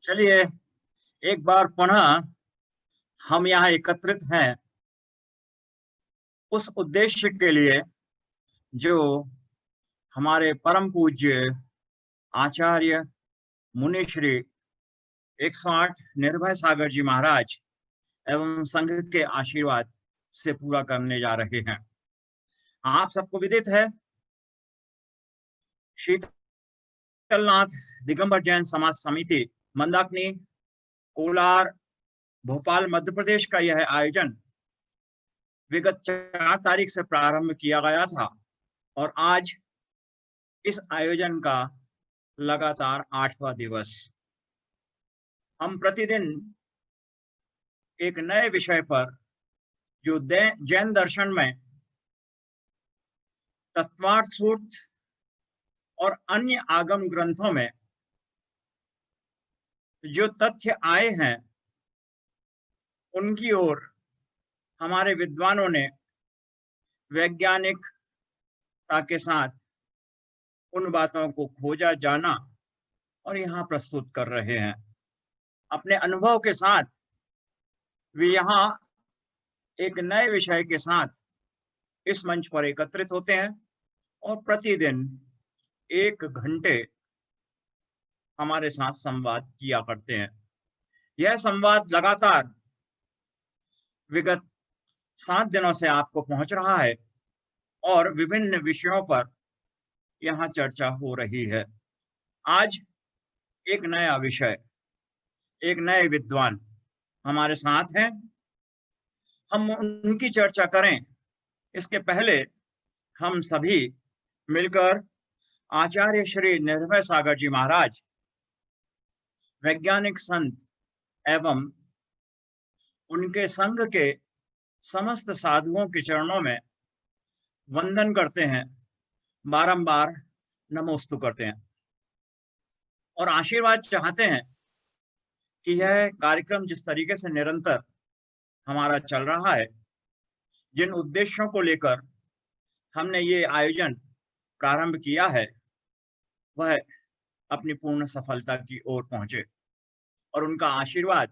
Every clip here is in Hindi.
चलिए, एक बार पुनः हम यहाँ एकत्रित हैं उस उद्देश्य के लिए जो हमारे परम पूज्य आचार्य मुनिश्री 108 निर्भय सागर जी महाराज एवं संघ के आशीर्वाद से पूरा करने जा रहे हैं। आप सबको विदित है, शीतलनाथ दिगंबर जैन समाज समिति मंदाकिनी कोलार भोपाल मध्य प्रदेश का यह आयोजन विगत 4 तारीख से प्रारंभ किया गया था और आज इस आयोजन का लगातार 8वां दिवस। हम प्रतिदिन एक नए विषय पर जो जैन दर्शन में तत्वार्थ सूत्र और अन्य आगम ग्रंथों में जो तथ्य आए हैं उनकी ओर हमारे विद्वानों ने वैज्ञानिकता के साथ उन बातों को खोजा, जाना और यहाँ प्रस्तुत कर रहे हैं। अपने अनुभव के साथ वे यहाँ एक नए विषय के साथ इस मंच पर एकत्रित होते हैं और प्रतिदिन 1 घंटे हमारे साथ संवाद किया करते हैं। यह संवाद लगातार विगत 7 दिनों से आपको पहुंच रहा है और विभिन्न विषयों पर यहाँ चर्चा हो रही है। आज एक नया विषय, एक नए विद्वान हमारे साथ हैं। हम उनकी चर्चा करें इसके पहले हम सभी मिलकर आचार्य श्री निर्भय सागर जी महाराज, वैज्ञानिक संत एवं उनके संघ के समस्त साधुओं के चरणों में वंदन करते हैं, बारंबार नमोस्तु करते हैं और आशीर्वाद चाहते हैं कि यह कार्यक्रम जिस तरीके से निरंतर हमारा चल रहा है, जिन उद्देश्यों को लेकर हमने ये आयोजन प्रारंभ किया है, वह अपनी पूर्ण सफलता की ओर पहुंचे और उनका आशीर्वाद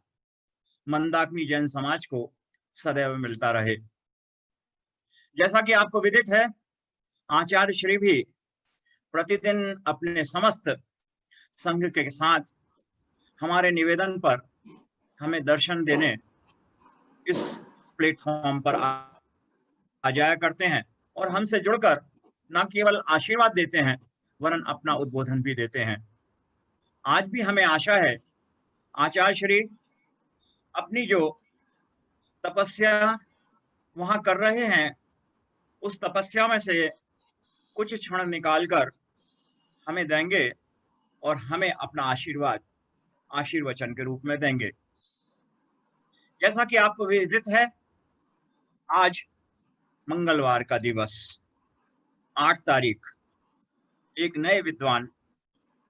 मंदाकिनी जैन समाज को सदैव मिलता रहे। जैसा कि आपको विदित है, आचार्य श्री भी प्रतिदिन अपने समस्त संघ के साथ हमारे निवेदन पर हमें दर्शन देने इस प्लेटफॉर्म पर आ जाया करते हैं और हमसे जुड़कर न केवल आशीर्वाद देते हैं वरन अपना उद्बोधन भी देते हैं। आज भी हमें आशा है आचार्य श्री अपनी जो तपस्या वहां कर रहे हैं, उस तपस्या में से कुछ क्षण निकालकर हमें देंगे और हमें अपना आशीर्वाद आशीर्वचन के रूप में देंगे। जैसा कि आपको विदित है, आज मंगलवार का दिवस 8 तारीख एक नए विद्वान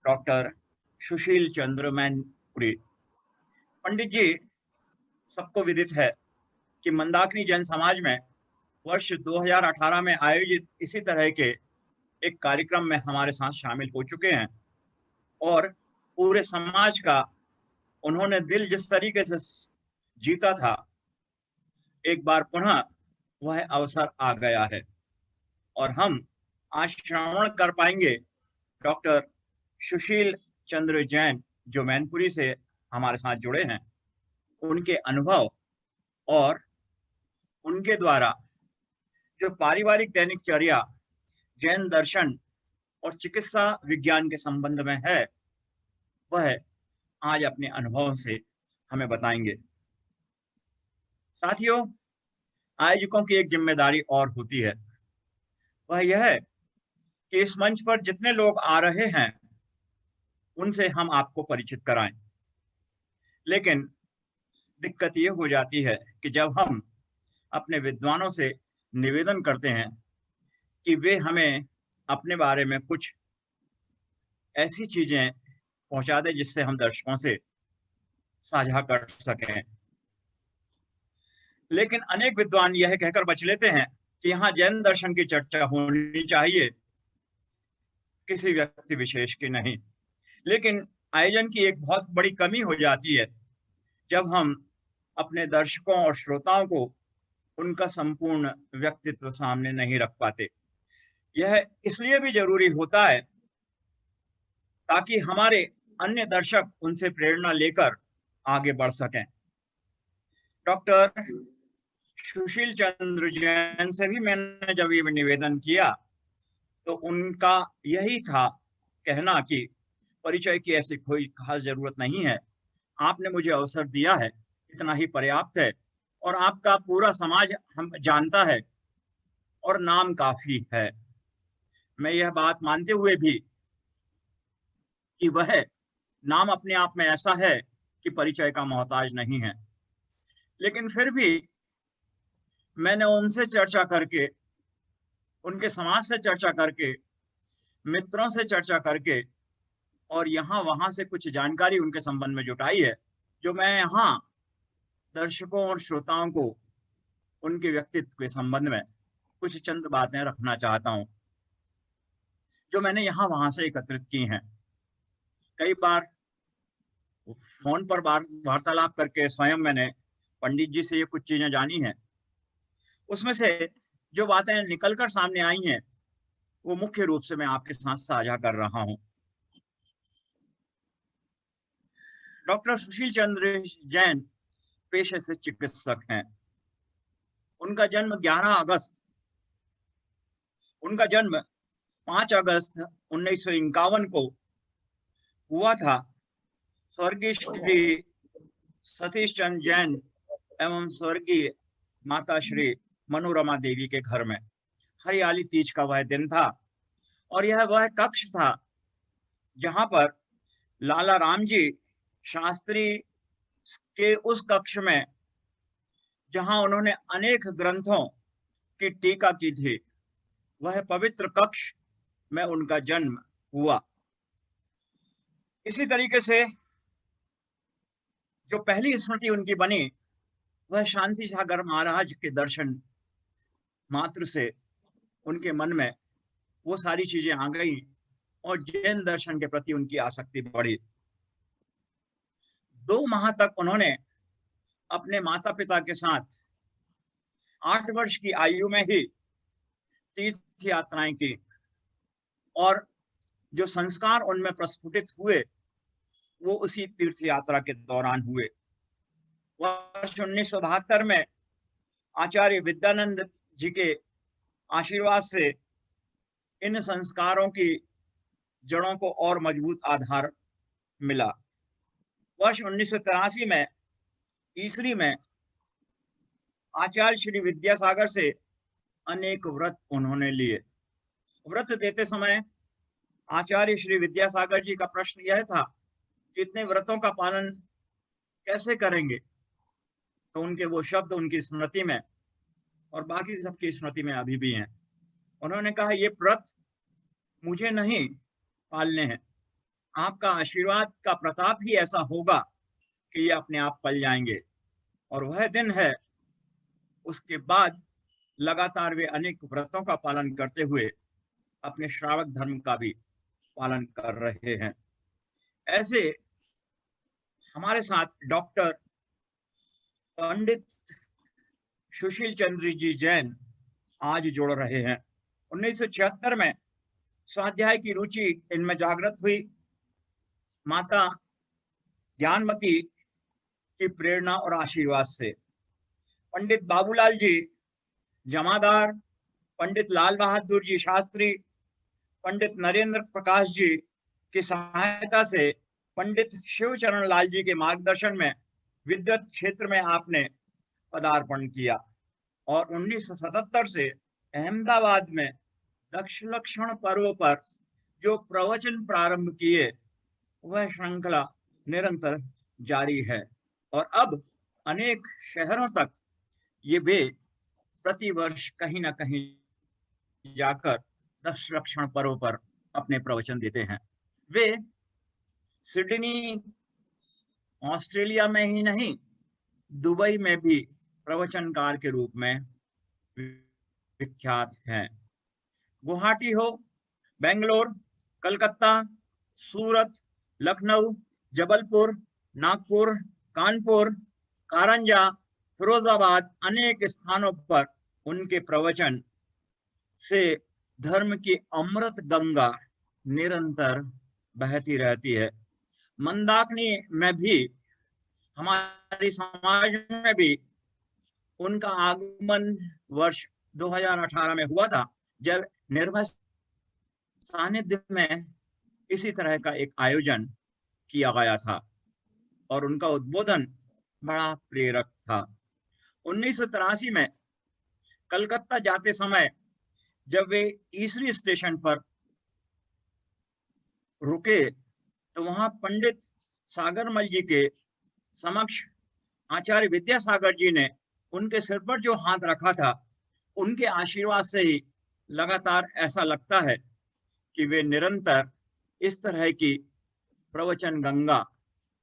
डॉक्टर सुशील चंद्र मैनपुरी पंडित जी, सबको विदित है कि मंदाकिनी जैन समाज में वर्ष 2018 में आयोजित इसी तरह के एक कार्यक्रम में हमारे साथ शामिल हो चुके हैं और पूरे समाज का उन्होंने दिल जिस तरीके से जीता था, एक बार पुनः वह अवसर आ गया है और हम आज श्रवण कर पाएंगे डॉक्टर सुशील चंद्र जैन जो मैनपुरी से हमारे साथ जुड़े हैं, उनके अनुभव और उनके द्वारा जो पारिवारिक दैनिकचर्या जैन दर्शन और चिकित्सा विज्ञान के संबंध में है, वह आज अपने अनुभव से हमें बताएंगे। साथियों, आयोजकों की एक जिम्मेदारी और होती है, वह यह है कि इस मंच पर जितने लोग आ रहे हैं उनसे हम आपको परिचित कराएं। लेकिन दिक्कत ये हो जाती है कि जब हम अपने विद्वानों से निवेदन करते हैं कि वे हमें अपने बारे में कुछ ऐसी चीजें पहुंचा दें जिससे हम दर्शकों से साझा कर सकें, लेकिन अनेक विद्वान यह कहकर बच लेते हैं कि यहाँ जैन दर्शन की चर्चा होनी चाहिए, किसी व्यक्ति विशेष की नहीं। लेकिन आयोजन की एक बहुत बड़ी कमी हो जाती है जब हम अपने दर्शकों और श्रोताओं को उनका संपूर्ण व्यक्तित्व सामने नहीं रख पाते। यह इसलिए भी ज़रूरी होता है ताकि हमारे अन्य दर्शक उनसे प्रेरणा लेकर आगे बढ़ सकें। डॉक्टर सुशील चंद्र जैन से भी मैंने जब ये निवेदन किया तो उनका यही था कहना कि परिचय की ऐसी कोई खास ज़रूरत नहीं है। आपने मुझे अवसर दिया है, इतना ही पर्याप्त है और आपका पूरा समाज हम जानता है और नाम काफ़ी है। मैं यह बात मानते हुए भी कि वह नाम अपने आप में ऐसा है कि परिचय का मोहताज नहीं है। लेकिन फिर भी मैंने उनसे चर्चा करके, उनके समाज से चर्चा करके, मित्रों से चर्चा करके और यहाँ-वहाँ से कुछ जानकारी उनके संबंध में जुटाई है, जो मैं यहाँ दर्शकों और श्रोताओं को उनके व्यक्तित्व के संबंध में कुछ चंद बातें रखना चाहता हूँ, जो मैंने यहाँ-वहाँ से एकत्रित की हैं। कई बार फ़ोन पर वार्तालाप करके स्वयं मैंने पंडित जी से ये कुछ चीज़ें जानी हैं। उसमें से जो बातें निकल कर सामने आई हैं, वो मुख्य रूप से मैं आपके साथ साझा कर रहा हूँ। डॉक्टर सुशील चंद्र जैन पेशे से चिकित्सक हैं। उनका जन्म 11 अगस्त उनका जन्म 5 अगस्त 1951 को हुआ था। स्वर्गीय श्री सतीश चंद्र जैन एवं स्वर्गीय माता श्री मनोरमा देवी के घर में। हरियाली तीज का वह दिन था और यह वह कक्ष था जहां पर लाला राम जी शास्त्री के उस कक्ष में जहां उन्होंने अनेक ग्रंथों की टीका की थी, वह पवित्र कक्ष में उनका जन्म हुआ। इसी तरीके से जो पहली स्मृति उनकी बनी, वह शांति सागर महाराज के दर्शन मात्र से उनके मन में वो सारी चीजें आ गई और जैन दर्शन के प्रति उनकी आसक्ति बढ़ी। 2 माह तक उन्होंने अपने माता-पिता के साथ 8 वर्ष की आयु में ही तीर्थ यात्राएं की और जो संस्कार उनमें प्रस्फुटित हुए, वो उसी तीर्थ यात्रा के दौरान हुए। वर्ष 1972 में आचार्य विद्यानंद जी के आशीर्वाद से इन संस्कारों की जड़ों को और मजबूत आधार मिला। वर्ष 1983 में ईसरी में आचार्य श्री विद्यासागर से अनेक व्रत उन्होंने लिए। व्रत देते समय आचार्य श्री विद्यासागर जी का प्रश्न यह था कि इतने व्रतों का पालन कैसे करेंगे? तो उनके वो शब्द उनकी स्मृति में और बाकी सबकी स्मृति में अभी भी हैं। उन्होंने कहा, ये व्रत मुझे नहीं पालने हैं, आपका आशीर्वाद का प्रताप ही ऐसा होगा कि ये अपने आप पल जाएंगे। और वह दिन है, उसके बाद लगातार वे अनेक व्रतों का पालन करते हुए अपने श्रावक धर्म का भी पालन कर रहे हैं। ऐसे हमारे साथ डॉक्टर पंडित सुशील चंद्र जी जैन आज जुड़ रहे हैं। 1976 में स्वाध्याय की रुचि इनमें जागृत हुई। माता ज्ञानमती की प्रेरणा और आशीर्वाद से पंडित बाबूलाल जी जमादार, पंडित लाल बहादुर जी शास्त्री, पंडित नरेंद्र प्रकाश जी की सहायता से, पंडित शिवचरण लाल जी के मार्गदर्शन में विद्युत क्षेत्र में आपने पदार्पण किया और 1977 से अहमदाबाद में दक्षलक्षण पर्व पर जो प्रवचन प्रारंभ किए, वह श्रृंखला निरंतर जारी है और अब अनेक शहरों तक ये वे प्रतिवर्ष कहीं ना कहीं जाकर दक्षलक्षण पर्व पर अपने प्रवचन देते हैं। वे सिडनी ऑस्ट्रेलिया में ही नहीं, दुबई में भी प्रवचनकार के रूप में विख्यात हैं। गुवाहाटी हो, बेंगलोर, कलकत्ता, सूरत, लखनऊ, जबलपुर, नागपुर, कानपुर, कारंजा, फिरोजाबाद अनेक स्थानों पर उनके प्रवचन से धर्म की अमृत गंगा निरंतर बहती रहती है। मंदाकिनी में भी, हमारे समाज में भी उनका आगमन वर्ष 2018 में हुआ था, जब निर्भय सानिध्य में इसी तरह का एक आयोजन किया गया था और उनका उद्बोधन बड़ा प्रेरक था। 1983 में कलकत्ता जाते समय जब वे ईसरी स्टेशन पर रुके तो वहां पंडित सागरमल जी के समक्ष आचार्य विद्यासागर जी ने उनके सिर पर जो हाथ रखा था, उनके आशीर्वाद से ही लगातार ऐसा लगता है कि वे निरंतर इस तरह की प्रवचन गंगा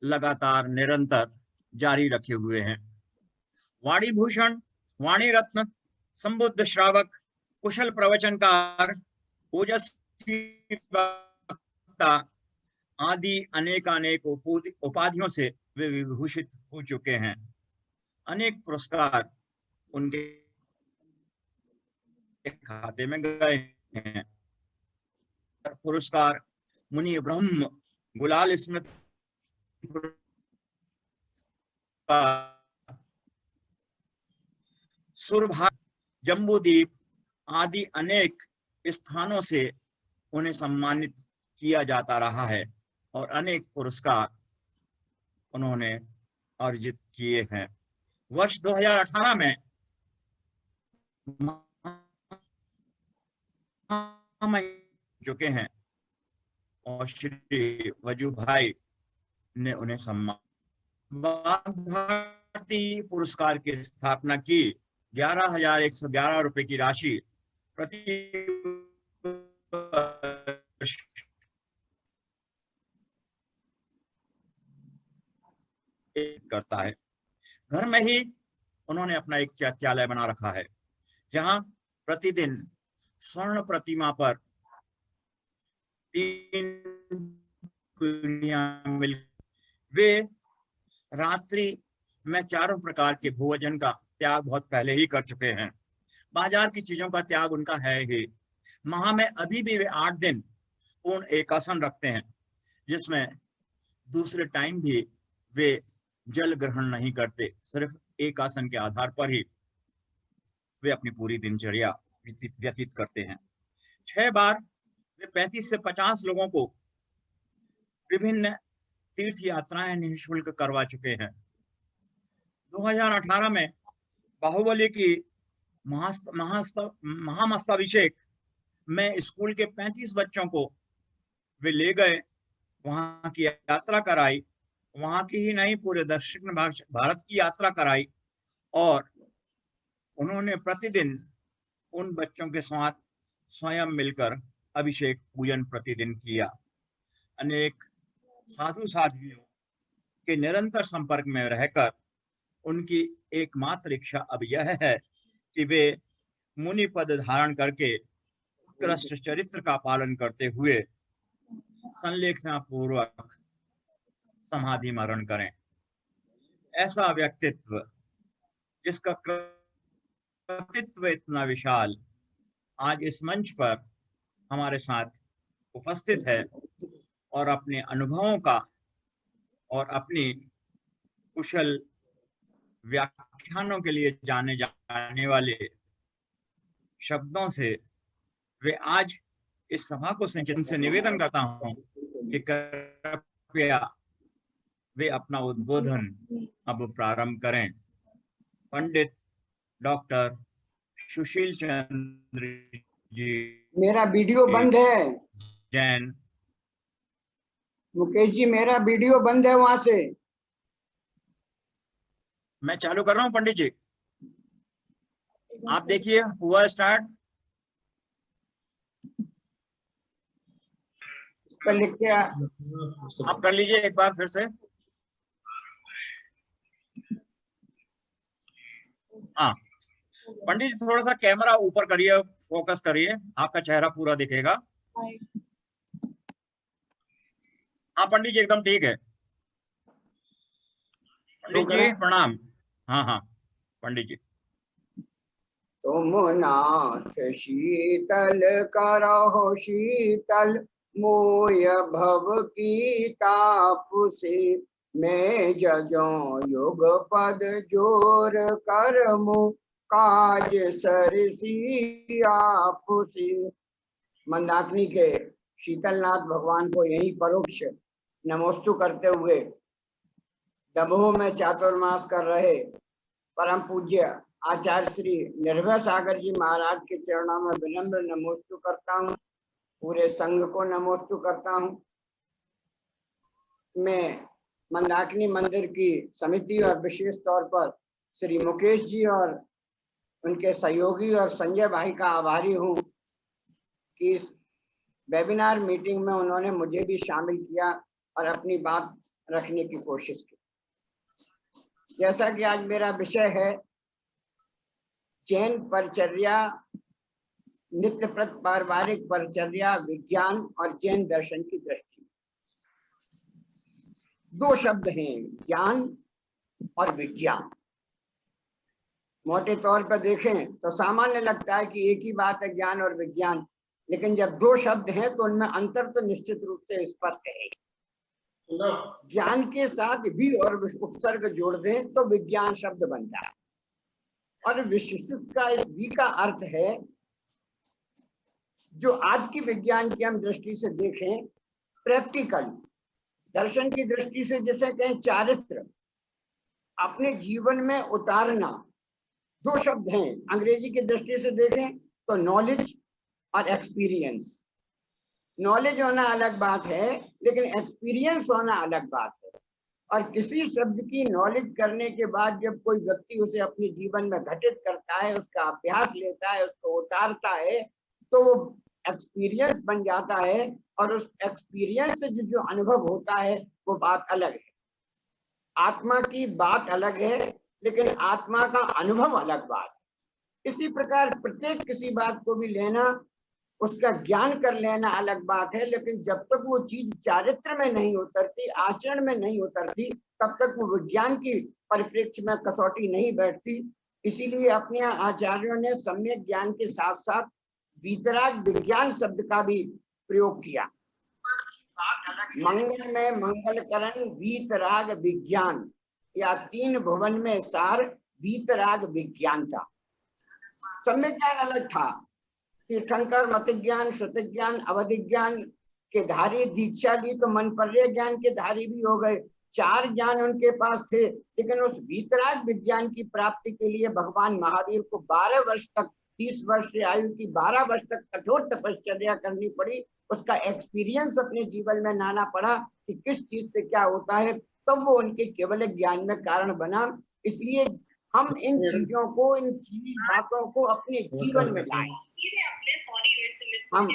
लगातार निरंतर जारी रखे हुए हैं। वाणी भूषण, वाणी रत्न, संबुद्ध श्रावक, कुशल प्रवचनकार, ओजस्वी वक्ता आदि अनेकानेक उपाधियों से वे विभूषित हो चुके हैं। अनेक पुरस्कार उनके खाते में गए हैं। पुरस्कार मुनि ब्रह्म गुलाल स्मृति, सुरभा, जम्बूदीप आदि अनेक स्थानों से उन्हें सम्मानित किया जाता रहा है और अनेक पुरस्कार उन्होंने अर्जित किए हैं। वर्ष 2018 में चुके हैं और श्री वजूभाई ने उन्हें सम्मान भारती पुरस्कार की स्थापना की। 11,111 रुपए की राशि प्रति करता है। घर में ही उन्होंने अपना एक चैत्यालय बना रखा है, जहां प्रतिदिन स्वर्ण प्रतिमा पर 3 पीढ़ियां मिल, वे रात्रि में 4 प्रकार के भोजन का त्याग बहुत पहले ही कर चुके हैं। बाजार की चीजों का त्याग उनका है ही। माह में अभी भी वे 8 दिन पूर्ण एकासन रखते हैं, जिसमें दूसरे टाइम भी वे जल ग्रहण नहीं करते। सिर्फ एकासन के आधार पर ही वे अपनी पूरी दिनचर्या व्यतीत करते हैं। 6 बार वे 35 से 50 लोगों को विभिन्न तीर्थ यात्राएं निःशुल्क करवा चुके हैं। 2018 में बाहुबली की महामस्ताभिषेक में स्कूल के 35 बच्चों को वे ले गए, वहां की यात्रा कराई, वहां की ही नहीं पूरे दक्षिण भारत की यात्रा कराई और उन्होंने प्रतिदिन उन बच्चों के साथ स्वयं मिलकर अभिषेक पूजन प्रतिदिन किया। अनेक साधु साध्वियों के निरंतर संपर्क में रहकर उनकी एकमात्र इच्छा अब यह है कि वे मुनि पद धारण करके उत्कृष्ट चरित्र का पालन करते हुए संलेखना पूर्वक समाधि मरण करें। ऐसा व्यक्तित्व जिसका कृतित्व इतना विशाल आज इस मंच पर हमारे साथ उपस्थित है और अपने अनुभवों का और अपनी कुशल व्याख्यानों के लिए जाने जाने वाले शब्दों से वे आज इस सभा को संचित से निवेदन करता हूं कि कृपया वे अपना उद्बोधन अब प्रारंभ करें। पंडित डॉक्टर सुशील चंद्र जी। मेरा वीडियो बंद है जैन। मुकेश जी, मेरा वीडियो बंद है वहां से। मैं चालू कर रहा हूं पंडित जी, आप देखिए हुआ स्टार्ट। पर लिख के आप कर लीजिए एक बार फिर से। हाँ पंडित जी, थोड़ा सा कैमरा ऊपर करिए, फोकस करिए, आपका चेहरा पूरा दिखेगा। हाँ पंडित जी एकदम ठीक है। पंडित जी प्रणाम। हाँ हाँ पंडित जी। तुम नाथ शीतल करहो शीतल मोय भव की तापुसे, मैं जजो युग पद जोर करमु काज सरसी आपुसे। मंदाकिनी के शीतलनाथ भगवान को यही परोक्ष नमोस्तु करते हुए दमोह में चातुर्मास कर रहे परम पूज्य आचार्य श्री निर्भय सागर जी महाराज के चरणों में विनम्र नमोस्तु करता हूँ। पूरे संघ को नमोस्तु करता हूँ। मैं मंदाकिनी मंदिर की समिति और विशेष तौर पर श्री मुकेश जी और उनके सहयोगी और संजय भाई का आभारी हूँ कि इस वेबिनार मीटिंग में उन्होंने मुझे भी शामिल किया और अपनी बात रखने की कोशिश की। जैसा कि आज मेरा विषय है जैन परिचर्या, नित्य प्रत पारिवारिक परिचर्या, विज्ञान और जैन दर्शन की दृष्टि। दो शब्द हैं, ज्ञान और विज्ञान। मोटे तौर पर देखें तो सामान्य लगता है कि एक ही बात है ज्ञान और विज्ञान, लेकिन जब दो शब्द हैं तो उनमें अंतर तो निश्चित रूप से स्पष्ट है। ज्ञान के साथ भी और उपसर्ग जोड़ दें तो विज्ञान शब्द बनता है। और विशिष्ट का इस भी का अर्थ है, जो आज की विज्ञान की हम दृष्टि से देखें, प्रैक्टिकल दर्शन की दृष्टि से जैसे कहें चारित्र, अपने जीवन में उतारना। दो शब्द हैं। अंग्रेजी की दृष्टि से देखें तो नॉलेज और एक्सपीरियंस। नॉलेज होना अलग बात है, लेकिन एक्सपीरियंस होना अलग बात है। और किसी शब्द की नॉलेज करने के बाद जब कोई व्यक्ति उसे अपने जीवन में घटित करता है, उसका अभ्यास लेता है, उसको उतारता है, तो वो एक्सपीरियंस बन जाता है। और उस एक्सपीरियंस से जो अनुभव होता है वो बात अलग है। आत्मा की बात अलग है, लेकिन आत्मा का अनुभव अलग बात है। इसी प्रकार प्रत्येक किसी बात को भी लेना, उसका ज्ञान कर लेना अलग बात है, लेकिन जब तक वो चीज चारित्र में नहीं उतरती, आचरण में नहीं उतरती, तब तक वो विज्ञान की परिप्रेक्ष्य में कसौटी नहीं बैठती। इसीलिए अपने आचार्यों ने सम्यक ज्ञान के साथ साथ वीतराग विज्ञान शब्द का भी प्रयोग किया। मंगल में मंगलकरण वीतराग विज्ञान, या तीन भुवन में सार वीतराग विज्ञान था। सम्यक ज्ञान अलग था। तीर्थंकर मत ज्ञान, श्रुति ज्ञान, अवधि ज्ञान के धारी, दीक्षा ली तो मनपर्य ज्ञान के धारी भी हो गए। चार ज्ञान उनके पास थे, लेकिन उस वीतराग विज्ञान की प्राप्ति के लिए भगवान महावीर को 12 वर्ष तक, 30 वर्ष से आयु की 12 वर्ष तक कठोर तपश्चर्या करनी पड़ी। उसका एक्सपीरियंस अपने जीवन में लाना पड़ा कि किस चीज से क्या होता है, तब तो वो उनके केवल ज्ञान में कारण बना। इसलिए हम इन चीजों को, इन बातों को अपने जीवन में लाएं। हम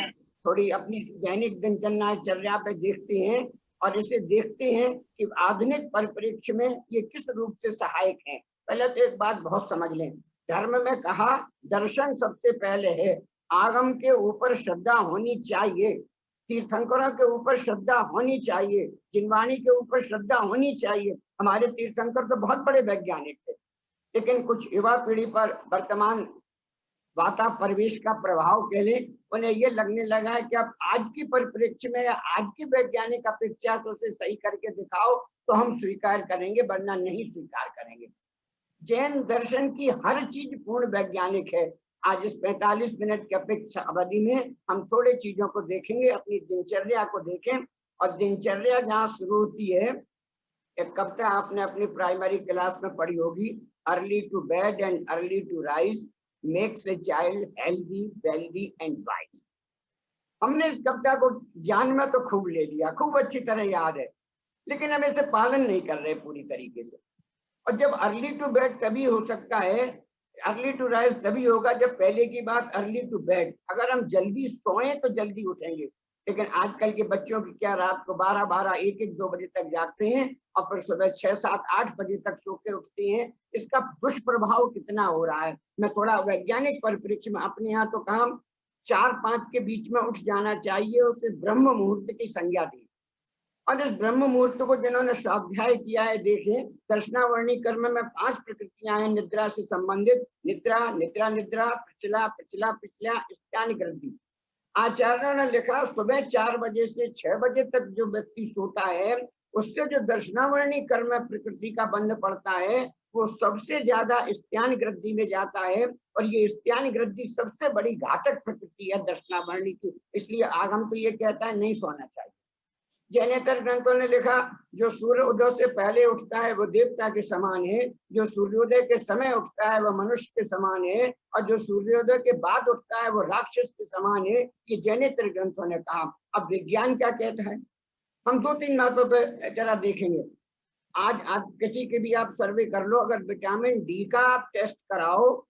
थोड़ी अपनी दैनिक दिनचर्या पे देखते हैं और इसे देखते हैं कि आधुनिक परिप्रेक्ष्य में ये किस रूप से सहायक है। पहले तो एक बात बहुत समझ लें, धर्म में कहा दर्शन सबसे पहले है। आगम के ऊपर श्रद्धा होनी चाहिए, तीर्थंकरों के ऊपर श्रद्धा होनी चाहिए, जिनवाणी के ऊपर श्रद्धा होनी चाहिए। हमारे तीर्थंकर तो बहुत बड़े वैज्ञानिक थे, लेकिन कुछ युवा पीढ़ी पर वर्तमान वातावरण परिवेश का प्रभाव के लिए उन्हें ये लगने लगा है कि अब आज की परिप्रेक्ष्य में या आज की वैज्ञानिक अपेक्षा तो उसे सही करके दिखाओ तो हम स्वीकार करेंगे, वरना नहीं स्वीकार करेंगे। जैन दर्शन की हर चीज पूर्ण वैज्ञानिक है। आज इस 45 मिनट की अपेक्षा अवधि में हम थोड़े चीजों को देखेंगे, अपनी दिनचर्या को देखें। और दिनचर्या जहाँ शुरू होती है, एक कविता आपने अपनी प्राइमरी क्लास में पढ़ी होगी, early to bed and early to rise makes a child healthy, wealthy and wise। हमने इस कविता को ज्ञान में तो खूब ले लिया, खूब अच्छी तरह याद है, लेकिन हम इसे पालन नहीं कर रहे पूरी तरीके से। और जब अर्ली टू बेड तभी हो सकता है, अर्ली टू राइज तभी होगा जब पहले की बात अर्ली टू बेड, अगर हम जल्दी सोएं तो जल्दी उठेंगे। लेकिन आजकल के बच्चों की क्या, रात को 12-12, 1-1-2 बजे तक जागते हैं और फिर सुबह 6-7-8 बजे तक सो के उठते हैं। इसका दुष्प्रभाव कितना हो रहा है। मैं थोड़ा वैज्ञानिक परिप्रेक्ष्य में अपने यहाँ तो काम 4-5 के बीच में उठ जाना चाहिए, उसे ब्रह्म मुहूर्त की संज्ञा दी। और इस ब्रह्म मुहूर्त को जिन्होंने स्वाध्याय किया है, देखें दर्शनावर्णी कर्म में 5 प्रकृतियां हैं निद्रा से संबंधित। निद्रा, निद्रा निद्रा, पिछला पिछला पिछला, स्त्यान ग्रंथि। आचार्यों ने लिखा सुबह 4 बजे से 6 बजे तक जो व्यक्ति सोता है, उससे जो दर्शनावर्णी कर्म प्रकृति का बंध पड़ता है, वो सबसे ज्यादा स्त्यान ग्रंथि में जाता है। और ये स्त्यान ग्रंथि सबसे बड़ी घातक प्रकृति है दर्शनावर्णी की। इसलिए आगम तो ये कहता है नहीं सोना चाहिए। जैनेतर ग्रंथों ने लिखा जो सूर्य उदय से पहले उठता है वो देवता के समान है, जो सूर्योदय के समय उठता है वह मनुष्य के समान है, और जो सूर्योदय के बाद उठता है वो राक्षस के समान है। ये जैनेतर ग्रंथों ने कहा। अब विज्ञान क्या कहता है, हम 2-3 बातों पे जरा देखेंगे। आज किसी के भी आप सर्वे कर लो, अगर विटामिन डी का आप टेस्ट कराओ,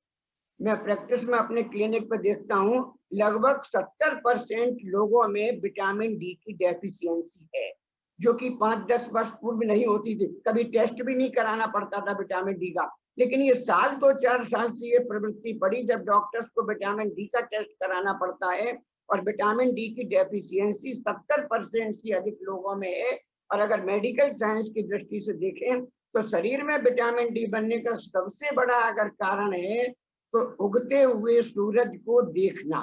मैं प्रैक्टिस में अपने क्लिनिक पे देखता हूँ लगभग 70% लोगों में विटामिन डी की डेफिशिएंसी है, जो कि 5-10 वर्ष पूर्व नहीं होती थी। कभी टेस्ट भी नहीं कराना पड़ता था विटामिन डी का। लेकिन ये साल 2-4 साल से ये प्रवृत्ति पड़ी जब डॉक्टर्स को विटामिन डी का टेस्ट कराना पड़ता है। और विटामिन डी की डेफिशिएंसी 70% से अधिक लोगों में है। और अगर मेडिकल साइंस की दृष्टि से देखें तो शरीर में विटामिन डी बनने का सबसे बड़ा अगर कारण है तो उगते हुए सूरज को देखना।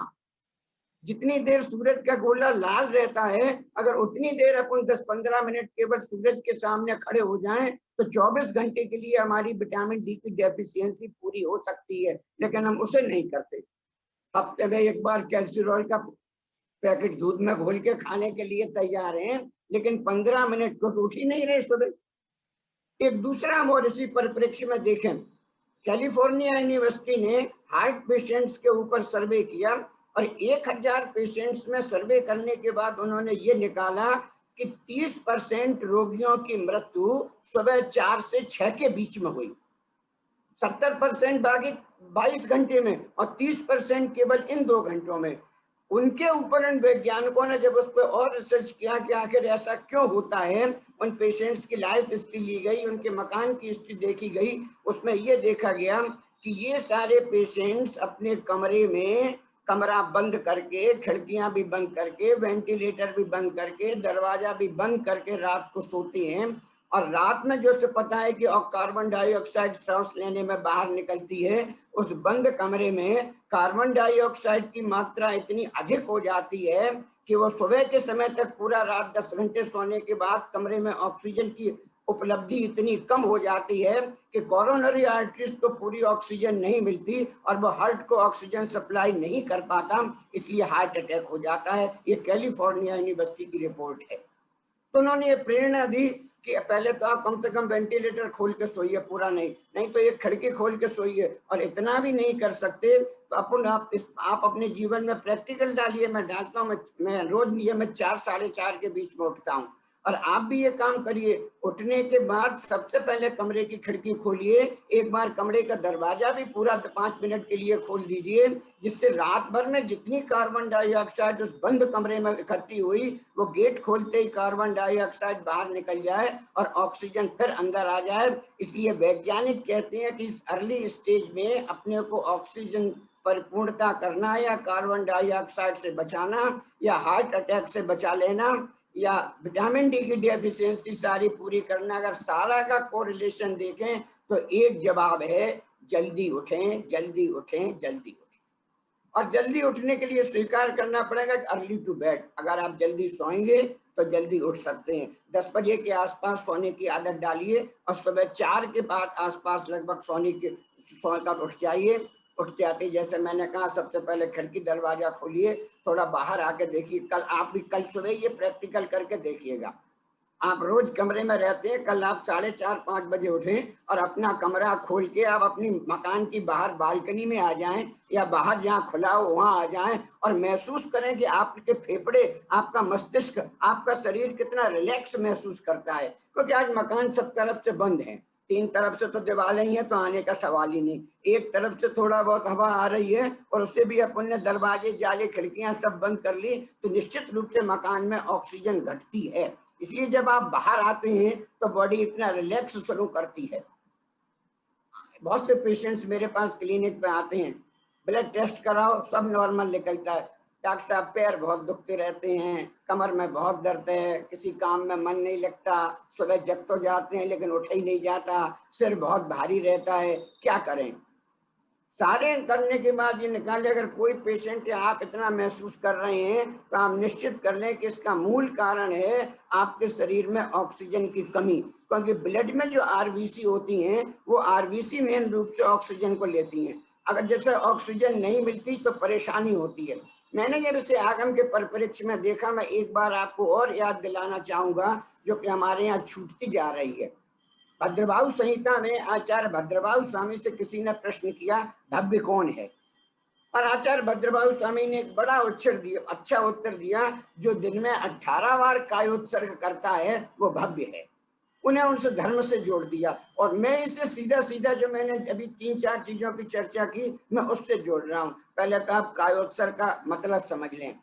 जितनी देर सूरज का गोला लाल रहता है, अगर उतनी देर अपन 10-15 मिनट केवल सूरज के सामने खड़े हो जाएं तो 24 घंटे के लिए हमारी विटामिन डी की डेफिशिएंसी पूरी हो सकती है। लेकिन हम उसे नहीं करते। हफ्ते में एक बार कैल्सिरॉल का पैकेट दूध में घोल के खाने के लिए तैयार हैं, लेकिन 15 मिनट को उठ ही नहीं रहे सुबह। एक दूसरा हम और इसी परिप्रेक्ष्य में देखें, कैलिफोर्निया यूनिवर्सिटी ने हार्ट पेशेंट्स के ऊपर सर्वे किया और 1000 पेशेंट्स में सर्वे करने के बाद उन्होंने ये निकाला कि 30% रोगियों की मृत्यु सुबह 4 से 6 के बीच में हुई। 70% बाकी 22 घंटे में और 30% केवल इन 2 घंटों में। उनके ऊपर इन वैज्ञानिकों ने जब उस पर और रिसर्च किया कि आखिर ऐसा क्यों होता है, उन पेशेंट्स की लाइफ हिस्ट्री ली गई, उनके मकान की हिस्ट्री देखी गई। उसमें यह देखा गया कि ये सारे पेशेंट्स अपने कमरे में कमरा बंद करके, खिड़कियां भी बंद करके, वेंटिलेटर भी बंद करके, दरवाजा भी बंद करके रात को सोते हैं। और रात में जो से पता है कि कार्बन डाइऑक्साइड सांस लेने में बाहर निकलती है, उस बंद कमरे में कार्बन डाइऑक्साइड की मात्रा इतनी अधिक हो जाती है कि वो सुबह के समय तक पूरा रात 10 घंटे सोने के बाद कमरे में ऑक्सीजन की उपलब्धि इतनी कम हो जाती है कि कोरोनरी आर्टरीज को पूरी ऑक्सीजन नहीं मिलती और वो हार्ट को ऑक्सीजन सप्लाई नहीं कर पाता, इसलिए हार्ट अटैक हो जाता है। ये कैलिफोर्निया यूनिवर्सिटी की रिपोर्ट है। तो उन्होंने ये प्रेरणा दी कि पहले तो आप कम से कम वेंटिलेटर खोल के सोइए, पूरा नहीं तो एक खिड़की खोल के सोइए। और इतना भी नहीं कर सकते तो आप अपने जीवन में प्रैक्टिकल डालिए। मैं डालता हूँ, मैं रोज नियमित 4-4:30 के बीच में उठता हूँ और आप भी ये काम करिए। उठने के बाद सबसे पहले कमरे की खिड़की खोलिए, एक बार कमरे का दरवाजा भी पूरा 5 मिनट के लिए खोल दीजिए, जिससे रात भर में जितनी कार्बन डाइऑक्साइड उस बंद कमरे में इकट्ठी हुई वो गेट खोलते ही कार्बन डाइऑक्साइड बाहर निकल जाए और ऑक्सीजन फिर अंदर आ जाए। इसलिए वैज्ञानिक कहते हैं कि इस अर्ली स्टेज में अपने को ऑक्सीजन परिपूर्णता करना या कार्बन डाइऑक्साइड से बचाना या हार्ट अटैक से बचा लेना या विटामिन डी की डेफिशिएंसी सारी पूरी करना, अगर सारा का कोरिलेशन देखें तो एक जवाब है जल्दी उठें, जल्दी उठें, जल्दी उठें। और जल्दी उठने के लिए स्वीकार करना पड़ेगा कि अर्ली टू बेड। अगर आप जल्दी सोएंगे तो जल्दी उठ सकते हैं। 10 बजे के आसपास सोने की आदत डालिए और सुबह 4 के बाद आसपास लगभग सोकर उठ जाइए। उठ जाते जैसे मैंने कहा सबसे पहले खिड़की दरवाजा खोलिए, थोड़ा बाहर आके देखिए। कल सुबह ये प्रैक्टिकल करके देखिएगा। आप रोज कमरे में रहते हैं, कल आप 4:30-5 बजे उठें और अपना कमरा खोल के आप अपनी मकान की बाहर बालकनी में आ जाएं या बाहर जहाँ खुला हो वहां आ जाएं और महसूस करें कि आपके फेफड़े, आपका मस्तिष्क, आपका शरीर कितना रिलैक्स महसूस करता है। क्योंकि आज मकान सब तरफ से बंद है, 3 तरफ से तो दीवारें ही है, तो आने का सवाल ही नहीं। एक तरफ से थोड़ा बहुत हवा आ रही है और उससे भी अपन ने दरवाजे, जाले, खिड़कियां सब बंद कर ली तो निश्चित रूप से मकान में ऑक्सीजन घटती है। इसलिए जब आप बाहर आते हैं तो बॉडी इतना रिलैक्स शुरू करती है। बहुत से पेशेंट्स मेरे पास क्लिनिक पे आते हैं, ब्लड टेस्ट कराओ सब नॉर्मल निकलता है, डॉक्टर साहब पैर बहुत दुखते रहते हैं, कमर में बहुत दर्द है, किसी काम में मन नहीं लगता, सुबह जग तो जाते हैं लेकिन उठा ही नहीं जाता, सिर बहुत भारी रहता है, क्या करें? सारे करने के बाद ये निकाले, अगर कोई पेशेंट या आप इतना महसूस कर रहे हैं तो आप निश्चित कर लें कि इसका मूल कारण है आपके शरीर में ऑक्सीजन की कमी, क्योंकि ब्लड में जो आरबीसी होती हैं वो आरबीसी मेन रूप से ऑक्सीजन को लेती हैं। अगर जैसे ऑक्सीजन नहीं मिलती तो परेशानी होती है। मैंने जब इसे आगम के परिप्रेक्ष्य में देखा, मैं एक बार आपको और याद दिलाना चाहूंगा जो कि हमारे यहाँ छूटती जा रही है। भद्रभाऊ संहिता में आचार्य भद्रभाऊ स्वामी से किसी ने प्रश्न किया भव्य कौन है, और आचार्य भद्रभाऊ स्वामी ने एक बड़ा अच्छा उत्तर दिया, जो दिन में 18 बार कायोत्सर्ग करता है वो भव्य है। उन्हें उनसे धर्म से जोड़ दिया, और मैं इसे सीधा सीधा जो मैंने अभी 3-4 चीजों की चर्चा की मैं उससे जोड़ रहा हूँ। पहले तो आप कायोत्सर्ग का मतलब समझ लें,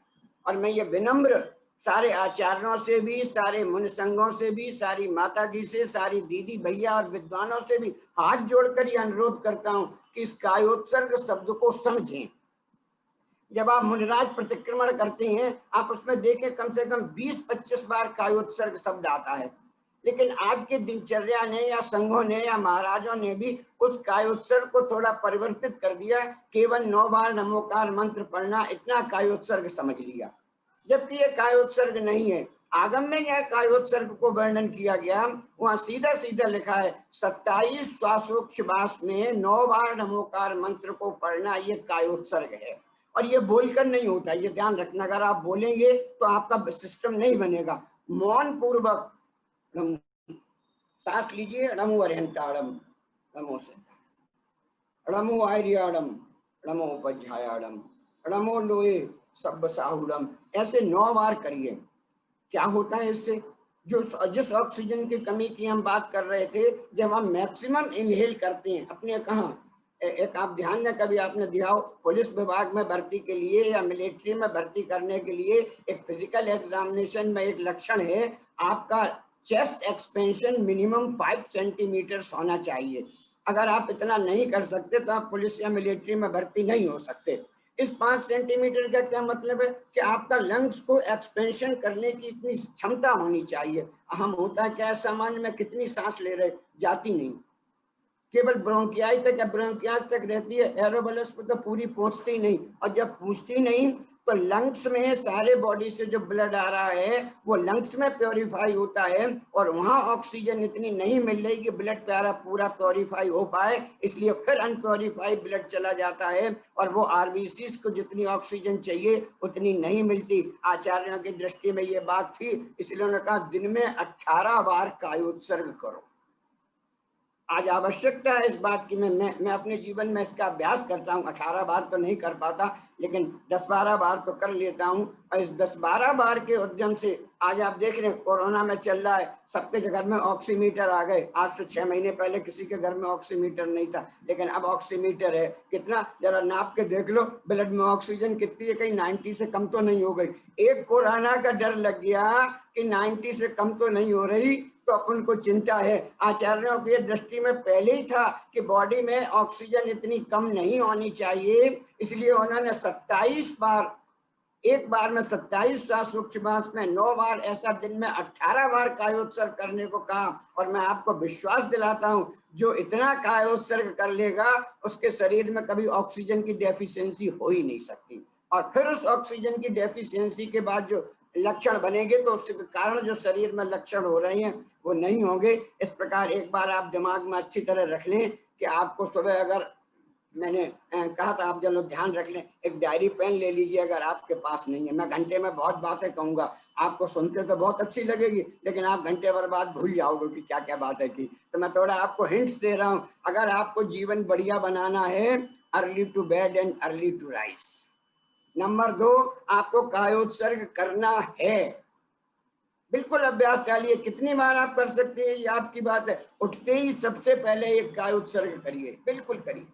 और मैं ये विनम्र सारे आचार्यों से भी, सारे मुनि संघों से भी, सारी माता जी से, सारी दीदी भैया और विद्वानों से भी हाथ जोड़कर ये अनुरोध करता हूँ कि इस कायोत्सर्ग शब्द को समझें। जब आप मुनिराज प्रतिक्रमण करते हैं आप उसमें देखें कम से कम 20-25 बार कायोत्सर्ग शब्द आता है, लेकिन आज के दिनचर्या ने या संघों ने या महाराजों ने भी उस कायोत्सर्ग को थोड़ा परिवर्तित कर दिया, केवल 9 बार नमोकार मंत्र पढ़ना इतना कायोत्सर्ग समझ लिया, जबकि ये कायोत्सर्ग नहीं है। आगम में यह कायोत्सर्ग को वर्णन किया गया, वहां सीधा सीधा लिखा है 27 श्वासोच्छ्वास में 9 बार नमोकार मंत्र को पढ़ना, ये कायोत्सर्ग है। और ये बोलकर नहीं होता, ये ध्यान रखना, अगर आप बोलेंगे तो आपका सिस्टम नहीं बनेगा। मौन पूर्वक सांस लीजिए, नमो अरिहंताड़म, नमो सिद्धा, नमो आर्याड़म, नमो उपध्यायाड़म, नमो लोए सब साहुड़म, ऐसे 9 बार करिए। क्या होता है इससे? जो जिस ऑक्सीजन की कमी की हम बात कर रहे थे, जब हम मैक्सिमम इनहेल करते हैं अपने, कहाँ एक आप ध्यान में कभी आपने दिया हो, पुलिस विभाग में भर्ती के लिए या मिलिट्री में भर्ती करने के लिए एक फिजिकल एग्जामिनेशन में एक लक्षण है, आपका चेस्ट एक्सपेंशन मिनिमम 5 सेंटीमीटर होना चाहिए। अगर आप इतना नहीं कर सकते तो आप पुलिस या मिलिट्री में भर्ती नहीं हो सकते। इस 5 सेंटीमीटर का क्या मतलब है कि आपका लंग्स को एक्सपेंशन करने की इतनी क्षमता होनी चाहिए। हम होता है क्या, सामान्य में कितनी सांस ले रहे, जाती नहीं, केवल ब्रोंकियाई तक या ब्रोंकियास तक रहती है, एरोबलस को तो पूरी पहुंचती नहीं, और जब पहुंचती नहीं तो लंग्स में सारे बॉडी से जो ब्लड आ रहा है वो लंग्स में प्योरीफाई होता है, और वहां ऑक्सीजन इतनी नहीं मिल रही कि ब्लड प्यारा पूरा प्योरीफाई हो पाए, इसलिए फिर अनप्योरीफाइड ब्लड चला जाता है, और वो आरबीसीज को जितनी ऑक्सीजन चाहिए उतनी नहीं मिलती। आचार्यों की दृष्टि में ये बात थी, इसलिए उन्होंने कहा दिन में 18 बार कायोत्सर्ग करो। आज आवश्यकता है इस बात की, मैं अपने जीवन में इसका अभ्यास करता हूँ। 18 बार तो नहीं कर पाता, लेकिन 10-12 बार तो कर लेता हूँ, और इस 10-12 बार के उद्यम से आज आप देख रहे हैं कोरोना में चल रहा है, सबके घर में ऑक्सीमीटर आ गए। आज से 6 महीने पहले किसी के घर में ऑक्सीमीटर नहीं था, लेकिन अब ऑक्सीमीटर है। कितना, जरा नाप के देख लो ब्लड में ऑक्सीजन कितनी है, कहीं 90 से कम तो नहीं हो गई। एक कोरोना का डर लग गया कि 90 से कम तो नहीं हो रही, तो अपन को चिंता है। आचार्यों की दृष्टि में पहले ही था कि बॉडी में ऑक्सीजन इतनी कम नहीं होनी चाहिए, इसलिए उन्होंने 27 बार, एक बार में 27 श्वासोच्छ्वास में 9 बार, ऐसा दिन में 18 बार कायोत्सर्ग करने को कहा। और मैं आपको विश्वास दिलाता हूं, जो इतना कायोत्सर्ग कर लेगा उसके शरीर में कभी ऑक्सीजन की डेफिशिएंसी हो ही नहीं सकती, और फिर उस ऑक्सीजन की डेफिशिएंसी के बाद जो लक्षण बनेंगे तो उसके कारण जो शरीर में लक्षण हो रहे हैं वो नहीं होंगे। इस प्रकार एक बार आप दिमाग में अच्छी तरह रख लें कि आपको सुबह, अगर मैंने कहा था आप जब ध्यान रख लें, एक डायरी पेन ले लीजिए अगर आपके पास नहीं है। मैं घंटे में बहुत बातें कहूंगा, आपको सुनते तो बहुत अच्छी लगेगी, लेकिन आप घंटे भर बाद भूल जाओगे कि क्या क्या बातें की। तो मैं थोड़ा आपको हिंट्स दे रहा हूँ। अगर आपको जीवन बढ़िया बनाना है, early to bed and early to rise. Number 2, आपको कायोत्सर्ग करना है, बिल्कुल अभ्यास डालिए। कितनी बार आप कर सकते हैं ये आपकी बात है। उठते ही सबसे पहले एक कायोत्सर्ग करिए, बिल्कुल करिए।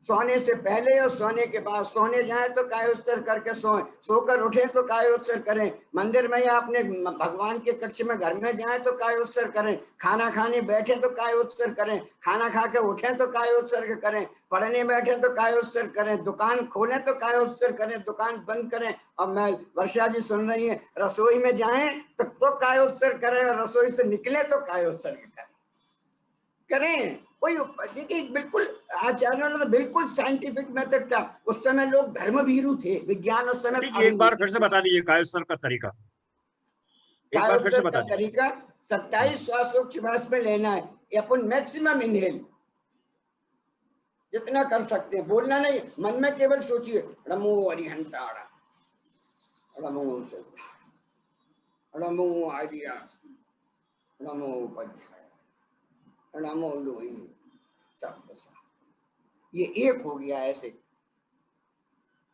सोने से पहले और सोने के बाद, सोने जाए तो कायोत्सर्ग करके सोए, सोकर उठे तो कायोत्सर्ग करें, मंदिर में या अपने भगवान के कक्ष में घर में जाए तो कायोत्सर्ग करें, खाना खाने बैठे तो कायोत्सर्ग करें, खाना खा के उठे तो कायोत्सर्ग करें, पढ़ने बैठे तो कायोत्सर्ग करें, दुकान खोलें तो कायोत्सर्ग करें, दुकान बंद करें। अब मैं वर्षा जी सुन रही है, रसोई में जाएं तो कायोत्सर्ग करें, और रसोई से निकले तो कायोत्सर्ग करें। कोई देखिए, बिल्कुल आचार्यों ने तो बिल्कुल साइंटिफिक मेथड था। उस समय लोग धर्मभीरु थे, विज्ञान उस समय था भी एक बार नहीं। फिर से बता दीजिए कायोत्सर्ग का तरीका, एक बार फिर से कायोत्सर्ग बता का दीजिए। तरीका 27 श्वासोच्छ्वास में लेना है, ये अपन मैक्सिमम इनहेल जितना कर सकते हैं, बोलना नहीं, मन में केवल सोचिए नमो अरिहंताड़ा, नमो सिद्धा, नमो आर्या, नमो उपाध्याय, नमो लोही, सब ये एक हो गया ऐसे।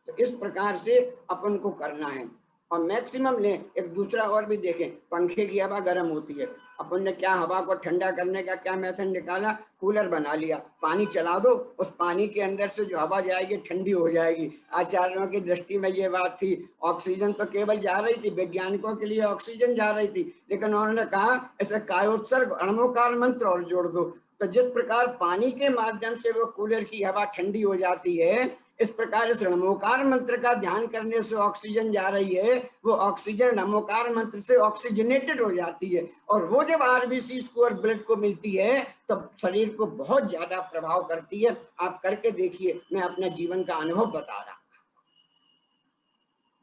तो इस प्रकार से अपन को करना है और मैक्सिमम लें। एक दूसरा और भी देखें, पंखे की हवा गर्म होती है, अपन ने क्या हवा को ठंडा करने का क्या मेथड निकाला, कूलर बना लिया, पानी चला दो, उस पानी के अंदर से जो हवा जाएगी ठंडी हो जाएगी। आचार्यों की दृष्टि में ये बात थी, ऑक्सीजन तो केवल जा रही थी, वैज्ञानिकों के लिए ऑक्सीजन जा रही थी, लेकिन उन्होंने कहा ऐसे कायोत्सर्ग अणुकार मंत्र और जोड़ दो। तो जिस प्रकार पानी के माध्यम से वो कूलर की हवा ठंडी हो जाती है, इस प्रकार इस नमोकार मंत्र का ध्यान करने से ऑक्सीजन जा रही है, वो ऑक्सीजन नमोकार मंत्र से ऑक्सीजनेटेड हो जाती है, और वो जब आरबीसी को और ब्लड को मिलती है तो शरीर को बहुत ज्यादा प्रभाव करती है। आप करके देखिए, मैं अपने जीवन का अनुभव बता रहा हूं।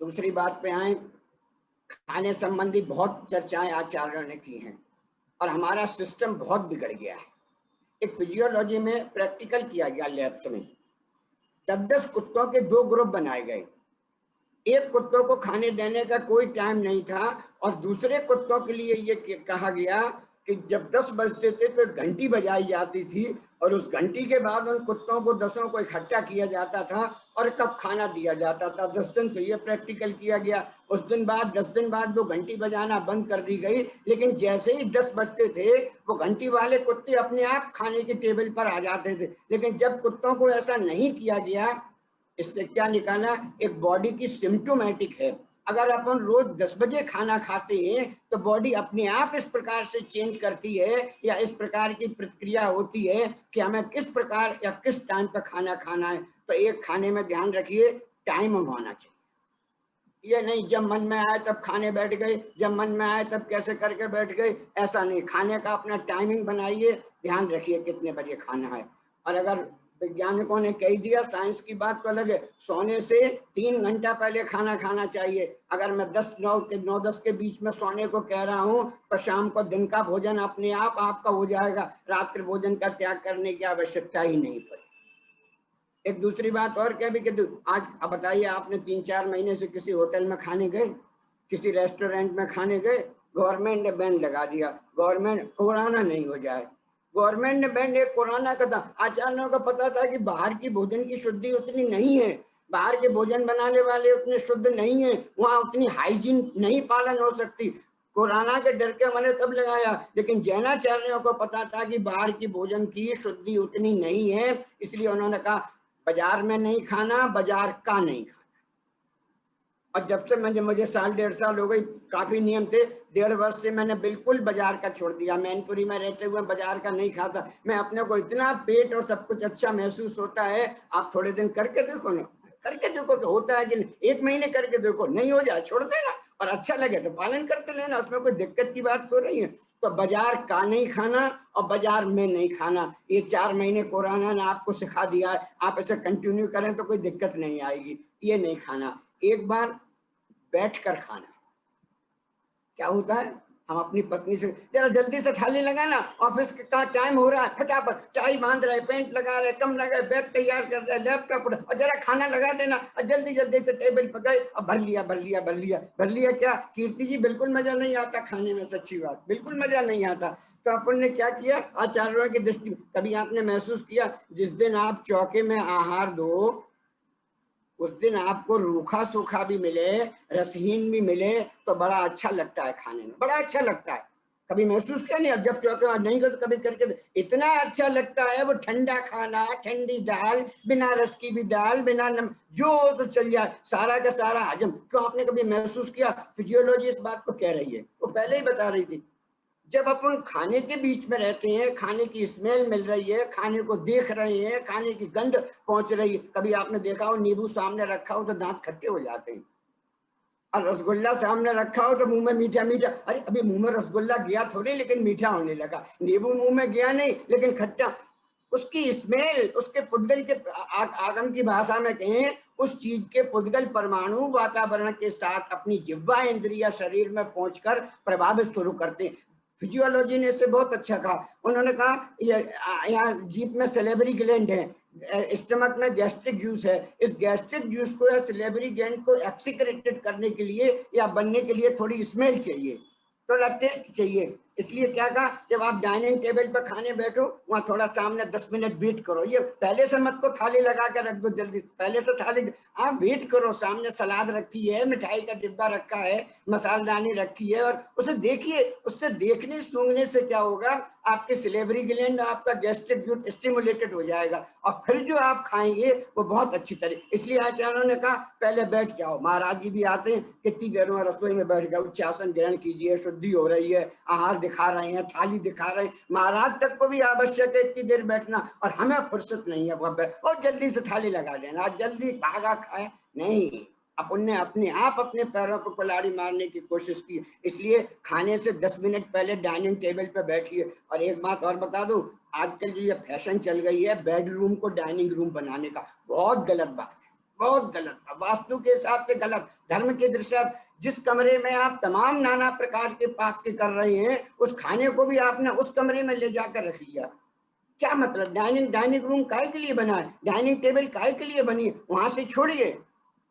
दूसरी बात पे आए, खाने संबंधी बहुत चर्चाएं आचार्यों ने की हैं और हमारा सिस्टम बहुत बिगड़ गया है। एक फिजियोलॉजी में प्रैक्टिकल किया गया लैब्स में, 10 कुत्तों के 2 ग्रुप बनाए गए। एक कुत्तों को खाने देने का कोई टाइम नहीं था और दूसरे कुत्तों के लिए ये कहा गया कि जब 10 बजते थे तो घंटी बजाई जाती थी और उस घंटी के बाद उन कुत्तों को 10 को इकट्ठा किया जाता था और कब खाना दिया जाता था। 10 दिन तो ये प्रैक्टिकल किया गया। उस दिन बाद 10 दिन बाद वो घंटी बजाना बंद कर दी गई, लेकिन जैसे ही 10 बजते थे वो घंटी वाले कुत्ते अपने आप खाने के टेबल पर आ जाते थे। लेकिन जब कुत्तों को ऐसा नहीं किया गया, इससे क्या निकाला, एक बॉडी की सिम्टोमेटिक है। अगर अपन रोज 10 बजे खाना खाते हैं तो बॉडी अपने आप इस प्रकार से चेंज करती है या इस प्रकार की प्रतिक्रिया होती है कि हमें किस प्रकार या किस टाइम पर खाना खाना है। तो एक खाने में ध्यान रखिए, टाइम होना चाहिए। ये नहीं जब मन में आए तब खाने बैठ गए, जब मन में आए तब कैसे करके बैठ गए, ऐसा नहीं। खाने का अपना टाइमिंग बनाइए, ध्यान रखिए कितने बजे खाना है। और अगर वैज्ञानिकों ने कह दिया, साइंस की बात तो अलग है, सोने से 3 घंटा पहले खाना खाना चाहिए। अगर मैं 9-10 के बीच में सोने को कह रहा हूं तो शाम को दिन का भोजन अपने आप आपका हो जाएगा, रात्रि भोजन का त्याग करने की आवश्यकता ही नहीं पड़ेगी। एक दूसरी बात और क्या भी कहते, आज अब बताइए, आपने 3-4 महीने से किसी होटल में खाने गए, किसी रेस्टोरेंट में खाने गए, गवर्नमेंट ने बैन लगा दिया, गवर्नमेंट कोरोना नहीं हो जाए, गवर्नमेंट ने बैन एक कोरोना का था। आचार्यों को पता था कि बाहर की भोजन की शुद्धि उतनी नहीं है, बाहर के भोजन बनाने वाले उतने शुद्ध नहीं है, वहां उतनी हाइजीन नहीं पालन हो सकती। कोरोना के डर के मैंने तब लगाया, लेकिन जैनाचार्यों को पता था कि बाहर की भोजन की शुद्धि उतनी नहीं है, इसलिए उन्होंने कहा बाजार में नहीं खाना, बाजार का नहीं खाना। और जब से मुझे 1.5 साल हो गई, काफी नियम थे, 1.5 वर्ष से मैंने बिल्कुल बाजार का छोड़ दिया। मैनपुरी में रहते हुए बाजार का नहीं खाता। मैं अपने को इतना पेट और सब कुछ अच्छा महसूस होता है, आप थोड़े दिन करके देखो ना, करके देखो कि होता है कि 1 महीने करके देखो, नहीं हो जाए छोड़ देना, और अच्छा लगे तो पालन करते लेना, उसमें कोई दिक्कत की बात तो नहीं है। तो बाजार का नहीं खाना और बाजार में नहीं खाना, ये 4 महीने कोरोना ने आपको सिखा दिया है। आप ऐसे कंटिन्यू करें तो कोई दिक्कत नहीं आएगी। ये नहीं खाना, एक बार बैठकर खाना। क्या होता है, हम अपनी पत्नी से जरा जल्दी से थाली लगाना, ऑफिस का टाइम हो रहा है, फटाफट टाई बांध रहे, पेंट लगा रहे, कम लगा, बैग तैयार कर रहे, लैपटॉप और जरा खाना लगा देना, और जल्दी जल्दी से टेबल पर गए और भर लिया भर लिया भर लिया भर लिया। क्या कीर्ति जी, बिल्कुल मजा नहीं आता खाने में, सच्ची बात, बिल्कुल मजा नहीं आता। तो अपन ने क्या किया, आचार्यों की दृष्टि, कभी आपने महसूस किया जिस दिन आप चौके में आहार दो उस दिन आपको रूखा सूखा भी मिले, रसहीन भी मिले तो बड़ा अच्छा लगता है, खाने में बड़ा अच्छा लगता है। कभी महसूस किया नहीं? अब जब चौके नहीं कर तो कभी करके इतना अच्छा लगता है। वो ठंडा खाना, ठंडी दाल, बिना रस की भी दाल, बिना नमक, जो तो चल जाए, सारा का सारा हजम। क्यों? आपने कभी महसूस किया? फिजियोलॉजी इस बात को कह रही है, वो पहले ही बता रही थी। जब अपन खाने के बीच में रहते हैं, खाने की स्मेल मिल रही है, खाने को देख रहे हैं, खाने की गंध पहुंच रही है। कभी आपने देखा हो नींबू सामने रखा हो तो दांत खट्टे हो जाते हैं, और रसगुल्ला सामने रखा हो तो मुंह में मीठा मीठा, अरे अभी मुंह में रसगुल्ला गया थोड़ी, लेकिन मीठा होने लगा। नींबू मुंह में गया नहीं, लेकिन खट्टा। उसकी स्मेल, उसके पुद्गल के आगम की भाषा में कहें, उस चीज के पुद्गल परमाणु वातावरण के साथ अपनी जिह्वा इंद्रिया शरीर में पहुंचकर प्रभावित शुरू करते हैं। फिजियोलॉजी ने इसे बहुत अच्छा कहा। उन्होंने कहा यहाँ जीभ में सैलिवरी ग्लैंड है, स्टमक में गैस्ट्रिक जूस है। इस गैस्ट्रिक जूस को या सैलिवरी ग्लैंड को एक्सीक्रेटेड करने के लिए या बनने के लिए थोड़ी स्मेल चाहिए, थोड़ा टेस्ट चाहिए। इसलिए क्या कहा, जब आप डाइनिंग टेबल पर खाने बैठो, वहां थोड़ा सामने 10 मिनट वेट करो। ये पहले से मत को थाली लगा के रख दो जल्दी, पहले से थाली आप वेट करो। सामने सलाद रखी है, मिठाई का डिब्बा रखा है, मसालेदानी रखी है, और उसे देखिए। उससे देखने सूंघने से क्या होगा, आपके सैलिवरी ग्लैंड, आपका गैस्ट्रिक जूस स्टिमुलेटेड हो जाएगा, और फिर जो आप खाएंगे वो बहुत अच्छी तरह। इसलिए आचार्यों ने कहा पहले बैठ जाओ। महाराज जी भी आते हैं, कितनी देर में रसोई में बैठ गए, उच्चासन ग्रहण कीजिए, शुद्धि हो रही है, आहार दिखा रहे हैं, थाली दिखा रहे हैं। महाराज तक को भी आवश्यक है इतनी देर बैठना, और हमें फुर्सत नहीं है। और जल्दी से थाली लगा देना, जल्दी भागा खाए नहीं। अपन ने अपने आप अपने पैरों को कुल्हाड़ी मारने की कोशिश की। इसलिए खाने से 10 मिनट पहले डाइनिंग टेबल पर बैठिए। और एक बात और बता दूं, आजकल जो ये फैशन चल गई है बेडरूम को डाइनिंग रूम बनाने का, बहुत गलत बात है, बहुत गलत। वास्तु के हिसाब से गलत, धर्म की दृष्टि। जिस कमरे में आप तमाम नाना प्रकार के पाक के कर रहे हैं, उस खाने को भी आपने उस कमरे में ले जाकर रख लिया। क्या मतलब? डाइनिंग रूम काहे के लिए बना है? डाइनिंग टेबल काहे के लिए बनी? वहां से छोड़िए,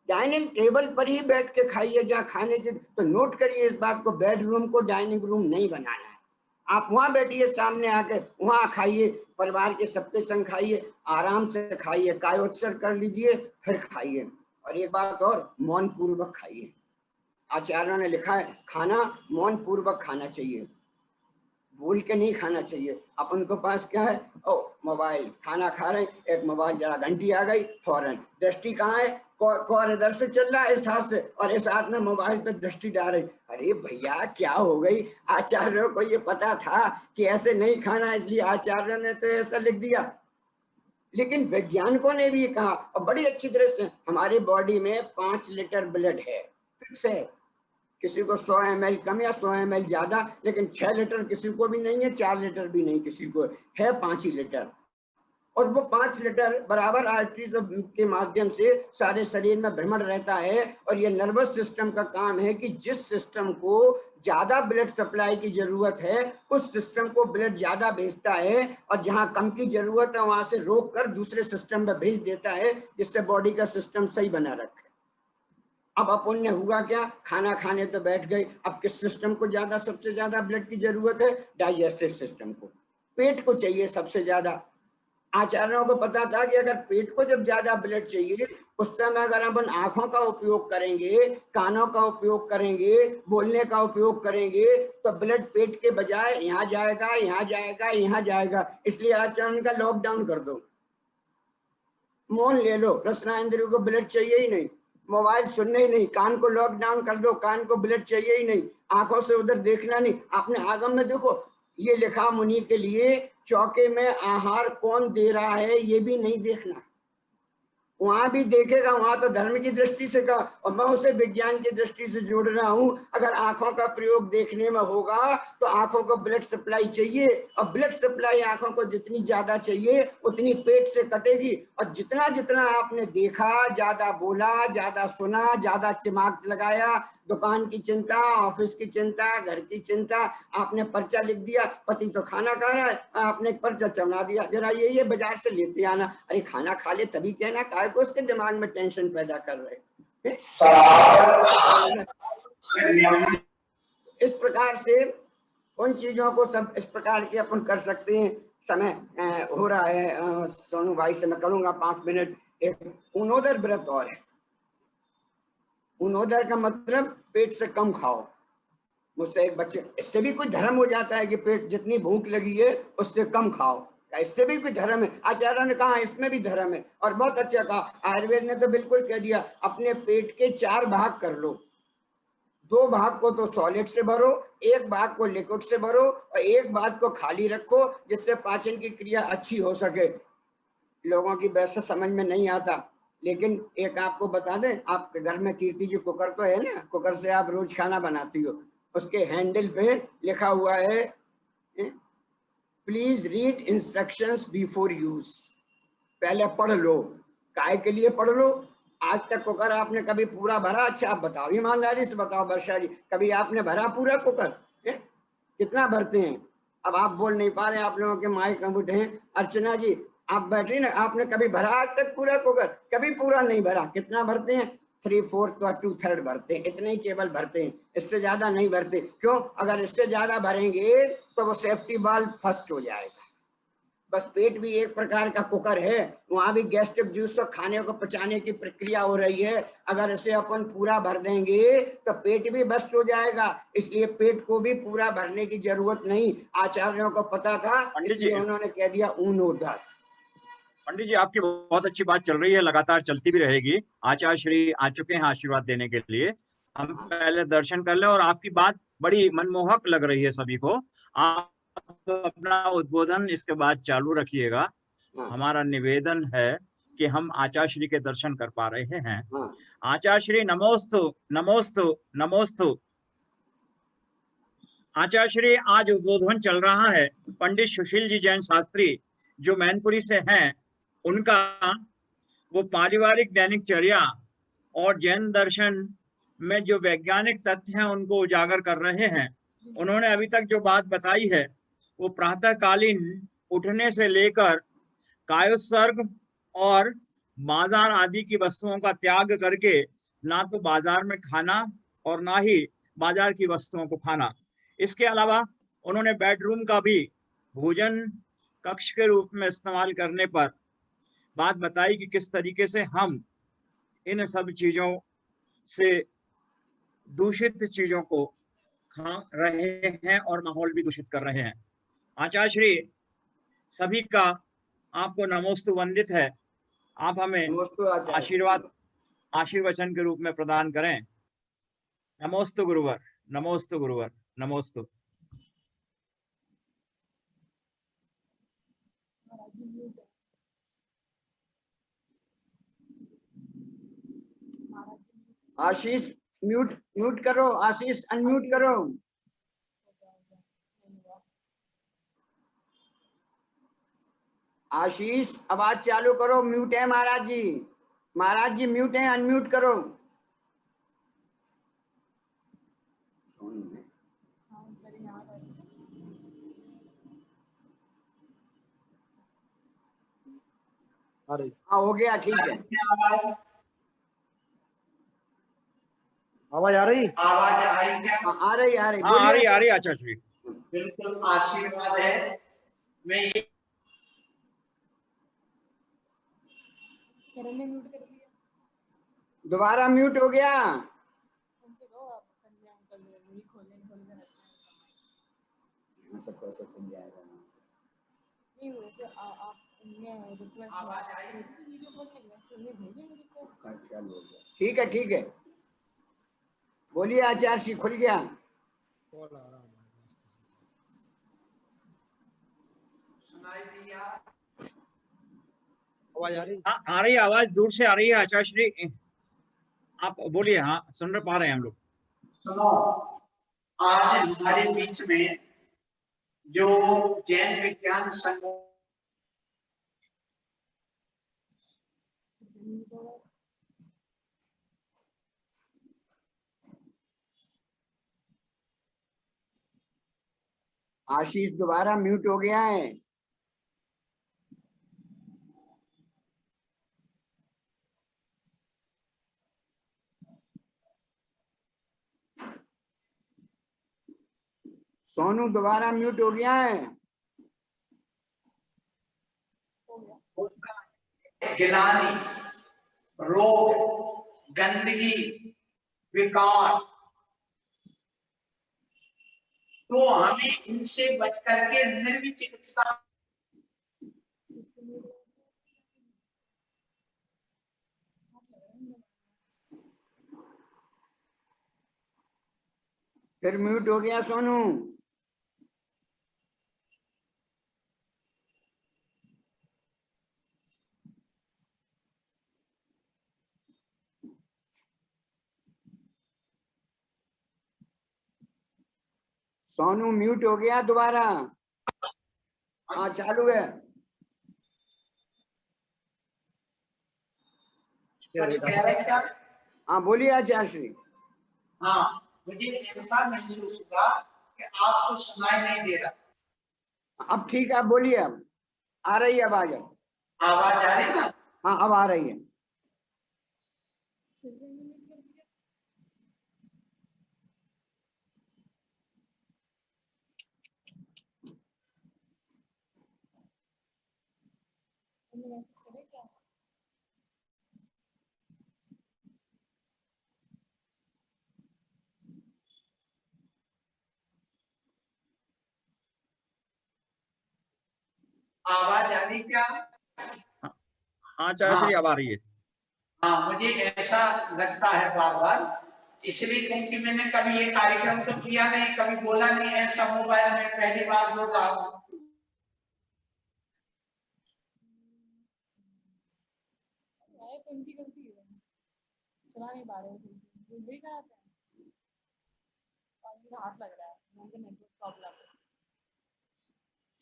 डाइनिंग टेबल पर ही बैठ के खाइए जहाँ खाने के। तो नोट करिए इस बात को, बेडरूम को डाइनिंग रूम नहीं बनाना है। आप वहां बैठिए, सामने आके वहां खाइए, परिवार के सबके संग खाइए, आराम से खाइए, कायोत्सर्ग कर लीजिए, फिर खाइए। और एक बात और, मौन पूर्वक खाइए। आचार्यों ने लिखा है खाना मौन पूर्वक खाना चाहिए, बोल के नहीं खाना चाहिए। अपन के पास क्या है, ओ मोबाइल, खाना खा रहे हैं, एक मोबाइल, जरा घंटी आ गई, फौरन दृष्टि कहाँ है, कौर इधर से चल रहा है इस हाथ से, और इस हाथ में मोबाइल पे दृष्टि डाल रही। अरे भैया क्या हो गई? आचार्यों को ये पता था कि ऐसे नहीं खाना, इसलिए आचार्यों ने तो ऐसा लिख दिया। लेकिन वैज्ञानिकों ने भी कहा, और बड़ी अच्छी तरह से, हमारी बॉडी में 5 लीटर ब्लड है, फिक्स है। किसी को 100 ml कम या 100 ml ज्यादा, लेकिन 6 लीटर किसी को भी नहीं है, 4 लीटर भी नहीं किसी को है, 5 ही लीटर। और वो 5 लीटर बराबर आर्टरीज के माध्यम से सारे शरीर में भ्रमण रहता है। और ये नर्वस सिस्टम का काम है कि जिस सिस्टम को ज्यादा ब्लड सप्लाई की जरूरत है, उस सिस्टम को ब्लड ज्यादा भेजता है, और जहां कम की जरूरत है वहां से रोक कर दूसरे सिस्टम में भेज देता है, जिससे बॉडी का सिस्टम सही बना रखे। अब अपन ने हुआ क्या, खाना खाने तो बैठ गए। अब किस सिस्टम को ज्यादा, सबसे ज्यादा ब्लड की जरूरत है? डाइजेस्टिव सिस्टम को, पेट को चाहिए सबसे ज्यादा। आचार्यों को पता था कि अगर पेट को जब ज्यादा ब्लड चाहिए, उस समय अगर अपन आंखों का उपयोग करेंगे, कानों का उपयोग करेंगे, बोलने का उपयोग करेंगे, तो ब्लड पेट के बजाय यहाँ जाएगा, यहाँ जाएगा, यहाँ जाएगा। इसलिए आचार्यों का लॉकडाउन कर दो, मौन ले लो, रसना इंद्रियों को ब्लड चाहिए ही नहीं, मोबाइल सुनने ही नहीं, कान को लॉकडाउन कर दो, कान को ब्लड चाहिए ही नहीं, आंखों से उधर देखना नहीं। आपने आगम में देखो, ये लिखा मुनि के लिए, चौके में आहार कौन दे रहा है ये भी नहीं देखना। वहां भी देखेगा, वहां तो धर्म की दृष्टि से का, और मैं उसे विज्ञान की दृष्टि से जोड़ रहा हूं। अगर आंखों का प्रयोग देखने में होगा तो आंखों को ब्लड सप्लाई चाहिए, और ब्लड सप्लाई आंखों को जितनी ज्यादा चाहिए उतनी पेट से कटेगी। और जितना जितना आपने देखा, ज्यादा बोला, ज्यादा सुना, ज्यादा दिमाग लगाया, दुकान की चिंता, ऑफिस की चिंता, घर की चिंता, आपने पर्चा लिख दिया, पति तो खाना खा रहा है, आपने पर्चा चढ़ा दिया, जरा ये बाजार से लेते आना। अरे खाना खा ले तभी कहना, काय को उसके दिमाग में टेंशन पैदा कर रहे। इस प्रकार से उन चीजों को सब इस प्रकार के अपन कर सकते हैं। समय हो रहा है, सोनू भाई से मैं करूंगा 5 मिनट। एक ऊनोदर व्रत और है। ऊनोदर का मतलब पेट से कम खाओ, मुझसे एक बच्चे, इससे भी कोई धर्म हो जाता है कि पेट जितनी भूख लगी है उससे कम खाओ, इससे भी कोई धर्म है? आचार्य ने कहा इसमें भी धर्म है, और बहुत अच्छा कहा। आयुर्वेद ने तो बिल्कुल कह दिया अपने पेट के 4 भाग कर लो, 2 भाग को तो सॉलिड से भरो, 1 भाग को लिक्विड से भरो, और 1 भाग को खाली रखो, जिससे पाचन की क्रिया अच्छी हो सके। लोगों की वैसे समझ में नहीं आता, लेकिन एक आपको बता दें, आपके घर में कीर्ति जी कुकर तो है ना, कुकर से आप रोज खाना बनाती हो, उसके हैंडल पे लिखा हुआ है please read instructions before use. पहले पढ़ लो। काय के लिए पढ़ लो? आज तक कुकर आपने कभी पूरा भरा? अच्छा आप बताओ, ईमानदारी से बताओ वर्षा जी, कभी आपने भरा पूरा कुकर? कितना भरते हैं? अब आप बोल नहीं पा रहे, आप लोगों के माइक कंप्यूटर हैं। अर्चना जी आप बैठी ना, आपने कभी भरा आज तक पूरा कुकर? कभी पूरा नहीं भरा। कितना भरते हैं? 3/4 या 2/3 भरते हैं, इतने ही केवल भरते हैं, इससे ज्यादा नहीं भरते। क्यों? अगर इससे ज्यादा भरेंगे तो वो सेफ्टी वाल्व फर्स्ट हो जाएगा। बस पेट भी एक प्रकार का कुकर है, वहां भी गैस्ट्रिक जूस से खाने को पचाने की प्रक्रिया हो रही है। अगर इसे अपन पूरा भर देंगे तो पेट भी बस्ट हो जाएगा, इसलिए पेट को भी पूरा भरने की जरूरत नहीं। आचार्यों को पता था, इसलिए उन्होंने कह दिया ऊन उधर। पंडित जी आपकी बहुत अच्छी बात चल रही है, लगातार चलती भी रहेगी। आचार्य श्री आ चुके हैं आशीर्वाद देने के लिए। हम पहले दर्शन कर ले, और आपकी बात बड़ी मनमोहक लग रही है सभी को। आप अपना उद्बोधन इसके बाद चालू रखिएगा। हमारा निवेदन है कि हम आचार्य श्री के दर्शन कर पा रहे हैं। आचार्य श्री नमोस्तु नमोस्तु नमोस्तु। आचार्य श्री आज उद्बोधन चल रहा है पंडित सुशील जी जैन शास्त्री जो मैनपुरी से हैं, उनका वो पारिवारिक दैनिकचर्या और जैन दर्शन में जो वैज्ञानिक तथ्य हैं उनको उजागर कर रहे हैं। उन्होंने अभी तक जो बात बताई है वो प्रातःकालीन उठने से लेकर कायोत्सर्ग और बाजार आदि की वस्तुओं का त्याग करके ना तो बाजार में खाना और ना ही बाजार की वस्तुओं को खाना। इसके अलावा उन्होंने बेडरूम का भी भोजन कक्ष के रूप में इस्तेमाल करने पर बात बताई कि किस तरीके से हम इन सब चीजों से दूषित चीजों को खा रहे हैं और माहौल भी दूषित कर रहे हैं। आचार्य श्री सभी का आपको नमोस्तु वंदित है। आप हमें आशीर्वचन के रूप में प्रदान करें। नमोस्तु गुरुवर, नमोस्तु गुरुवर, नमोस्तु। आशीष म्यूट करो, आशीष अनम्यूट करो। आशीष आवाज चालू करो, म्यूट है महाराज जी। महाराज जी म्यूट है, अनम्यूट करो। हाँ हो गया, ठीक है। आवाज आ रही? आवाज आ रही क्या? आ रही आ रही आ रही आचार्य श्री। बिल्कुल आशीर्वाद है। मैं दोबारा म्यूट हो गया। ठीक है ठीक है, बोलिए आचार्य श्री। खुल गया। सुनाई दिया? आवाज आ रही? आ रही है, आवाज दूर से आ रही है आचार्य श्री, आप बोलिए। हाँ सुन पा रहे हैं हम लोग। सुनो, आज हमारे बीच में जो जैन विज्ञान संघ आशीष दोबारा म्यूट हो गया है। सोनू दोबारा म्यूट हो गया है। गिलानी, रोग, गंदगी, विकार, तो हमें इनसे बच करके निर्वी चिकित्सा फिर म्यूट हो गया सोनू। सोनू म्यूट हो गया दोबारा। हाँ चालू है। कुछ कह रहे क्या? हाँ बोलिए आचार्य श्री। हाँ, मुझे ऐसा महसूस हुआ कि आपको सुनाई नहीं दे रहा। अब ठीक है, आप बोलिए। अब आ रही है आवाज। अब आवाज आ रही ना? हाँ अब आ रही है। आवाज आ रही क्या? हाँ आचार्य अब आ रही है। हाँ, मुझे ऐसा लगता है बार बार, इसलिए क्योंकि मैंने कभी ये कार्यक्रम तो किया नहीं, कभी बोला नहीं, ऐसा मोबाइल में पहली बार बोल रहा हूँ। उनकी गलती है, चला नहीं पा रहे हैं, वही कराते हैं और उनका हाथ लग रहा है, उनका नेटवर्क प्रॉब्लम है।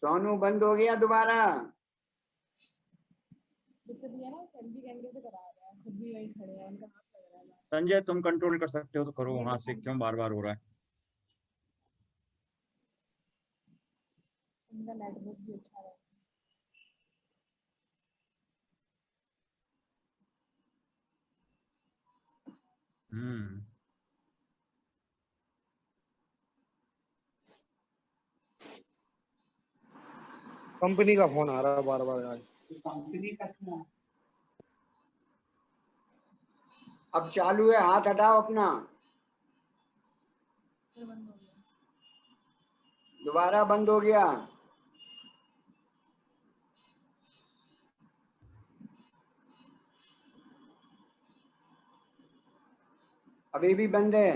सोनू बंद हो गया दोबारा। दिक्कत ये है ना, सेल्फी कैमरे से करा रहे हैं, खुद भी वही खड़े हैं, उनका हाथ लग रहा है। संजय तुम कंट्रोल कर सकते हो तो करो, वहां से क्यों बार बार हो रहा है? उनका नेटवर्क भी अच्छा है। कंपनी का फोन आ रहा है बार बार आज। कंपनी का फोन। अब चालू है, हाथ हटाओ अपना। फिर बंद हो गया। दोबारा बंद हो गया। अभी भी बंद है।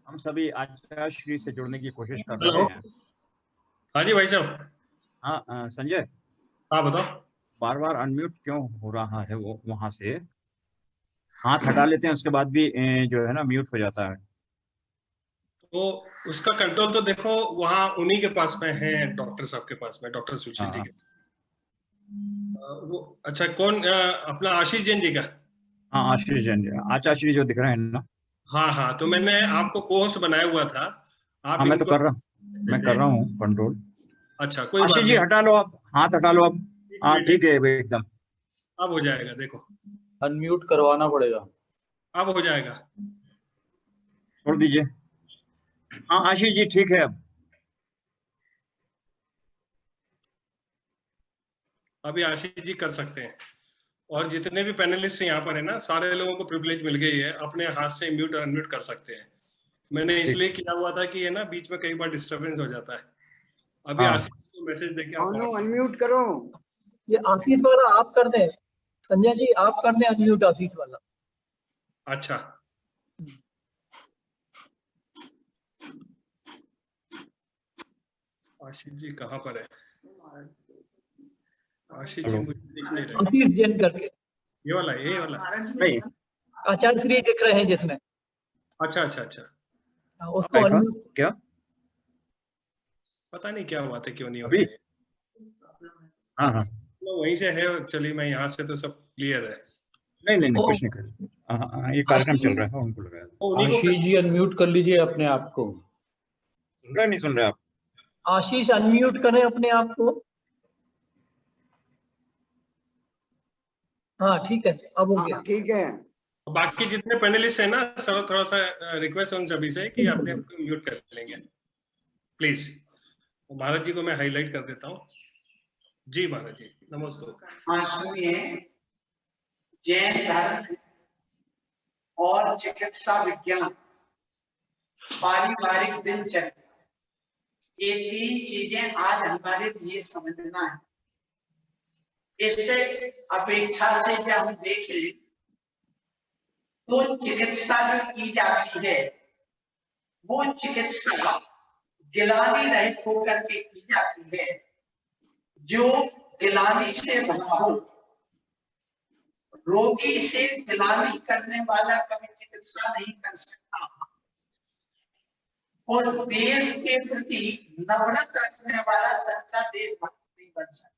हम सभी आचार्य श्री से जुड़ने की कोशिश कर हेलो। रहे हैं। हाँ जी भाई साहब। हाँ संजय, हाँ बताओ। बार बार अनम्यूट क्यों हो रहा है? वो वहां से हाथ हटा लेते हैं, उसके बाद भी जो है ना म्यूट हो जाता है। तो उसका कंट्रोल तो देखो वहाँ उन्हीं के पास में है, डॉक्टर साहब के पास में, डॉक्टर सुशील जी हाँ के। वो अच्छा कौन अपना आशीष जैन जी का? हाँ आशीष जैन, आचार्य श्री जो दिख रहे हैं ना। हाँ हाँ, तो मैंने आपको कोस्ट बनाया हुआ था, आप हाँ मैं तो इनको मैं कर रहा हूँ कंट्रोल। अच्छा कोई बात आशीष जी नहीं। हटा लो, आप हाथ हटा लो अब। हाँ ठीक है एकदम। अब हो जाएगा, देखो अनम्यूट करवाना पड़ेगा। अब हो जाएगा। छोड़ दीजिए। हाँ आशीष जी ठीक है अब। अभी आशीष जी कर सकते हैं, और जितने भी पैनलिस्ट यहाँ पर है ना, सारे लोगों को प्रिविलेज मिल गई है, अपने हाथ से म्यूट और अनम्यूट कर सकते हैं। मैंने इसलिए किया हुआ था कि है ना, बीच में कई बार डिस्टरबेंस हो जाता है। अभी हाँ। आशीष को मैसेज देके आप सोनू अनम्यूट करो। ये आशीष वाला आप कर दें, संजय जी आप कर दें अनम्यूट आशीष वाला। अच्छा आशीष जी कहाँ पर है? आशीष जी मुझे दिख नहीं रहे। आशीष जैन करके ये वाला, ये वाला। नहीं आचार्य श्री दिख रहे हैं जिसमें। अच्छा अच्छा अच्छा, उसको अनम्यूट। क्या पता नहीं क्या बात है, क्यों नहीं हो अभी? रही है। हाँ हाँ तो वहीं से है, चलिए मैं यहाँ से तो सब क्लियर है। नहीं कुछ नहीं कर। ये कार्यक्रम चल रहा है, उनको लगाया। तो उन्हीं को आशीष जी अनम्यूट कर लीजिए अपने आप को। सुन रहे नहीं सुन रहे आप? आशीष अनम्यूट करें अपने आप को। हाँ ठीक है, अब हो गया। हाँ ठीक है। बाकी जितने पैनलिस्ट है ना सर, थोड़ा सा रिक्वेस्ट उन सभी से कि अपने आप को म्यूट कर लेंगे प्लीज। महाराज जी को मैं हाईलाइट कर देता हूँ। जी महाराज जी नमस्ते। हाँ सुनिए, जैन धर्म और चिकित्सा विज्ञान, पारिवारिक दिनचर्या, ये 3 चीजें आज हमारे लिए समझना है। इससे अपेक्षा से जब हम देखें तो चिकित्सा जो की जाती है वो चिकित्सा गिलानी रहित होकर के की जाती है। जो गिलानी से भरा हो, रोगी से गिलानी करने वाला कभी चिकित्सा नहीं कर सकता, और देश के प्रति नफरत रखने वाला सच्चा देशभक्त नहीं बन सकता।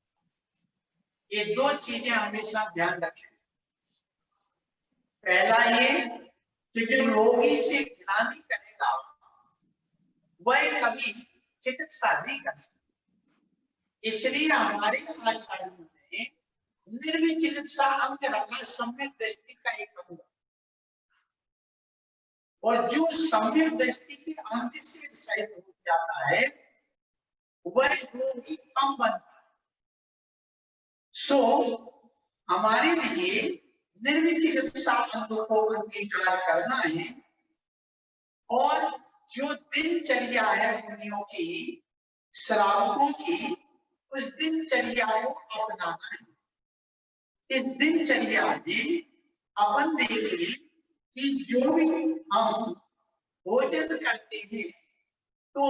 ये 2 चीजें हमेशा ध्यान रखें। पहला ये कि जो रोगी से गिलानी करेगा वह कभी चिकित्सा नहीं कर सकता। इसलिए हमारे आचार्यों ने निर्विचार चिकित्सा अंग रखा, सम्यक दृष्टि का एक अंग, और जो सम्यक दृष्टि के अंग से सहित हो जाता है वह रोगी कम बनता है। सो हमारे लिए निर्विचार चिकित्सा अंग को अंगीकार करना है, और जो दिनचर्या है मुनियों की, श्रावकों की, उस दिनचर्या को अपनाना है। इस दिनचर्या में अपन देखें कि जो भी हम भोजन करते हैं तो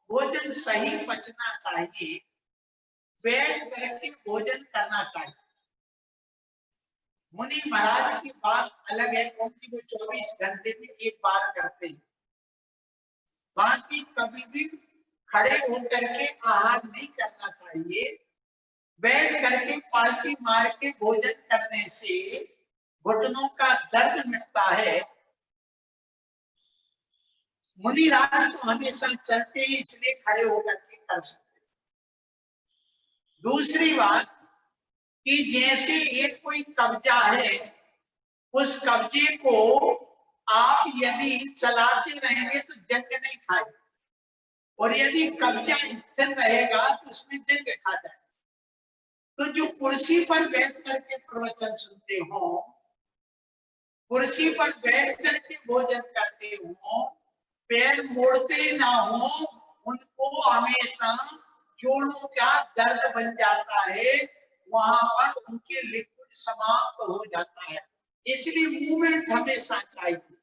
भोजन सही पचना चाहिए, बैठ करके भोजन करना चाहिए। मुनि महाराज की बात अलग है क्योंकि वो 24 घंटे में एक बार करते हैं। बाकी कभी भी खड़े होकर के आहार नहीं करना चाहिए। बैठ करके पालकी मार के भोजन करने से घुटनों का दर्द मिटता है। मुनि राज तो हमेशा चलते ही इसलिए खड़े होकर के कर सकते। दूसरी बात कि जैसे एक कोई कब्जा है, उस कब्जे को आप यदि चलाते रहेंगे तो जंग नहीं खाएगा, और यदि कब्जा स्थिर रहेगा तो उसमें जंग खा जाएगा। तो जो कुर्सी पर बैठ करके प्रवचन सुनते हो, कुर्सी पर बैठ करके भोजन करते हो, पैर मोड़ते ना हो, उनको हमेशा जोड़ों का दर्द बन जाता है, वहां पर उनके लिक्विड समाप्त हो जाता है। इसलिए मूवमेंट हमेशा चाहिए।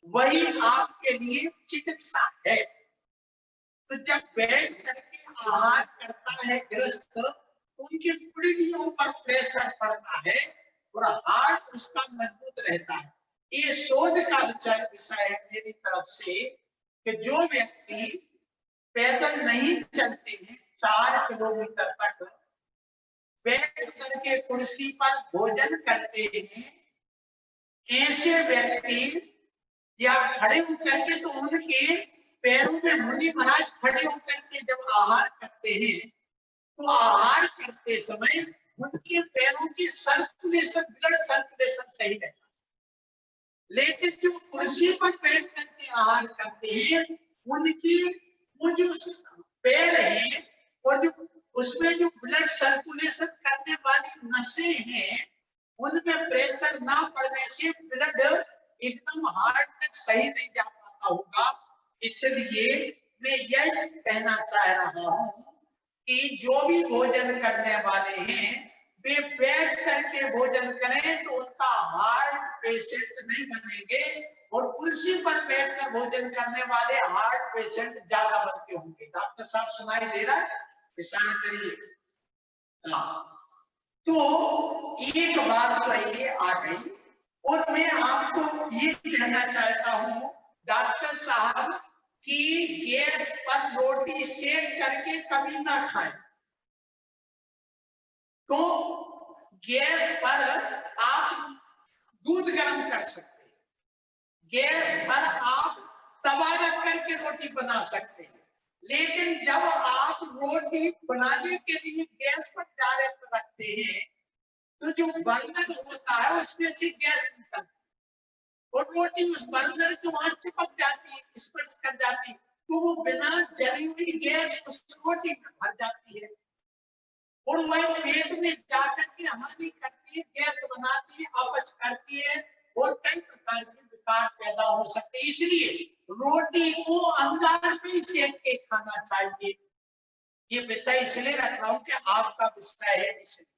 वही आपके लिए चिकित्सा है। तो जब बैठ करके आहार करता है गृहस्थ, उनकी पीढ़ियों पर प्रेशर पड़ता है और हार्ट उसका मजबूत रहता है। ये शोध का विषय है मेरी तरफ से कि जो व्यक्ति पैदल नहीं चलते हैं 4 किलोमीटर तक, बैठ करके कुर्सी पर भोजन करते हैं, ऐसे व्यक्ति या खड़े होकर के, तो उनके पैरों में मुनि महाराज खड़े होकर के जब आहार करते हैं तो आहार करते समय उनके पैरों की सर्कुलेशन, ब्लड सर्कुलेशन सही रहता है। लेकिन जो कुर्सी पर बैठ करके आहार करते हैं उनकी वो जो पैर है और जो उसमें जो ब्लड सर्कुलेशन करने वाली नसें हैं उनमें प्रेशर ना पड़ने से ब्लड एकदम हार्ट तक सही नहीं जा पाता होगा। इसलिए मैं यह कहना चाह रहा हूं कि जो भी भोजन करने वाले हैं वे बैठ करके भोजन करें तो उनका हार्ट पेशेंट नहीं बनेंगे, और कुर्सी पर बैठकर भोजन करने वाले हार्ट पेशेंट ज्यादा बनते होंगे। डॉक्टर साहब सुनाई दे रहा है? इशारा करिए। तो एक बात तो ये आ गई, और मैं आपको ये कहना चाहता हूं डॉक्टर साहब कि गैस पर रोटी सेक करके कभी ना खाएं। तो गैस पर आप दूध गर्म कर सकते हैं, गैस पर आप तवा रख करके रोटी बना सकते हैं, लेकिन जब आप रोटी बनाने के लिए गैस पर डायरेक्ट रखते हैं तो जो बर्तन होता है उसमें से गैस निकलती है और रोटी उस बर्तन के वहां चिपक जाती है, स्पर्श कर जाती है, तो वो बिना जली हुई गैस उस रोटी में भर जाती है और वह पेट में जाकर के हानि करती करके गैस बनाती है, अपच करती है और कई प्रकार के विकार पैदा हो सकते हैं। इसलिए रोटी को अंगारे में सेक के खाना चाहिए। ये विषय इसलिए रख रहा हूं कि आपका विषय है इसलिए।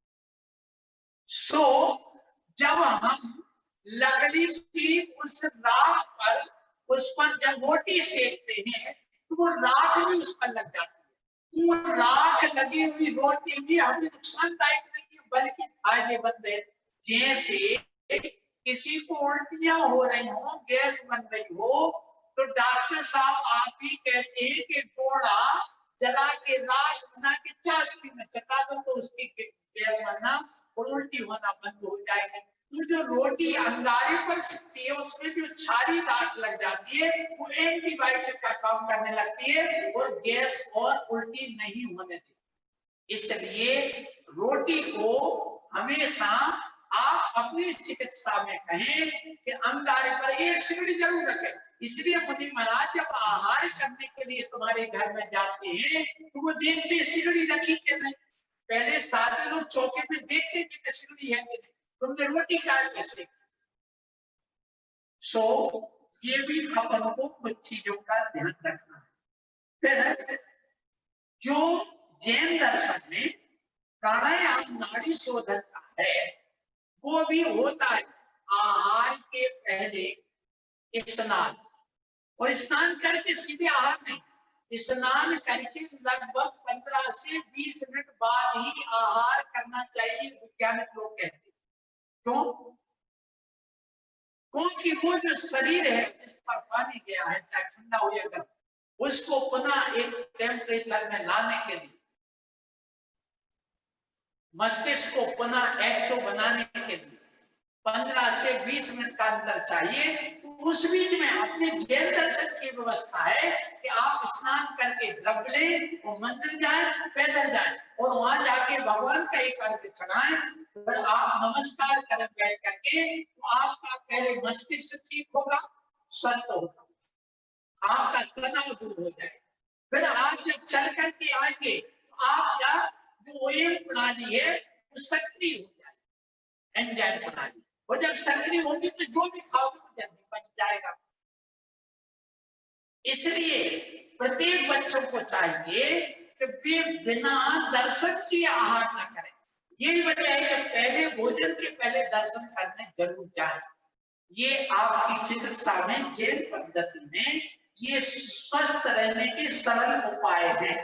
जब हम लकड़ी की उस राख पर जब रोटी सेकते हैं तो वो राख भी उस पर लग जाती है। वो राख लगी हुई रोटी भी हमें नुकसानदायक नहीं है बल्कि फायदेमंद है। जैसे किसी को उल्टियां हो रही हो, गैस बन रही हो, तो डॉक्टर साहब आप ही कहते हैं कि घोड़ा जला के राख बना के चाशनी में चटा दो तो उसकी गैस बनना और उल्टी होना बंद हो जाएगी। तो जो रोटी अंगारे पर सिकती है उसमें जो क्षारी राख लग जाती है वो एंटीबायोटिक का काम करने लगती है और गैस और उल्टी नहीं होने देती। इसलिए रोटी को हमेशा आप अपनी चिकित्सा में कहें कि अंगारे पर एक सिगड़ी जरूर रखें। इसलिए मुनि महाराज जब आहार करने के लिए तुम्हारे घर में जाते हैं तो वो देखते सिगड़ी रखी के नहीं। पहले सारे लोग चौके में देखते थे कि सिगड़ी है कि नहीं, तुमने रोटी खाई कैसे। ये भी अपन को कुछ चीजों का ध्यान रखना है। फिर जो जैन दर्शन में प्राणायाम नाड़ी शोधन का है वो भी होता है आहार के पहले स्नान, और स्नान करके सीधे आहार नहीं, स्नान करके लगभग 15 से 20 मिनट बाद ही आहार करना चाहिए वैज्ञानिक लोग कहते हैं। क्यों? क्योंकि वो जो शरीर है जिस पर पानी गया है चाहे ठंडा हो या गर्म, उसको पुनः एक टेम्परेचर में लाने के लिए, मस्तिष्क को पुनः एक्टिव बनाने के लिए 15 से 20 मिनट का अंतर चाहिए। तो उस बीच में अपने जैन दर्शन की व्यवस्था है कि आप स्नान करके द्रव्य लें और मंदिर जाएं, पैदल जाएं और वहां जाके भगवान का एक अर्घ्य चढ़ाएं। फिर आप नमस्कार करें बैठ करके, तो आपका पहले मस्तिष्क ठीक होगा, स्वस्थ होगा, आपका तनाव दूर हो जाए। फिर आप जब चल करके आएंगे तो आपका जो एम प्रणाली है वो सक्रिय हो जाए, एंजाइम प्रणाली, और जब सक्रिय होगी तो जो भी खाओगे तो जल्दी बच जाएगा। इसलिए प्रत्येक बच्चों को चाहिए कि वे बिना दर्शन के आहार न करें। यही वजह है कि पहले भोजन के पहले दर्शन करने जरूर जाएं। ये आपकी चिकित्सा में जैन पद्धति में ये स्वस्थ रहने के सरल उपाय हैं।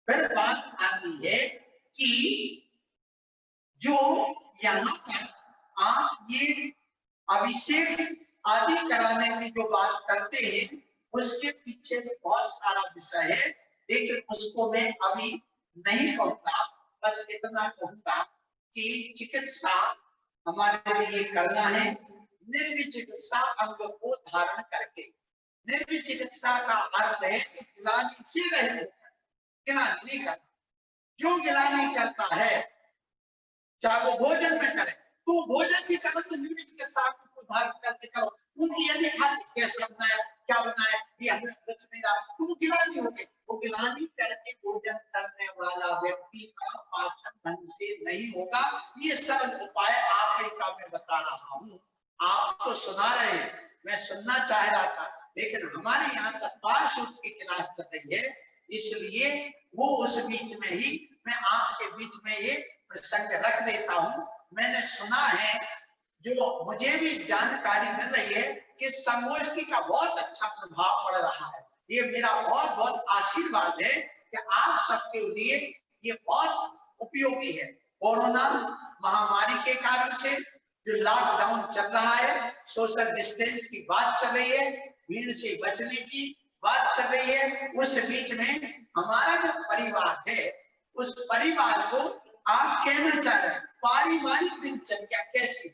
फिर बात आती है कि जो यहाँ पर आप ये अभिषेक आदि कराने की जो बात करते हैं उसके पीछे भी बहुत सारा विषय है, लेकिन उसको मैं अभी नहीं कहूंगा। बस इतना कहूंगा कि चिकित्सा हमारे लिए करना है निर्विचिकित्सा अंग को धारण करके। निर्विचिकित्सा का अर्थ है कि गिलानी से रहे, गिलानी नहीं करना। जो गिलानी करता है चाहे वो भोजन में करे, तो भोजन भी करो तो निर्विचिकित्सा को धारण करके करो। उनकी यदि खाते कैसे बनाया, क्या बनाया, ये हमें कुछ नहीं रहा, तो वो गिलानी हो गई। वो गिलानी करके भोजन करने वाला व्यक्ति का पाचन ढंग से नहीं होगा। ये सरल उपाय आपका मैं बता रहा हूँ। आप तो सुना रहे हैं, मैं सुनना चाह रहा था, लेकिन हमारे यहाँ तक पार्श्व की क्लास चल रही है, इसलिए वो उस बीच में ही मैं आपके बीच में ये प्रसंग रख देता हूँ। मैंने सुना है, जो मुझे भी जानकारी मिल रही है कि संगोष्ठी का बहुत अच्छा प्रभाव पड़ रहा है। ये मेरा बहुत बहुत आशीर्वाद है कि आप सबके लिए ये बहुत उपयोगी है। कोरोना महामारी के कारण से जो लॉकडाउन चल रहा है, सोशल डिस्टेंस की बात चल रही है, भीड़ से बचने की बात चल रही है, उस बीच में हमारा जो परिवार है उस परिवार को आप कहना चाह रहे हैं पारिवारिक दिनचर्या कैसी,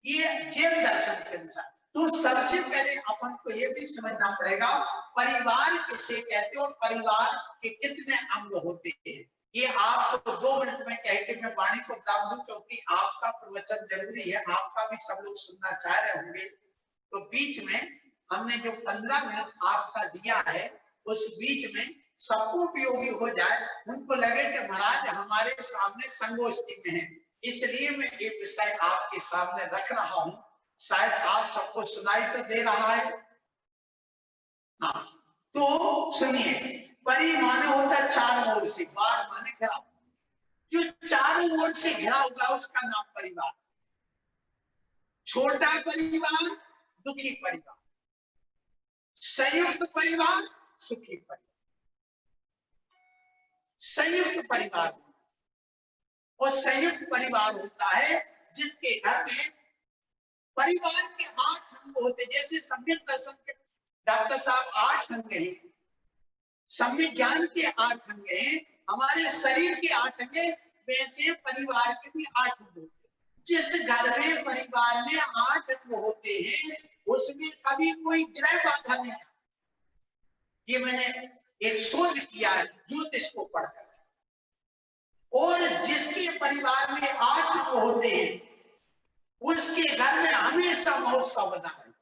ये जैन दर्शन के अनुसार। तो सबसे पहले अपन को ये भी समझना पड़ेगा परिवार किसे कहते हो और परिवार के कितने अंग होते हैं। ये आपको 2 मिनट में कह के मैं वाणी को बता दूं, क्योंकि आपका प्रवचन जरूरी है, आपका भी सब लोग सुनना चाह रहे होंगे। तो बीच में हमने जो 15 मिनट आपका दिया है, उस बीच में सबको उपयोगी हो जाए, उनको लगे कि महाराज हमारे सामने संगोष्ठी में है, इसलिए मैं ये विषय आपके सामने रख रहा हूं, शायद आप सबको सुनाई तो दे रहा है। हाँ, तो सुनिए, परि माने होता है चार ओर से, बार माने घिरा, जो चारों ओर से घिरा होगा उसका नाम परिवार। छोटा परिवार, दुखी परिवार, संयुक्त परिवार, सुखी परिवार। संयुक्त परिवार और संयुक्त परिवार होता है जिसके घर में परिवार के 8 अंग होते, जैसे सम्यक दर्शन के डॉक्टर साहब 8 अंग हैं, सम्यक ज्ञान के 8 अंग हैं, हमारे शरीर के 8 अंग हैं, वैसे परिवार के भी 8 अंग होते हैं। जिस घर में परिवार में 8 अंग होते हैं उसमें कभी कोई ग्रह बाधा नहीं है। ये मैंने एक शोध किया है ज्योतिष को पढ़कर। और जिसके परिवार में 8 अंग होते हैं उसके घर में हमेशा महोत्सव बना रहता है,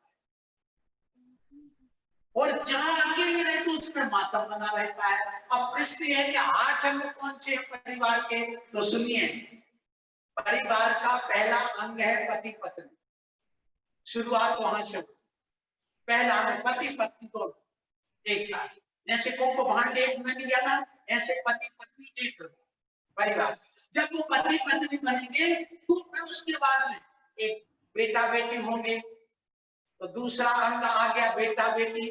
और जहां अकेले रहते उसमें मातम बना रहता है। अब प्रश्न है कि 8 अंग कौन से हैं परिवार के? तो सुनिए, परिवार का पहला अंग है पति पत्नी। शुरुआत वहां से, पहला अंग पति पत्नी दोनों एक साथ, जैसे कोको भांडे एक में लिया ना, ऐसे पति पत्नी एक परिवार। जब वो पति पत्नी बनेंगे तो फिर उसके बाद में एक बेटा बेटी होंगे, तो दूसरा अंग आ गया बेटा बेटी।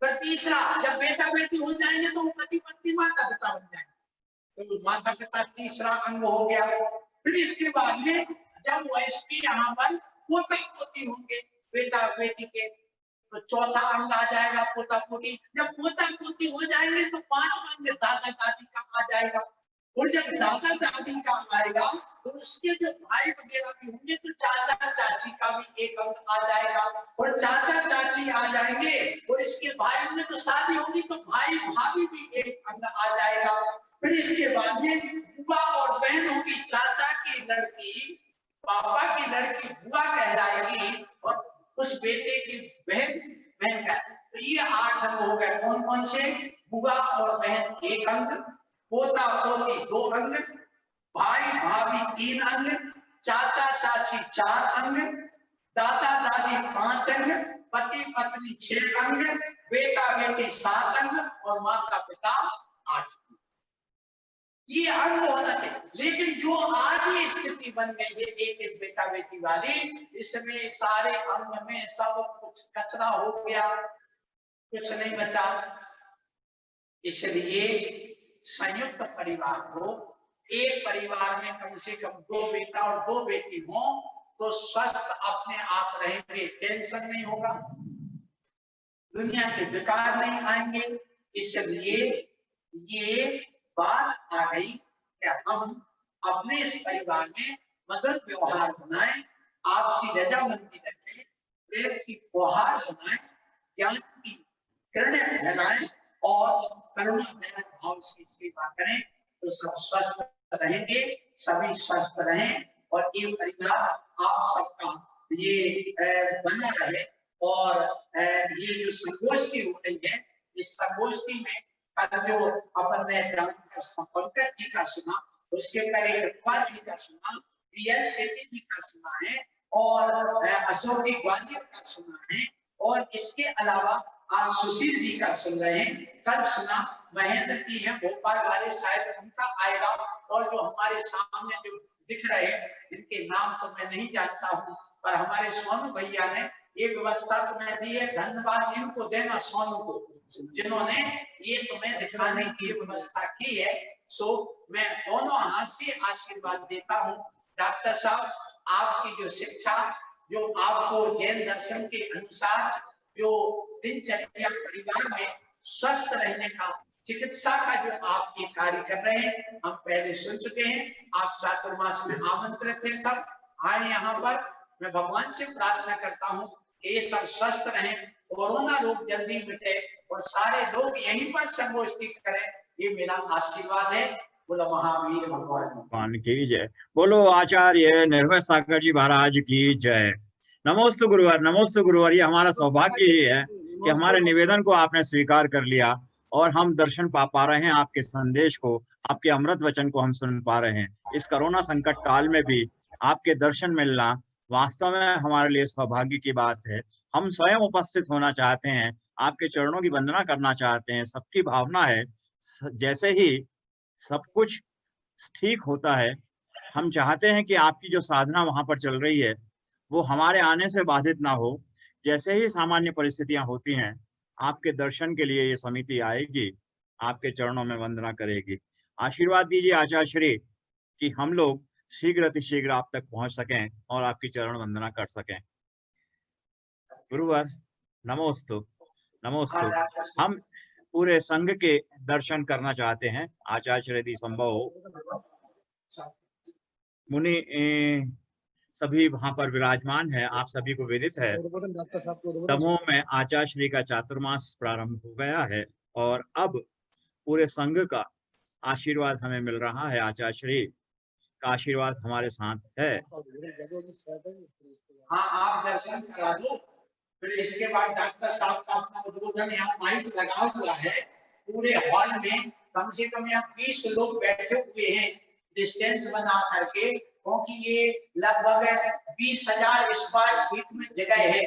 फिर तीसरा, जब बेटा बेटी हो जाएंगे तो वो पति पत्नी माता पिता बन जाएंगे, तो माता पिता तीसरा अंग हो गया। फिर इसके बाद में जब वयस्क यहाँ पर पोता पोती होंगे बेटा बेटी के, तो चौथा अंग आ जाएगा पोता पोती। जब पोता पोती हो जाएंगे तो 5वां अंग दादा दादी का आ जाएगा, और जब दादा दादी का आएगा तो उसके जो भाई वगैरह भी होंगे तो चाचा चाची का भी एक अंग आ जाएगा, और चाचा चाची आ जाएंगे, और इसके भाई में तो शादी होगी तो भाई भाभी भी एक अंग आ जाएगा। फिर इसके बाद में बुआ और बहन होगी, चाचा की लड़की पापा की लड़की बुआ कहलाएगी, और उस बेटे की बहन बहन का। तो ये 8 अंग हो गए। कौन कौन से? बुआ और बहन एक अंग, पोता पोती 2 अंग, भाई भाभी 3 अंग, चाचा चाची 4 अंग, दादा दादी 5 अंग, पति पत्नी 6 अंग, बेटा बेटी 7 अंग, और माता पिता 8 अंग। ये अंग होना चाहिए। लेकिन जो आज ये स्थिति बन गई है एक एक बेटा बेटी वाली, इसमें सारे अंग में सब कुछ कचरा हो गया, कुछ नहीं बचा। इसलिए संयुक्त परिवार हो, एक परिवार में कम से कम 2 बेटा और 2 बेटी हो तो स्वस्थ अपने आप रहेंगे, टेंशन नहीं होगा, दुनिया के विकार नहीं आएंगे। इसलिए ये बात आ गई कि हम अपने इस परिवार में मधुर व्यवहार बनाएं, आपसी रजामंदी रखें, प्रेम की फुहार बनाएं, ज्ञान की किरणें फैलाएं और करुणा दया भाव से सेवा करें, तो सब स्वस्थ रहेंगे, सभी स्वस्थ रहें, और ये परिवार आप सबका ये बना रहे। और ये जो संगोष्ठी हो रही है, इस संगोष्ठी में जो अपन ने पंकज जी का सुना, उसके पहले रखवाल जी का सुना, प्रियल सेठी जी का सुना है, और अशोक जी ग्वालियर का सुना है, और इसके अलावा आज सुशील जी का सुन रहे हैं। कल सुना महेंद्र जी हैं भोपाल वाले, शायद उनका आएगा। और जो हमारे सामने जो दिख रहे हैं, इनके नाम तो मैं नहीं जानता हूँ, पर हमारे सोनू भैया ने ये व्यवस्था तुम्हें दी है, धन्यवाद इनको देना, सोनू को, जिन्होंने ये तुम्हें दिखाने की व्यवस्था की है। सो मैं दोनों हाथ से आशीर्वाद देता हूँ। डॉक्टर साहब, आपकी जो शिक्षा, जो आपको जैन दर्शन के अनुसार जो दिनचर्या परिवार में स्वस्थ रहने का, चिकित्सा का जो आप ये कार्य कर रहे हैं, हम पहले सुन चुके हैं। आप चातुर्मास में आमंत्रित हैं, सब आए यहाँ पर। मैं भगवान से प्रार्थना करता हूँ कि ये सब स्वस्थ रहें, कोरोना रोग जल्दी मिटे, और सारे लोग यहीं पर संगोष्ठी करें, ये मेरा आशीर्वाद है। बोलो महावीर भगवान की जय। बोलो आचार्य निर्भय सागर जी महाराज की जय। नमोस्तु गुरुवर, नमोस्तु गुरुवर। ये हमारा सौभाग्य ही है कि हमारे निवेदन को आपने स्वीकार कर लिया और हम दर्शन पा रहे हैं, आपके संदेश को, आपके अमृत वचन को हम सुन पा रहे हैं। इस कोरोना संकट काल में भी आपके दर्शन मिलना वास्तव में हमारे लिए सौभाग्य की बात है। हम स्वयं उपस्थित होना चाहते हैं, आपके चरणों की वंदना करना चाहते हैं। सबकी भावना है जैसे ही सब कुछ ठीक होता है, हम चाहते हैं कि आपकी जो साधना वहां पर चल रही है वो हमारे आने से बाधित ना हो। जैसे ही सामान्य परिस्थितियां होती हैं, आपके दर्शन के लिए ये समिति आएगी, आपके चरणों में वंदना करेगी। आशीर्वाद दीजिए आचार्य श्री कि हम लोग शीघ्र अतिशीघ्र आप तक पहुंच सकें और आपकी चरण वंदना कर सकें। गुरुवर नमोस्तु, नमोस्तु। हम पूरे संघ के दर्शन करना चाहते हैं। आचार्य श्री यदि संभव हो, मुनि सभी वहां पर विराजमान है, आप सभी को विदित है दमोह में आचार्य श्री का चातुर्मास प्रारंभ हो गया है और अब पूरे संघ का आशीर्वाद हमें मिल रहा है। आचार्य श्री का आशीर्वाद हमारे साथ है। हाँ, आप दर्शन करा दो, फिर इसके बाद डॉक्टर साहब का अपना उद्बोधन यहाँ माइक लगा हुआ है। पूरे हॉल में कम से कम यहाँ 20 लोग बैठे हुए हैं डिस्टेंस बना करके, क्योंकि ये लगभग 20,000 स्क्वायर फीट में जगह है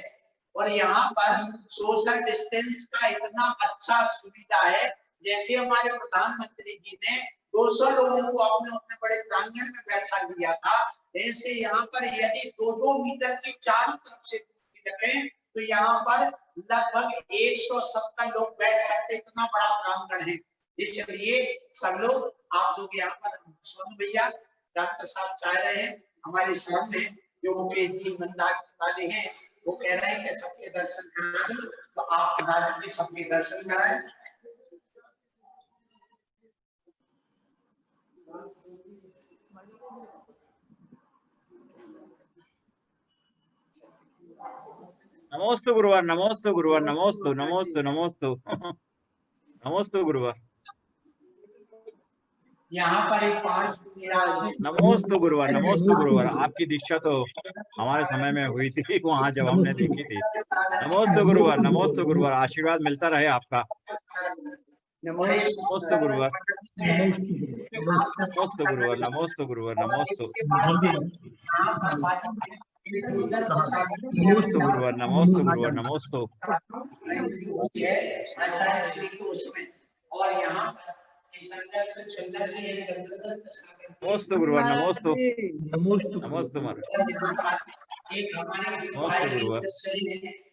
और यहाँ पर सोशल डिस्टेंस का इतना अच्छा सुविधा है। जैसे हमारे प्रधानमंत्री जी ने 200 लोगों को अपने उतने बड़े प्रांगण में बैठा दिया था, ऐसे यहाँ पर यदि 2-2 मीटर की चारों तरफ से कुर्सी रखें तो यहाँ पर लगभग 170 लोग बैठ सकते, इतना बड़ा प्रांगण है। इसलिए सब लोग, आप लोग यहाँ पर, सोनू भैया डॉक्टर साहब चाह रहे हैं हमारे सामने जो मुकेश जी मंदाकिनी वाले हैं, वो कह रहे हैं कि सबके दर्शन करा दो, तो आप के सबके दर्शन कराएं। नमोस्तु गुरुवर, नमोस्तु गुरुवर, नमोस्तु नमोस्तु नमोस्तु नमोस्तु गुरुवर। यहाँ पर एक 5 नमोस्तु गुरुवर, नमोस्तु गुरुवर। आपकी दीक्षा तो हमारे समय में हुई थी वहां जब हमने देखी थी। नमोस्तु गुरुवर, नमोस्तु गुरुवर। आशीर्वाद मिलता रहे आपका। नमोस्तु गुरुवर, नमोस्तु गुरुवर, नमोस्तु गुरुवर, नमोस्तु नमोस्तु गुरुवर, नमोस्तु गुरुवर, नमोस्तु। और यहाँ नमोस्तु गुरुवर, नमोस्तु नमोस्तु नमोस्तु मर एक हमारे नमोस्तु गुरुवर,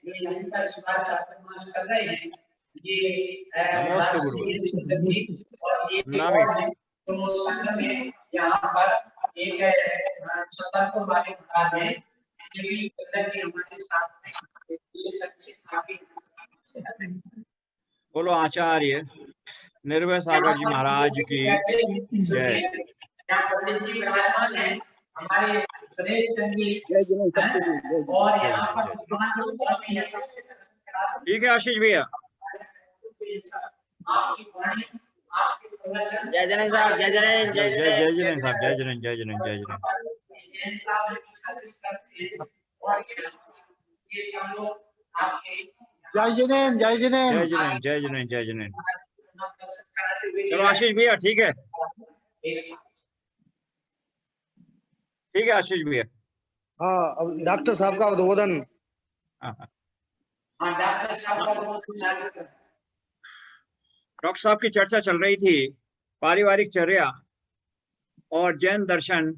जो यहीं पर सुबह चातुर्मास कर रहे हैं, ये नमोस्तु गुरुवर। और ये नामी तो संघ में यहाँ पर एक छतरपुर वाले बता रहे हैं, ये भी हमारे साथ में काफी। बोलो आचार्य निर्भय सागर जी महाराज की जय। पंडित जी विराजमान है हमारे सुरेश संगीत और यहाँ पर ठीक है आशीष भैया। जय जय साहब, जय जय जय जय जय साहब, जय जय जय जय जय जय। जय जिनेन, जय जिनेन, जय जिनेन, जय जिनेन, जय जिनेन। चलो आशीष भैया ठीक है, ठीक है आशीष भैया। हाँ, अब डॉक्टर साहब का उद्बोधन। डॉक्टर साहब की चर्चा चल रही थी पारिवारिक चर्या और जैन दर्शन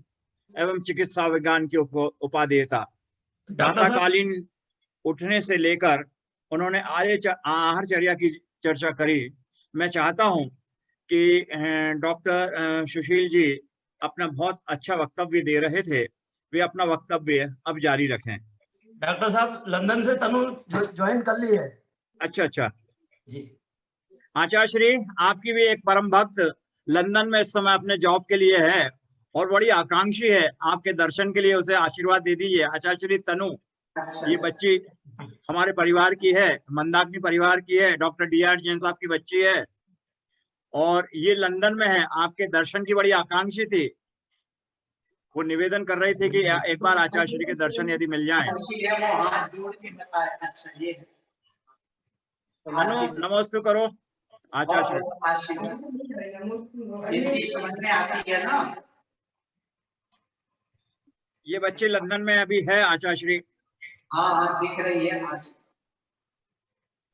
एवं चिकित्सा विज्ञान की उपादेयता। प्रातःकालीन उठने से लेकर उन्होंने आहारचर्या की चर्चा करी। मैं चाहता हूं कि डॉक्टर सुशील जी अपना बहुत अच्छा वक्तव्य दे रहे थे, वे अपना वक्तव्य अब जारी रखें। डॉक्टर साहब लंदन से तनु ज्वाइन कर ली है। अच्छा अच्छा जी। आचार्य श्री आपकी भी एक परम भक्त लंदन में इस समय अपने जॉब के लिए है और बड़ी आकांक्षी है आपके दर्शन के लिए, उसे आशीर्वाद दे दीजिए। आचार्य श्री तनु, ये बच्ची हमारे परिवार की है, मंदाकिनी परिवार की है, डॉक्टर D.R. जैन साहब की बच्ची है और ये लंदन में है। आपके दर्शन की बड़ी आकांक्षी थी, वो निवेदन कर रही थी कि एक बार आचार्य श्री के दर्शन यदि मिल जाएं। नमोस्तु करो। आचार्य हिंदी समझ में आती है ना? ये बच्चे लंदन में अभी है आचार्य, हाँ दिख रही है।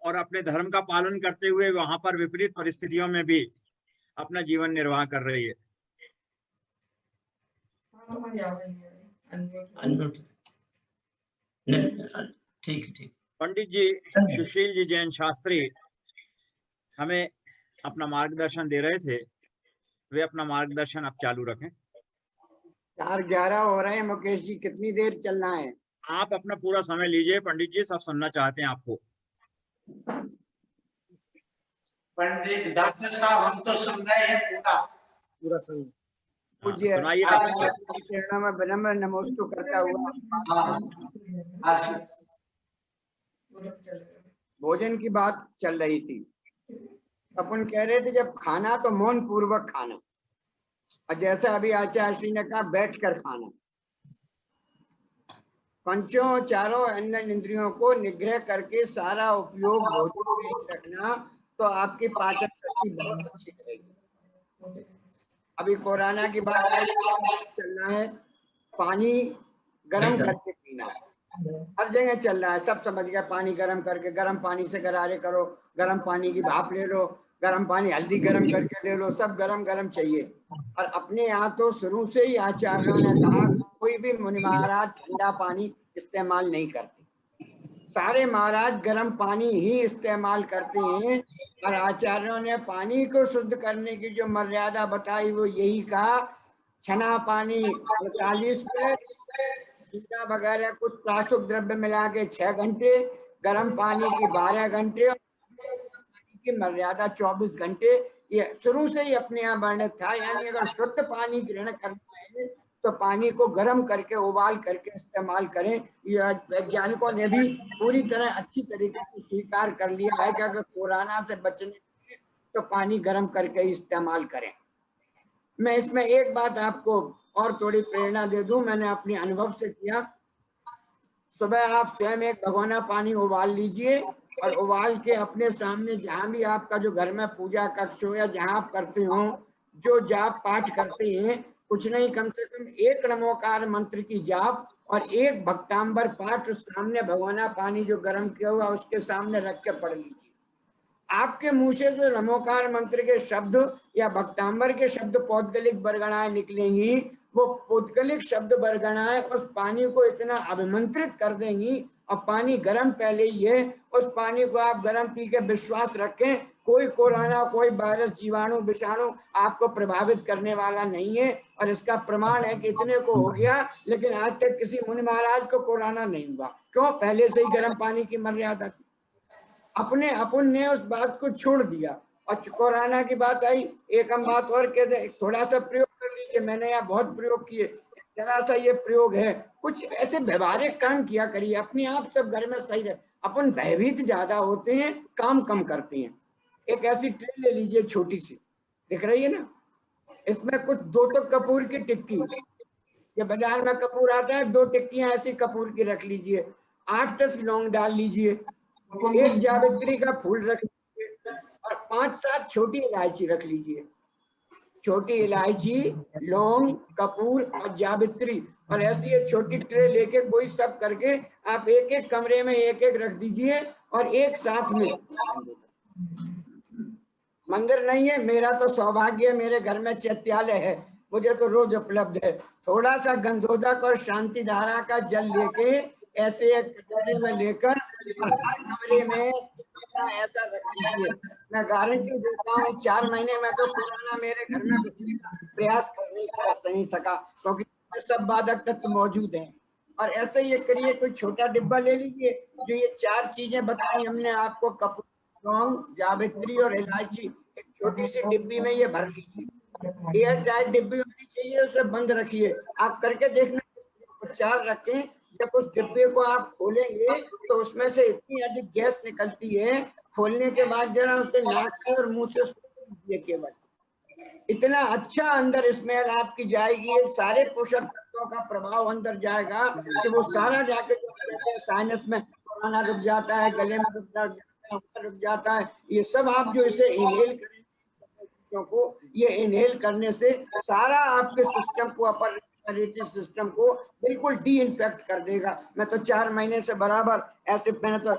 और अपने धर्म का पालन करते हुए वहां पर विपरीत परिस्थितियों में भी अपना जीवन निर्वाह कर रही है। ठीक ठीक। पंडित जी सुशील जी जैन शास्त्री हमें अपना मार्गदर्शन दे रहे थे, वे अपना मार्गदर्शन अब चालू रखें। 4:11 हो रहे हैं मुकेश जी, कितनी देर चलना है? आप अपना पूरा समय लीजिए, पंडित जी सब सुनना चाहते हैं आपको। पंडित डॉक्टर साहब हम तो सुन रहे हैं पूरा समय। पूज्य सुनाइए। चरणों में विनम्र नमोस्तु करता हुआ भोजन की बात चल रही थी। अपन कह रहे थे जब खाना तो मौन पूर्वक खाना, और जैसा अभी आचार्य श्री ने कहा बैठकर खाना। पंचों चारों अंदर इंद्रियों को निग्रह करके सारा उपयोग भोजन में ही रखना, तो आपकी पाचन शक्ति बहुत अच्छी रहेगी। अभी कोरोना की बात चलना है, पानी गर्म करके पीना हर जगह चल रहा है, सब समझ गया। पानी गर्म करके, गर्म पानी से गरारे करो, गर्म पानी की भाप ले लो, गर्म पानी हल्दी गर्म करके ले लो, सब गर्म गर्म चाहिए। और अपने यहाँ तो शुरू से ही आचार्यों ने कहा कोई भी मुनि महाराज ठंडा पानी इस्तेमाल नहीं करते, सारे महाराज गर्म पानी ही इस्तेमाल करते हैं। और आचार्यों ने पानी को शुद्ध करने की जो मर्यादा बताई वो यही कहा, छना पानी 48 मिनट, टीका वगैरह कुछ प्राशुक द्रव्य मिला के 6 घंटे, गर्म पानी की 12 घंटे, पानी की मर्यादा 24 घंटे। ये शुरू से ही अपने यहाँ वर्णित था। यानी अगर शुद्ध पानी ग्रहण करना है तो पानी को गर्म करके उबाल करके इस्तेमाल करें। ये वैज्ञानिकों ने भी पूरी तरह अच्छी तरीके से स्वीकार कर लिया है कि अगर कोरोना से बचने तो पानी गर्म करके ही इस्तेमाल करें। मैं इसमें एक बात आपको और थोड़ी प्रेरणा दे दूं, मैंने अपने अनुभव से किया। सुबह आप स्वयं एक भगोना पानी उबाल लीजिए और उबाल के अपने सामने जहां भी आपका जो घर में पूजा कक्ष हो या जहां आप करते हो, जो जाप पाठ करते हैं, कुछ नहीं कम से कम 1 नमोकार मंत्र की जाप और 1 भक्तांबर पाठ सामने भगोना पानी जो गर्म किया हुआ उसके सामने रख के पढ़ लीजिए। आपके मुंह से जो नमोकार मंत्र के शब्द या भक्तांबर के शब्द पौद्गलिक बरगणाएं निकलेंगी, वो पौद्गलिक शब्द बरगणाएं उस पानी को इतना अभिमंत्रित कर देंगी। और पानी गर्म पहले ही है, उस पानी को आप गर्म पी के विश्वास रखें कोई कोरोना, कोई वायरस, जीवाणु, विषाणु आपको प्रभावित करने वाला नहीं है। और इसका प्रमाण है कि इतने को हो गया लेकिन आज तक किसी मुनि महाराज को कोरोना नहीं हुआ। क्यों? पहले से ही गर्म पानी की मर्यादा थी। अपन ने उस बात को छोड़ दिया और कोरोना की बात आई। एक हम बात और कह दे, थोड़ा सा प्रयोग कर लीजिए, मैंने यहाँ बहुत प्रयोग किए, जरा सा ये प्रयोग है, कुछ ऐसे व्यवहारिक काम किया करिए, अपने आप सब घर में सही रहे। अपन भयभीत ज्यादा होते हैं, काम कम करते हैं। एक ऐसी ट्रे ले लीजिए छोटी सी, दिख रही है ना, इसमें कुछ 2 कपूर की टिक्की, ये बाजार में कपूर आता है, 2 टिक्कियां ऐसी कपूर की रख लीजिए, 8-10 लौंग डाल लीजिए, 1 जावित्री का फूल रख लीजिए और 5-7 छोटी इलायची रख लीजिए। छोटी इलायची, लौंग, कपूर और जावित्री, और ऐसी एक छोटी ट्रे लेके वही सब करके आप एक कमरे में एक रख दीजिए और एक साथ में। मंदिर नहीं है, मेरा तो सौभाग्य है, मेरे घर में चैत्यालय है, मुझे तो रोज उपलब्ध है। थोड़ा सा गंधोदक और शांति धारा का जल लेके ऐसे एक कटोरे में लेकर और हर कमरे में ऐसा रख लीजिए। मैं गारंटी देता हूँ 4 महीने में तो कोरोना मेरे घर में प्रयास कर नहीं सका, क्योंकि सब बाधक तत्व मौजूद हैं। और ऐसे ही करिए, कोई छोटा डिब्बा ले लीजिए, जो ये 4 चीजें बताई हमने आपको, कपूर, लौंग, जावित्री और इलायची, एक छोटी सी डिब्बी में ये भर लीजिए। एयर टाइट डिब्बी होनी चाहिए, उसे बंद रखिए। आप करके देखना, 4 रखें, जब उस डिब्बे को आप खोलेंगे तो उसमें से इतनी अधिक गैस निकलती है, खोलने के बाद जरा उसे नाक से और मुंह से सूंघिए, केवल इतना अच्छा अंदर स्मेल आपकी जाएगी, सारे पोषक तत्वों का प्रभाव अंदर जाएगा कि वो सारा जाके जो साइनस में कोरोना रुक जाता है, गले में रुक जाता रुक जाता है। ये सब आप जो इसे इनहेल करें को, ये इनहेल करने से सारा आपके सिस्टम को, अपर रेस्पिरेटरी सिस्टम को बिल्कुल डी इन्फेक्ट कर देगा। मैं तो 4 महीने से बराबर ऐसे मैंने तो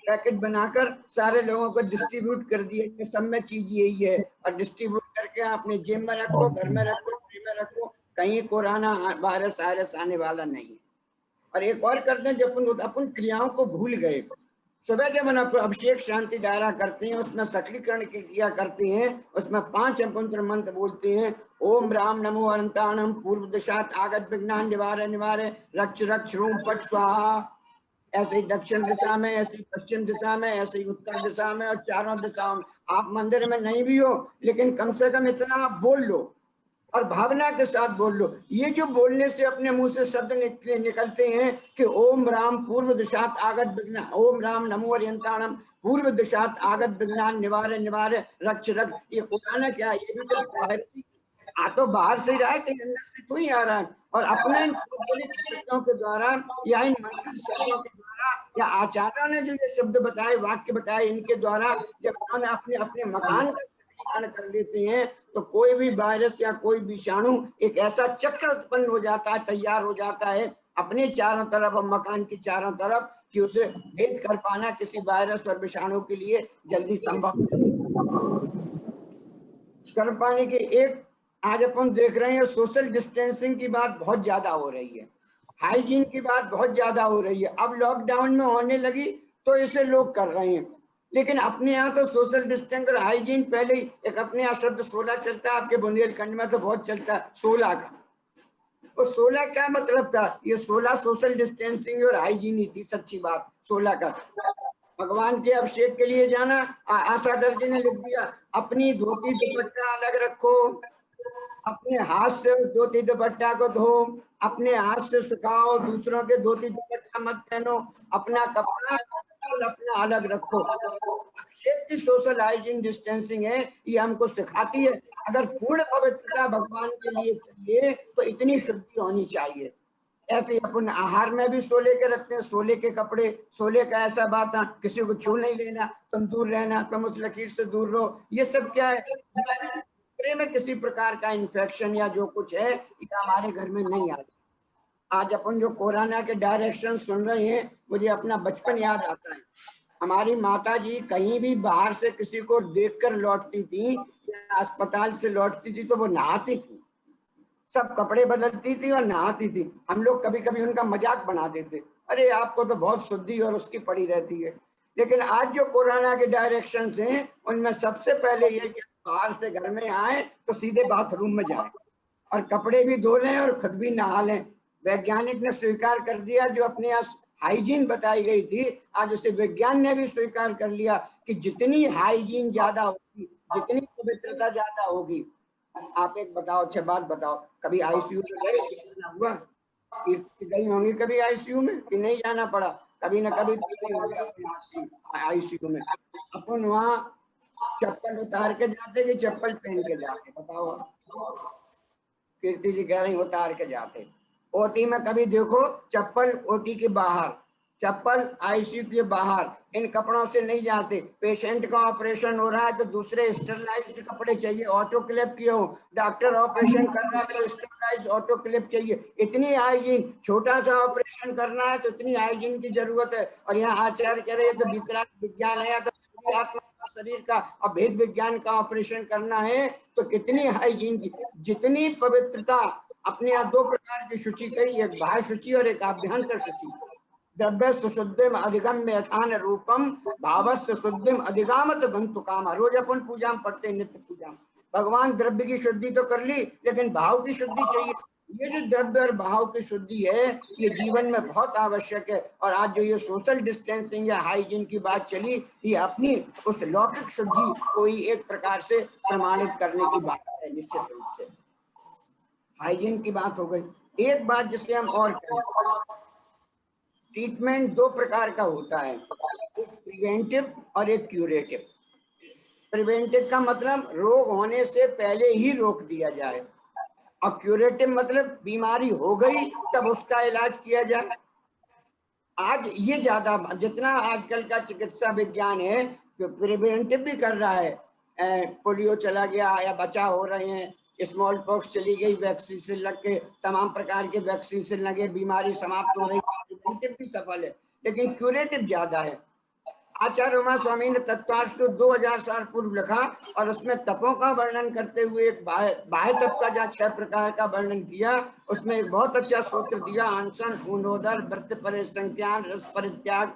पैकेट बनाकर सारे लोगों को डिस्ट्रीब्यूट कर दिए। ये सब में चीज यही है, और डिस्ट्रीब्यूट करके अपने जेब में रखो, घर में रखो, ट्री में रखो, कहीं कोरोना वायरस आने वाला नहीं है। और एक और करते हैं, जब अपन क्रियाओं को भूल गए, सुबह जब अभिषेक शांति धारा करते हैं, उसमें सक्रियकरण की क्रिया करते हैं, उसमें 5 मंत्र बोलते हैं। ओम राम नमो अनंताणम पूर्व दिशात आगत विघ्नान निवारे रक्ष रक्ष रूम पट स्वाहा। ऐसे ही दक्षिण दिशा में, ऐसे ही पश्चिम दिशा में, ऐसे ही उत्तर दिशा में, और चारों दिशाओं में। आप मंदिर में नहीं भी हो, लेकिन कम से कम इतना आप बोल लो और भावना के साथ बोल लो। ये जो बोलने से अपने मुंह से शब्द निकलते हैं कि ओम राम पूर्व दिशात आगत विघ्न, ओम राम नमो अरियंताणम पूर्व दिशात आगत विघ्नान निवारे रक्ष रक्ष। ये पुराना क्या है, ये भी तो बाहर आ तो बाहर से रहा है, कहीं अंदर से तो ही आ रहा है। और अपने इन शब्दों के द्वारा या इन मंत्र शब्दों के द्वारा या आचार्यों ने जो ये शब्द बताए, वाक्य बताए, इनके द्वारा जब उन्होंने अपने अपने मकान का कर लेते हैं, तो कोई भी वायरस या कोई विषाणु एक ऐसा चक्र उत्पन्न हो जाता है, तैयार हो जाता है अपने चारों तरफ और मकान की चारों तरफ, कि उसे भेद कर पाना किसी वायरस और विषाणु के लिए जल्दी संभव कर पाने के। एक आज अपन देख रहे हैं सोशल डिस्टेंसिंग की बात बहुत ज्यादा हो रही है, हाइजीन की बात बहुत ज्यादा हो रही है। अब लॉकडाउन में होने लगी तो इसे लोग कर रहे हैं, लेकिन अपने यहाँ तो सोशल डिस्टेंस और हाइजीन पहले ही, एक अपने यहाँ शब्द 16 चलता है, आपके बुंदेलखंड में तो बहुत चलता है 16 का। और 16 क्या मतलब था, ये 16 सोशल डिस्टेंसिंग और हाइजीन ही थी, सच्ची बात। 16 का भगवान के अभिषेक के लिए जाना, आशा दर्जी ने लिख दिया अपनी धोती दुपट्टा अलग रखो, अपने हाथ से उस धोती दुपट्टा को धो, अपने हाथ से सुखाओ, दूसरों के धोती दुपट्टा मत पहनो, अपना कपड़ा अपना अलग रखो। अभिषेक की सोशल हाइजीन डिस्टेंसिंग है, ये हमको सिखाती है। अगर पूर्ण पवित्रता भगवान के लिए चाहिए तो इतनी शुद्धि होनी चाहिए। ऐसे ही अपन आहार में भी 16 के रखते हैं, 16 के कपड़े, 16 का ऐसा बात है किसी को छू नहीं लेना, तुम दूर रहना, तुम उस लकीर से दूर रहो। ये सब क्या है, में किसी प्रकार का इन्फेक्शन या जो कुछ है ये हमारे घर में नहीं आता। आज अपन जो कोरोना के डायरेक्शन सुन रहे हैं, मुझे अपना बचपन याद आता है। हमारी माता जी कहीं भी बाहर से किसी को देखकर लौटती थी या अस्पताल से लौटती थी तो वो नहाती थी, सब कपड़े बदलती थी और नहाती थी। हम लोग कभी कभी उनका मजाक बना देते, अरे आपको तो बहुत शुद्धि और उसकी पड़ी रहती है। लेकिन आज जो कोरोना के डायरेक्शन हैं उनमें सबसे पहले ये कि बाहर से घर में आए तो सीधे बाथरूम में जाएं और कपड़े भी धो लें और खुद भी नहा लें। वैज्ञानिक ने स्वीकार कर दिया, जो अपने यहाँ हाइजीन बताई गई थी, आज उसे विज्ञान ने भी स्वीकार कर लिया कि जितनी हाइजीन ज्यादा होगी, जितनी पवित्रता ज्यादा होगी। आप एक बताओ, अच्छा बात बताओ, कभी आईसीयू में गए, हुआ गई होंगी कभी आईसीयू में कि नहीं जाना पड़ा? कभी ना कभी आईसीयू में अपन वहाँ चप्पल उतार के जाते कि चप्पल पहन के जाते? बताओ। कीर्ति जी कह रही उतार के जाते। ओटी में कभी देखो चप्पल ओटी के बाहर, चप्पल आईसीयू के बाहर, इन कपड़ों से नहीं जाते। पेशेंट का ऑपरेशन हो रहा है तो दूसरे स्टरलाइज्ड कपड़े चाहिए, ऑटोक्लेव किए हो। डॉक्टर ऑपरेशन कर रहा है तो स्टरलाइज्ड ऑटोक्लेव चाहिए। इतनी हाइजीन, छोटा सा ऑपरेशन करना है तो इतनी हाइजीन की जरूरत है। और यहाँ आचार्य कह रहे हैं तो वितराग विज्ञान है, तो आत्मा शरीर का और भेद विज्ञान का ऑपरेशन करना है तो कितनी हाइजीन की, जितनी पवित्रता। अपने यहाँ 2 प्रकार की शुचि कही, एक बाह्य शुचि और एक आभ्यंतर शुचि। द्रव्य शुद्धिम अधिगम्य यथान रूपम भावस्य शुद्धिम अधिगामत गंतु काम। रोज अपन पूजा में पढ़ते, नित्य पूजा। भगवान द्रव्य की शुद्धि तो कर ली, लेकिन भाव की शुद्धि चाहिए। ये जो द्रव्य और भाव की शुद्धि है ये जीवन में बहुत आवश्यक है। और आज जो ये सोशल डिस्टेंसिंग या हाइजीन की बात चली, ये अपनी उस लौकिक शुद्धि को ही एक प्रकार से प्रमाणित करने की बात है। निश्चित रूप से हाइजीन की बात हो गई। एक बात जिससे हम और करें, ट्रीटमेंट 2 प्रकार का होता है, एक प्रिवेंटिव और एक क्यूरेटिव। प्रिवेंटिव का मतलब रोग होने से पहले ही रोक दिया जाए, और क्यूरेटिव मतलब बीमारी हो गई तब उसका इलाज किया जाए। आज ये ज्यादा, जितना आजकल का चिकित्सा विज्ञान है प्रिवेंटिव भी कर रहा है, पोलियो चला गया या बचाव हो रहे हैं, स्मॉल पॉक्स चली गई, वैक्सीन से लग के तमाम प्रकार के वैक्सीन से लगे, बीमारी समाप्त हो रही, प्रिवेंटिव भी सफल है, लेकिन क्यूरेटिव ज्यादा है। आचार्य उमा स्वामी ने तत्वार्थ 2000 साल पूर्व लिखा और उसमें तपों का वर्णन करते हुए एक बाह्य तप का जहाँ 6 प्रकार का वर्णन किया, उसमें एक बहुत अच्छा सूत्र दिया, अनशन, ऊनोदर, व्रत परिसंख्यान, रस परित्याग,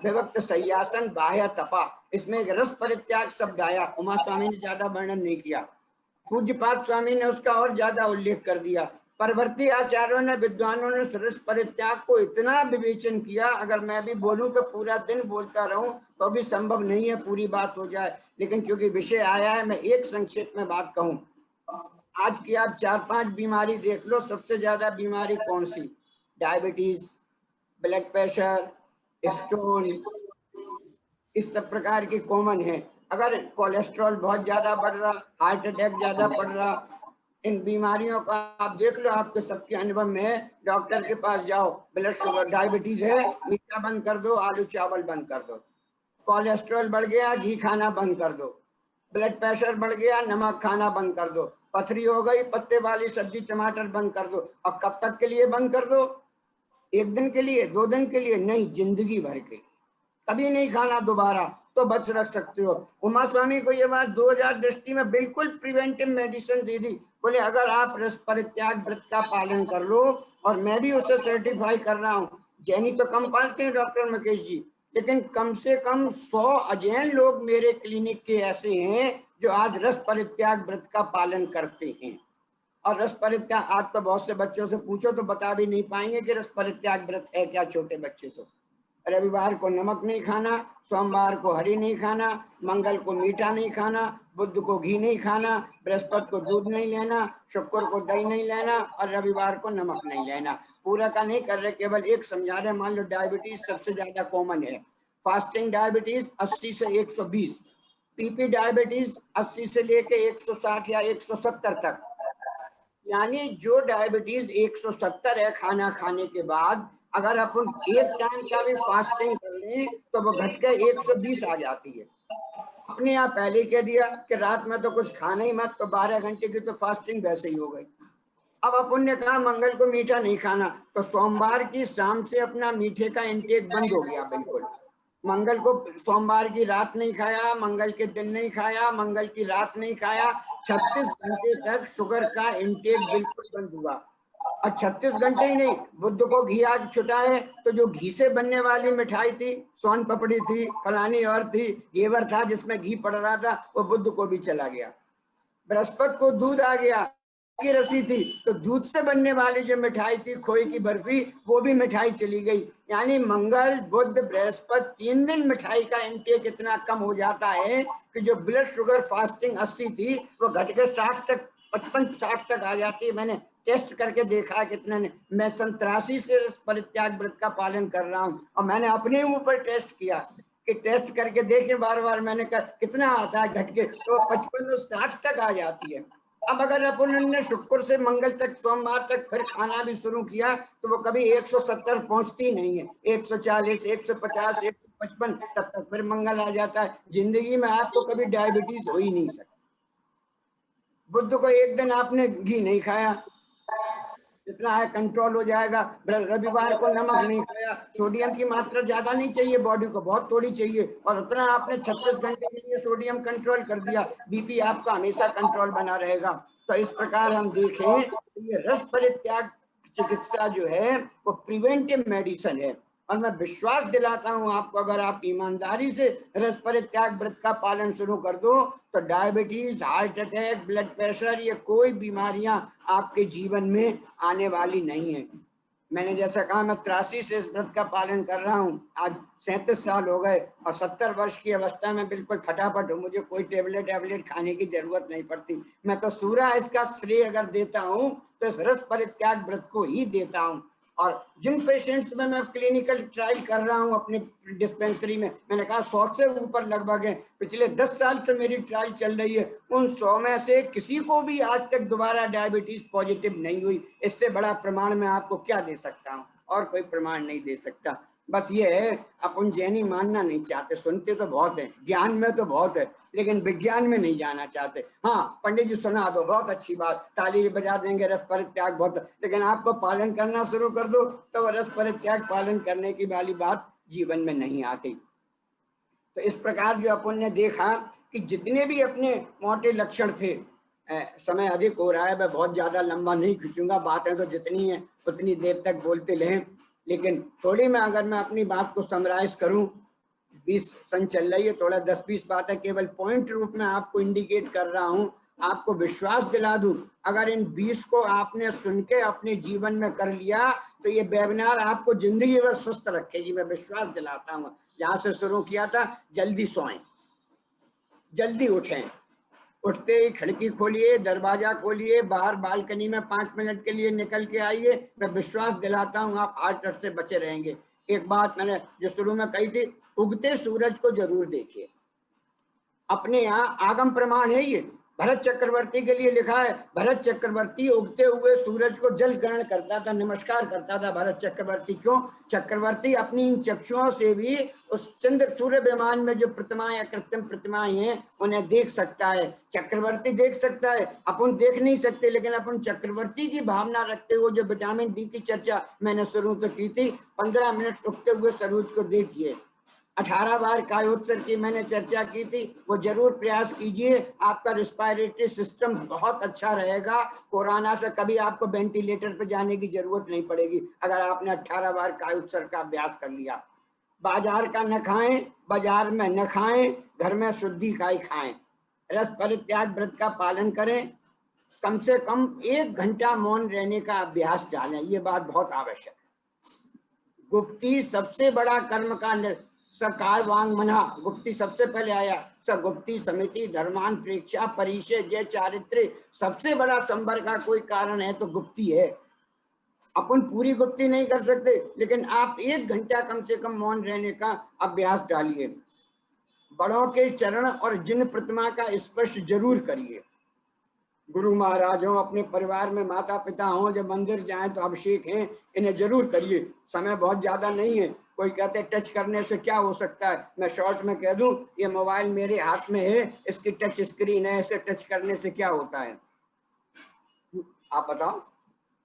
विभक्त सह्यासन, बाह्य तपा। इसमें एक रस परित्याग शब्द आया, उमा स्वामी ने ज्यादा वर्णन नहीं किया, पूज्यपाद स्वामी ने उसका और ज्यादा उल्लेख कर दिया। परवर्ती आचार्यों ने, विद्वानों ने रस परित्याग को इतना विवेचन किया, अगर मैं भी बोलूं तो पूरा दिन बोलता रहूं तो भी संभव नहीं है पूरी बात हो जाए, लेकिन चूंकि विषय आया है मैं एक संक्षेप में बात कहूं। आज की आप 4-5 बीमारी देख लो, सबसे ज्यादा बीमारी कौन सी? डायबिटीज, ब्लड प्रेशर, स्टोन, इस सब प्रकार की कॉमन है। अगर कोलेस्ट्रॉल बहुत ज्यादा बढ़ रहा, हार्ट अटैक ज्यादा बढ़ रहा, इन बीमारियों का आप देख लो, आपके सबके अनुभव में है, डॉक्टर के पास जाओ, ब्लड शुगर, डायबिटीज है, मीठा बंद कर दो, आलू चावल बंद कर दो, कोलेस्ट्रॉल बढ़ गया, घी खाना बंद कर दो, ब्लड प्रेशर बढ़ गया, नमक खाना बंद कर दो, पथरी हो गई, पत्ते वाली सब्जी टमाटर बंद कर दो। और कब तक के लिए बंद कर दो? 1 दिन के लिए, 2 दिन के लिए नहीं, जिंदगी भर के लिए। कभी नहीं खाना दोबारा, तो बच रख सकते हो। उमा स्वामी को ये बात 2000 दृष्टि में बिल्कुल प्रिवेंटिव मेडिसिन दे दी, बोले अगर आप रस परित्याग व्रत का पालन कर लो, और मैं भी उसे सर्टिफाई कर रहा हूँ, जैनी तो कम पालते हैं डॉक्टर मुकेश जी, लेकिन कम से कम 100 अजैन लोग मेरे क्लिनिक के ऐसे हैं जो आज रस परित्याग व्रत का पालन करते हैं। और रस परित्याग, आज तो बहुत से बच्चों से पूछो तो बता भी नहीं पाएंगे कि रस परित्याग व्रत है क्या, छोटे बच्चे तो। रविवार को नमक नहीं खाना, सोमवार को हरी नहीं खाना, मंगल को मीठा नहीं खाना, बुध को घी नहीं खाना, बृहस्पति को दूध नहीं लेना, शुक्र को दही नहीं लेना, और रविवार को नमक नहीं लेना। पूरा का नहीं कर रहे, केवल एक समझा रहे। मान लो डायबिटीज सबसे ज्यादा कॉमन है, फास्टिंग डायबिटीज 80 से 120, पीपी डायबिटीज 80 से लेके 160 या 170 तक, यानी जो डायबिटीज 170 है खाना खाने के बाद, अगर अपन एक टाइम का भी फास्टिंग कर लें तो वो घट के 120 आ जाती है। अपने यहाँ पहले कह दिया कि रात में तो कुछ खाना ही मत, तो 12 घंटे की तो फास्टिंग वैसे ही हो गई। अब अपन ने कहा मंगल को मीठा नहीं खाना, तो सोमवार की शाम से अपना मीठे का इंटेक बंद हो गया बिल्कुल। मंगल को, सोमवार की रात नहीं खाया, मंगल के दिन नहीं खाया, मंगल की रात नहीं खाया, 36 घंटे तक शुगर का इंटेक बिल्कुल बंद हुआ। और 36 घंटे ही नहीं, बुध को घी आज छुटा है, तो जो घी से बनने वाली मिठाई थी, सोन पपड़ी थी, फलानी और थी, घेवर था जिसमें घी पड़ रहा था, वो बुध को भी चला गया। बृहस्पति को दूध आ गया, की रसी थी, तो दूध से बनने वाली जो मिठाई थी, खोए की बर्फी, वो भी मिठाई चली गई। यानी मंगल, बुध, बृहस्पति 3 दिन मिठाई का इंटेक इतना कम हो जाता है कि जो ब्लड शुगर फास्टिंग 80 थी वो घट के 60 तक, 55-60 तक आ जाती है। मैंने टेस्ट करके देखा है कितने ने। मैं 87 से इस परित्याग व्रत का पालन कर रहा हूँ, और मैंने अपने ऊपर टेस्ट किया कि टेस्ट करके देखे बार बार, मैंने कहा कितना आता है घट के, तो 55 और 60 तक आ जाती है। अब अगर अपन ने शुक्र से मंगल तक, सोमवार तक फिर खाना भी शुरू किया, तो वो कभी 170 पहुंचती नहीं है, 140, 150, 155, तब तक फिर मंगल आ जाता है। जिंदगी में आपको कभी डायबिटीज हो ही नहीं सकती। बुध को एक दिन आपने घी नहीं खाया, जितना है कंट्रोल हो जाएगा। रविवार को नमक नहीं खाया, सोडियम की मात्रा ज्यादा नहीं चाहिए बॉडी को, बहुत थोड़ी चाहिए, और उतना आपने 36 घंटे के लिए सोडियम कंट्रोल कर दिया, बीपी आपका हमेशा कंट्रोल बना रहेगा। तो इस प्रकार हम देखें तो ये रस परित्याग चिकित्सा जो है वो प्रिवेंटिव मेडिसिन है। और मैं विश्वास दिलाता हूं आपको, अगर आप ईमानदारी से रस परित्याग व्रत का पालन शुरू कर दो, तो diabetes, heart attack, blood pressure, ये कोई बीमारियां आपके जीवन में आने वाली नहीं है। मैंने जैसा कहा, मैं 83 से इस व्रत का पालन कर रहा हूँ, आज 37 साल हो गए, और 70 वर्ष की अवस्था में बिल्कुल फटाफट हूँ, मुझे कोई टेबलेट खाने की जरूरत नहीं पड़ती। मैं तो सूरा इसका श्रेय अगर देता हूँ तो इस रस परित्याग व्रत को ही देता हूँ। और जिन पेशेंट्स में मैं क्लिनिकल ट्रायल कर रहा हूं अपने डिस्पेंसरी में, मैंने कहा 100 से ऊपर लगभग है, पिछले 10 साल से मेरी ट्रायल चल रही है, उन 100 में से किसी को भी आज तक दोबारा डायबिटीज पॉजिटिव नहीं हुई। इससे बड़ा प्रमाण मैं आपको क्या दे सकता हूं, और कोई प्रमाण नहीं दे सकता। बस ये है अपन जैनी मानना नहीं चाहते, सुनते तो बहुत है, ज्ञान में तो बहुत है, लेकिन विज्ञान में नहीं जाना चाहते। हाँ पंडित जी सुना दो, बहुत अच्छी बात, ताली बजा देंगे, रस परित्याग बहुत, लेकिन आपको पालन करना शुरू कर दो तो रस परित्याग पालन करने की वाली बात जीवन में नहीं आती। तो इस प्रकार जो अपन ने देखा कि जितने भी अपने मोटे लक्षण थे, समय अधिक हो रहा है, मैं बहुत ज्यादा लंबा नहीं खींचूंगा, बातें तो जितनी है उतनी देर तक बोलते रहें, लेकिन थोड़ी मैं अगर मैं अपनी बात को समराइज करूं, 20 सन चल रही है, थोड़ा 10-20 बातें केवल पॉइंट रूप में आपको इंडिकेट कर रहा हूं, आपको विश्वास दिला दूं, अगर इन 20 को आपने सुन के अपने जीवन में कर लिया तो ये वेबिनार आपको जिंदगी भर सुस्त रखेगी, मैं विश्वास दिलाता हूँ। जहां से शुरू किया था, जल्दी सोएं, जल्दी उठें, उठते ही खिड़की खोलिए, दरवाजा खोलिए, बाहर बालकनी में 5 मिनट के लिए निकल के आइए, मैं विश्वास दिलाता हूँ आप हार्ट अटैक से बचे रहेंगे। एक बात मैंने जो शुरू में कही थी, उगते सूरज को जरूर देखिए, अपने यहाँ आगम प्रमाण है ये, भरत चक्रवर्ती के लिए लिखा है, भरत चक्रवर्ती उगते हुए सूरज को जल ग्रहण करता था, नमस्कार करता था भरत चक्रवर्ती। क्यों? चक्रवर्ती अपनी इन चक्षुओं से भी उस चंद्र सूर्य विमान में जो प्रतिमाएं, कृत्रिम प्रतिमाएं हैं, उन्हें देख सकता है। चक्रवर्ती देख सकता है, अपन देख नहीं सकते, लेकिन अपन चक्रवर्ती की भावना रखते हुए जो विटामिन डी की चर्चा मैंने शुरू तो की थी, 15 मिनट उगते हुए सूरज को देखिए। 18 बार कायोत्सर्ग की मैंने चर्चा की थी, वो जरूर प्रयास कीजिए, आपका रिस्पायरेटरी सिस्टम बहुत अच्छा रहेगा। कोरोना से कभी आपको वेंटिलेटर पर जाने की जरूरत नहीं पड़ेगी अगर आपने 18 बार कायोत्सर्ग का अभ्यास कर लिया। बाजार का न खाएं, बाजार में न खाएं, घर में शुद्धि का ही खाएं। रस परित्याग व्रत का पालन करें, कम से कम 1 घंटा मौन रहने का अभ्यास डालें, ये बात बहुत आवश्यक है। गुप्ती सबसे बड़ा कर्म का सकाय वांग मना, गुप्ती सबसे पहले आया, गुप्ती समिति धर्मान प्रेक्षा परिचय जय चारित्र, सबसे बड़ा संबर का कोई कारण है तो गुप्ती है। अपन पूरी गुप्ती नहीं कर सकते, लेकिन आप 1 घंटा कम से कम मौन रहने का अभ्यास डालिए। बड़ों के चरण और जिन प्रतिमा का स्पर्श जरूर करिए। गुरु महाराज हो, अपने परिवार में माता पिता हो, जब मंदिर जाएं तो अभिषेक हैं, इन्हें जरूर करिए। समय बहुत ज्यादा नहीं है, कोई कहते हैं टच करने से क्या हो सकता है, मैं शॉर्ट में कह दूं, ये मोबाइल मेरे हाथ में है, इसकी टच स्क्रीन है, इसे टच करने से क्या होता है आप बताओ।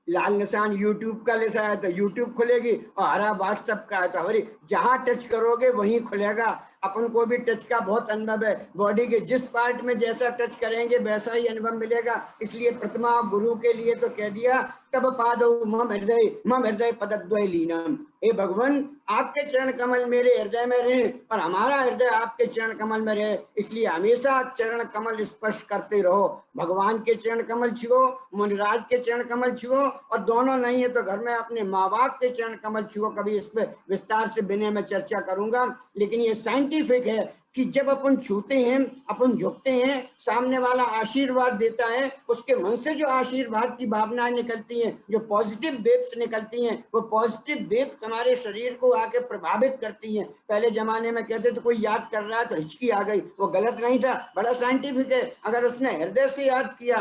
लाल निशान यूट्यूब का लिखा है तो यूट्यूब खुलेगी, और हरा व्हाट्सएप का है तो हमारी जहां टच करोगे वहीं खुलेगा। अपन को भी टच का बहुत अनुभव है, बॉडी के जिस पार्ट में जैसा टच करेंगे वैसा ही अनुभव मिलेगा। इसलिए प्रतिमा गुरु के लिए तो कह दिया, तब पादो मम हृदय पदद्वय लीनम, हे भगवान आपके चरण कमल मेरे हृदय में रहे और हमारा हृदय आपके चरण कमल में रहे, इसलिए हमेशा चरण कमल स्पर्श करते रहो। भगवान के चरण कमल छुओ, मुनिराज के चरण कमल छुओ, और दोनों नहीं है तो घर में अपने माँ बाप के चरण कमल छुओ। कभी इस पे विस्तार से विनय में चर्चा करूंगा, लेकिन ये साइंटिफिक है कि जब अपन छूते हैं, अपन झुकते हैं, सामने वाला आशीर्वाद देता है, उसके मन से जो आशीर्वाद की भावनाएं निकलती हैं, जो पॉजिटिव वेव्स निकलती हैं, वो पॉजिटिव वेव्स हमारे शरीर को आके प्रभावित करती हैं। पहले जमाने में कहते थे कोई याद कर रहा है तो हिचकी आ गई, वो गलत नहीं था, बड़ा साइंटिफिक है। अगर उसने हृदय से याद किया,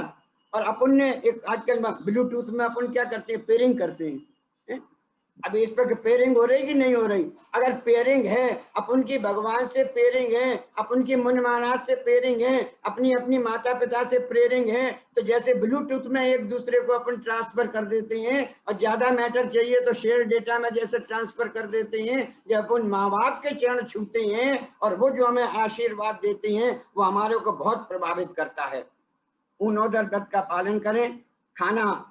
और अपन ने एक आजकल ब्लूटूथ में अपन क्या करते हैं, पेयरिंग करते हैं। अभी इस पर पेयरिंग हो रही कि नहीं हो रही? अगर पेयरिंग है, अपन की भगवान से पेयरिंग है, अपन की मुनि महाराज से पेयरिंग है, अपनी अपनी माता पिता से पेयरिंग है, तो जैसे ब्लूटूथ में एक दूसरे को अपन ट्रांसफर कर देते हैं, और ज्यादा मैटर चाहिए तो शेयर डेटा में जैसे ट्रांसफर कर देते हैं, जब अपन माँ बाप के चरण छूते हैं और वो जो हमें आशीर्वाद देते हैं, वो हमारे को बहुत प्रभावित करता है। ऊनोदर व्रत का पालन करें। खाना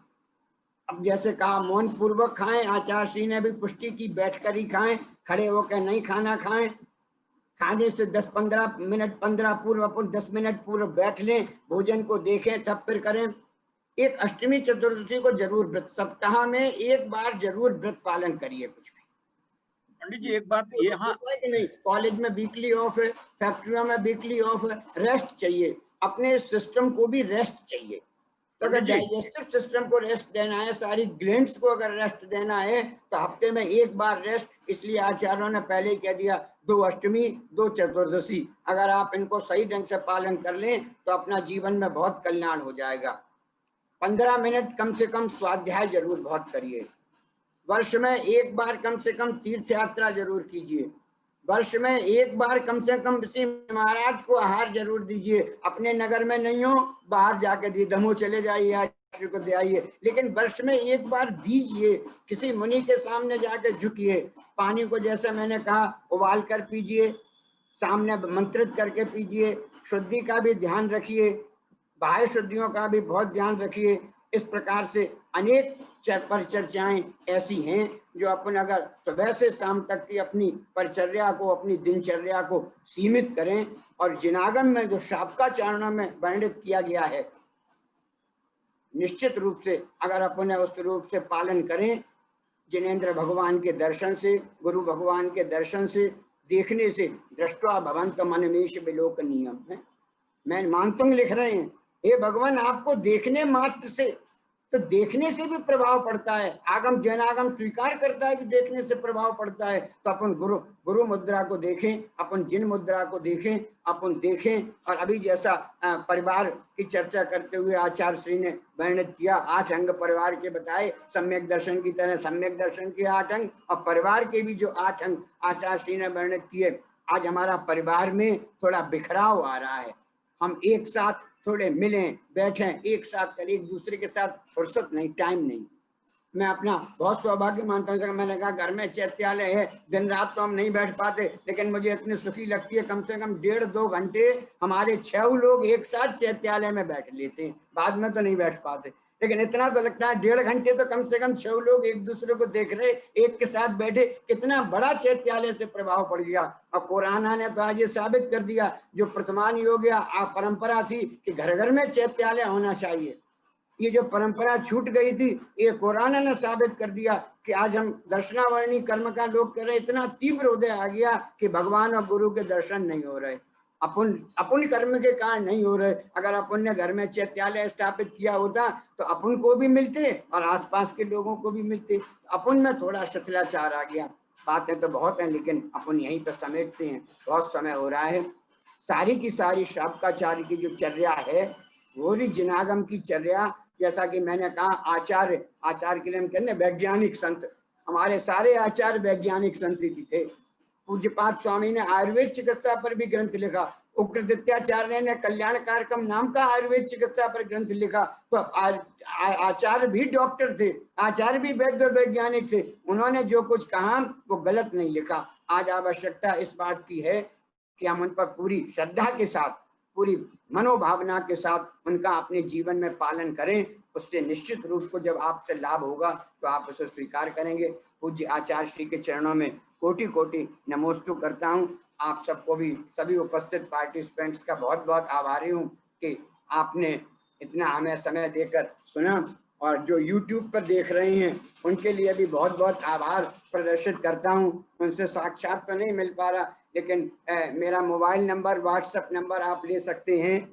अब जैसे कहा मौन पूर्वक खाएं, आचार्य श्री ने भी पुष्टि की, बैठकर ही खाएं, खड़े होकर नहीं खाना खाएं। खाने से 10-15 मिनट 15 पूर्व अपन 10 मिनट पूर्व बैठ लें, भोजन को देखें तब फिर करें। एक अष्टमी चतुर्दशी को जरूर व्रत, सप्ताह में 1 बार जरूर व्रत पालन करिए। कुछ भी पंडित जी एक बात ये, हाँ कि नहीं, कॉलेज में वीकली ऑफ है, फैक्ट्रियों में वीकली ऑफ है, रेस्ट चाहिए, अपने सिस्टम को भी रेस्ट चाहिए। तो अगर डाइजेस्टिव सिस्टम को रेस्ट देना है, सारी ग्लैंड्स को अगर रेस्ट देना है, तो हफ्ते में 1 बार रेस्ट। इसलिए आचार्यों ने पहले ही कह दिया 2 अष्टमी 2 चतुर्दशी, अगर आप इनको सही ढंग से पालन कर लें तो अपना जीवन में बहुत कल्याण हो जाएगा। 15 मिनट कम से कम स्वाध्याय जरूर बहुत करिए। वर्ष में एक बार कम से कम तीर्थ यात्रा जरूर कीजिए। वर्ष में एक बार कम से कम किसी महाराज को आहार जरूर दीजिए। अपने नगर में नहीं हो, बाहर जाके दिए, दमोह चले जाइए, को दे आइए, लेकिन वर्ष में एक बार दीजिए। किसी मुनि के सामने जाके झुकिए। पानी को जैसे मैंने कहा उबाल कर पीजिए, सामने मंत्रित करके पीजिए। शुद्धि का भी ध्यान रखिए, बाह्य शुद्धियों का भी बहुत ध्यान रखिए। इस प्रकार से अनेक परिचर्याएं ऐसी हैं जो अपन अगर सुबह से शाम तक की अपनी परिचर्या को, अपनी दिनचर्या को सीमित करें, और जिनागम में जो शाब्काचारणों में वर्णित किया गया है, निश्चित रूप से अगर अपन उस रूप से पालन करें, जिनेंद्र भगवान के दर्शन से, गुरु भगवान के दर्शन से, देखने से, दृष्टवा भवंत मनमेश विलोकनीयम है। मैं मानतुंग लिख रहे हैं, हे भगवान आपको देखने मात्र से, तो देखने से भी प्रभाव पड़ता है। आगम जैनागम स्वीकार करता है कि देखने से प्रभाव पड़ता है। तो अपन गुरु मुद्रा को देखें, अपन जिन मुद्रा को देखें, अपन देखें। और अभी जैसा परिवार की चर्चा करते हुए आचार्य श्री ने वर्णित किया, 8 अंग परिवार के बताए, सम्यक दर्शन की तरह सम्यक दर्शन के 8 अंग, और परिवार के भी जो 8 अंग आचार्य श्री ने वर्णित किए। आज हमारा परिवार में थोड़ा बिखराव आ रहा है। हम एक साथ थोड़े मिलें, बैठें, एक साथ करें, एक दूसरे के साथ फुर्सत नहीं, टाइम नहीं। मैं अपना बहुत सौभाग्य मानता हूँ। मैंने कहा घर में चैत्यालय है, दिन रात तो हम नहीं बैठ पाते, लेकिन मुझे इतनी सुखी लगती है, कम से कम 1.5-2 घंटे हमारे 6 लोग एक साथ चैत्यालय में बैठ लेते हैं। बाद में तो नहीं बैठ पाते, लेकिन इतना तो लगता है 1.5 घंटे तो कम से कम 6 लोग एक दूसरे को देख रहे, एक के साथ बैठे। कितना बड़ा चैत्यालय से प्रभाव पड़ गया। और कोरोना ने तो आज ये साबित कर दिया, जो वर्तमान योग या परंपरा थी कि घर घर में चैत्यालय होना चाहिए, ये जो परंपरा छूट गई थी, ये कोरोना ने साबित कर दिया कि आज हम दर्शनावर्णी कर्म का लोग कर रहे। इतना तीव्र उदय आ गया कि भगवान और गुरु के दर्शन नहीं हो रहे, अपन कर्म के कारण नहीं हो रहे। अगर अपन ने घर में चैत्यालय स्थापित किया होता तो अपन को भी मिलते और आसपास के लोगों को भी मिलते। अपन में थोड़ा शिथिलाचार आ गया। बातें तो बहुत हैं, लेकिन अपन यहीं पर समेटते हैं, बहुत समय हो रहा है। सारी की सारी शाब्काचार्य की जो चर्या है, वो भी जिनागम की चर्या, जैसा कि मैंने कहा, आचार्य के लिए हम कहते हैं वैज्ञानिक संत। हमारे सारे आचार्य वैज्ञानिक संत ही थे। पूज्यपाद स्वामी ने आयुर्वेद चिकित्सा पर भी ग्रंथ लिखा। उग्रदित्याचार्य ने कल्याण कार्यक्रम नाम का आयुर्वेद चिकित्सा पर ग्रंथ लिखा। तो आचार्य भी डॉक्टर थे, आचार्य भी वैद्य वैज्ञानिक थे। उन्होंने जो कुछ कहा वो गलत नहीं लिखा। आज आवश्यकता इस बात की है कि हम उन पर पूरी श्रद्धा के साथ, पूरी मनोभावना के साथ उनका अपने जीवन में पालन करें। उससे निश्चित रूप को जब आपसे लाभ होगा तो आप उसे स्वीकार करेंगे। पूज्य आचार्य श्री के चरणों में कोटि कोटि नमोस्तु करता हूँ। आप सबको भी, सभी उपस्थित पार्टिसिपेंट्स का बहुत बहुत आभारी हूँ कि आपने इतना हमें समय देकर सुना। और जो YouTube पर देख रहे हैं उनके लिए भी बहुत बहुत आभार प्रदर्शित करता हूँ। उनसे साक्षात तो नहीं मिल पा रहा, लेकिन मेरा मोबाइल नंबर, व्हाट्सएप नंबर आप ले सकते हैं,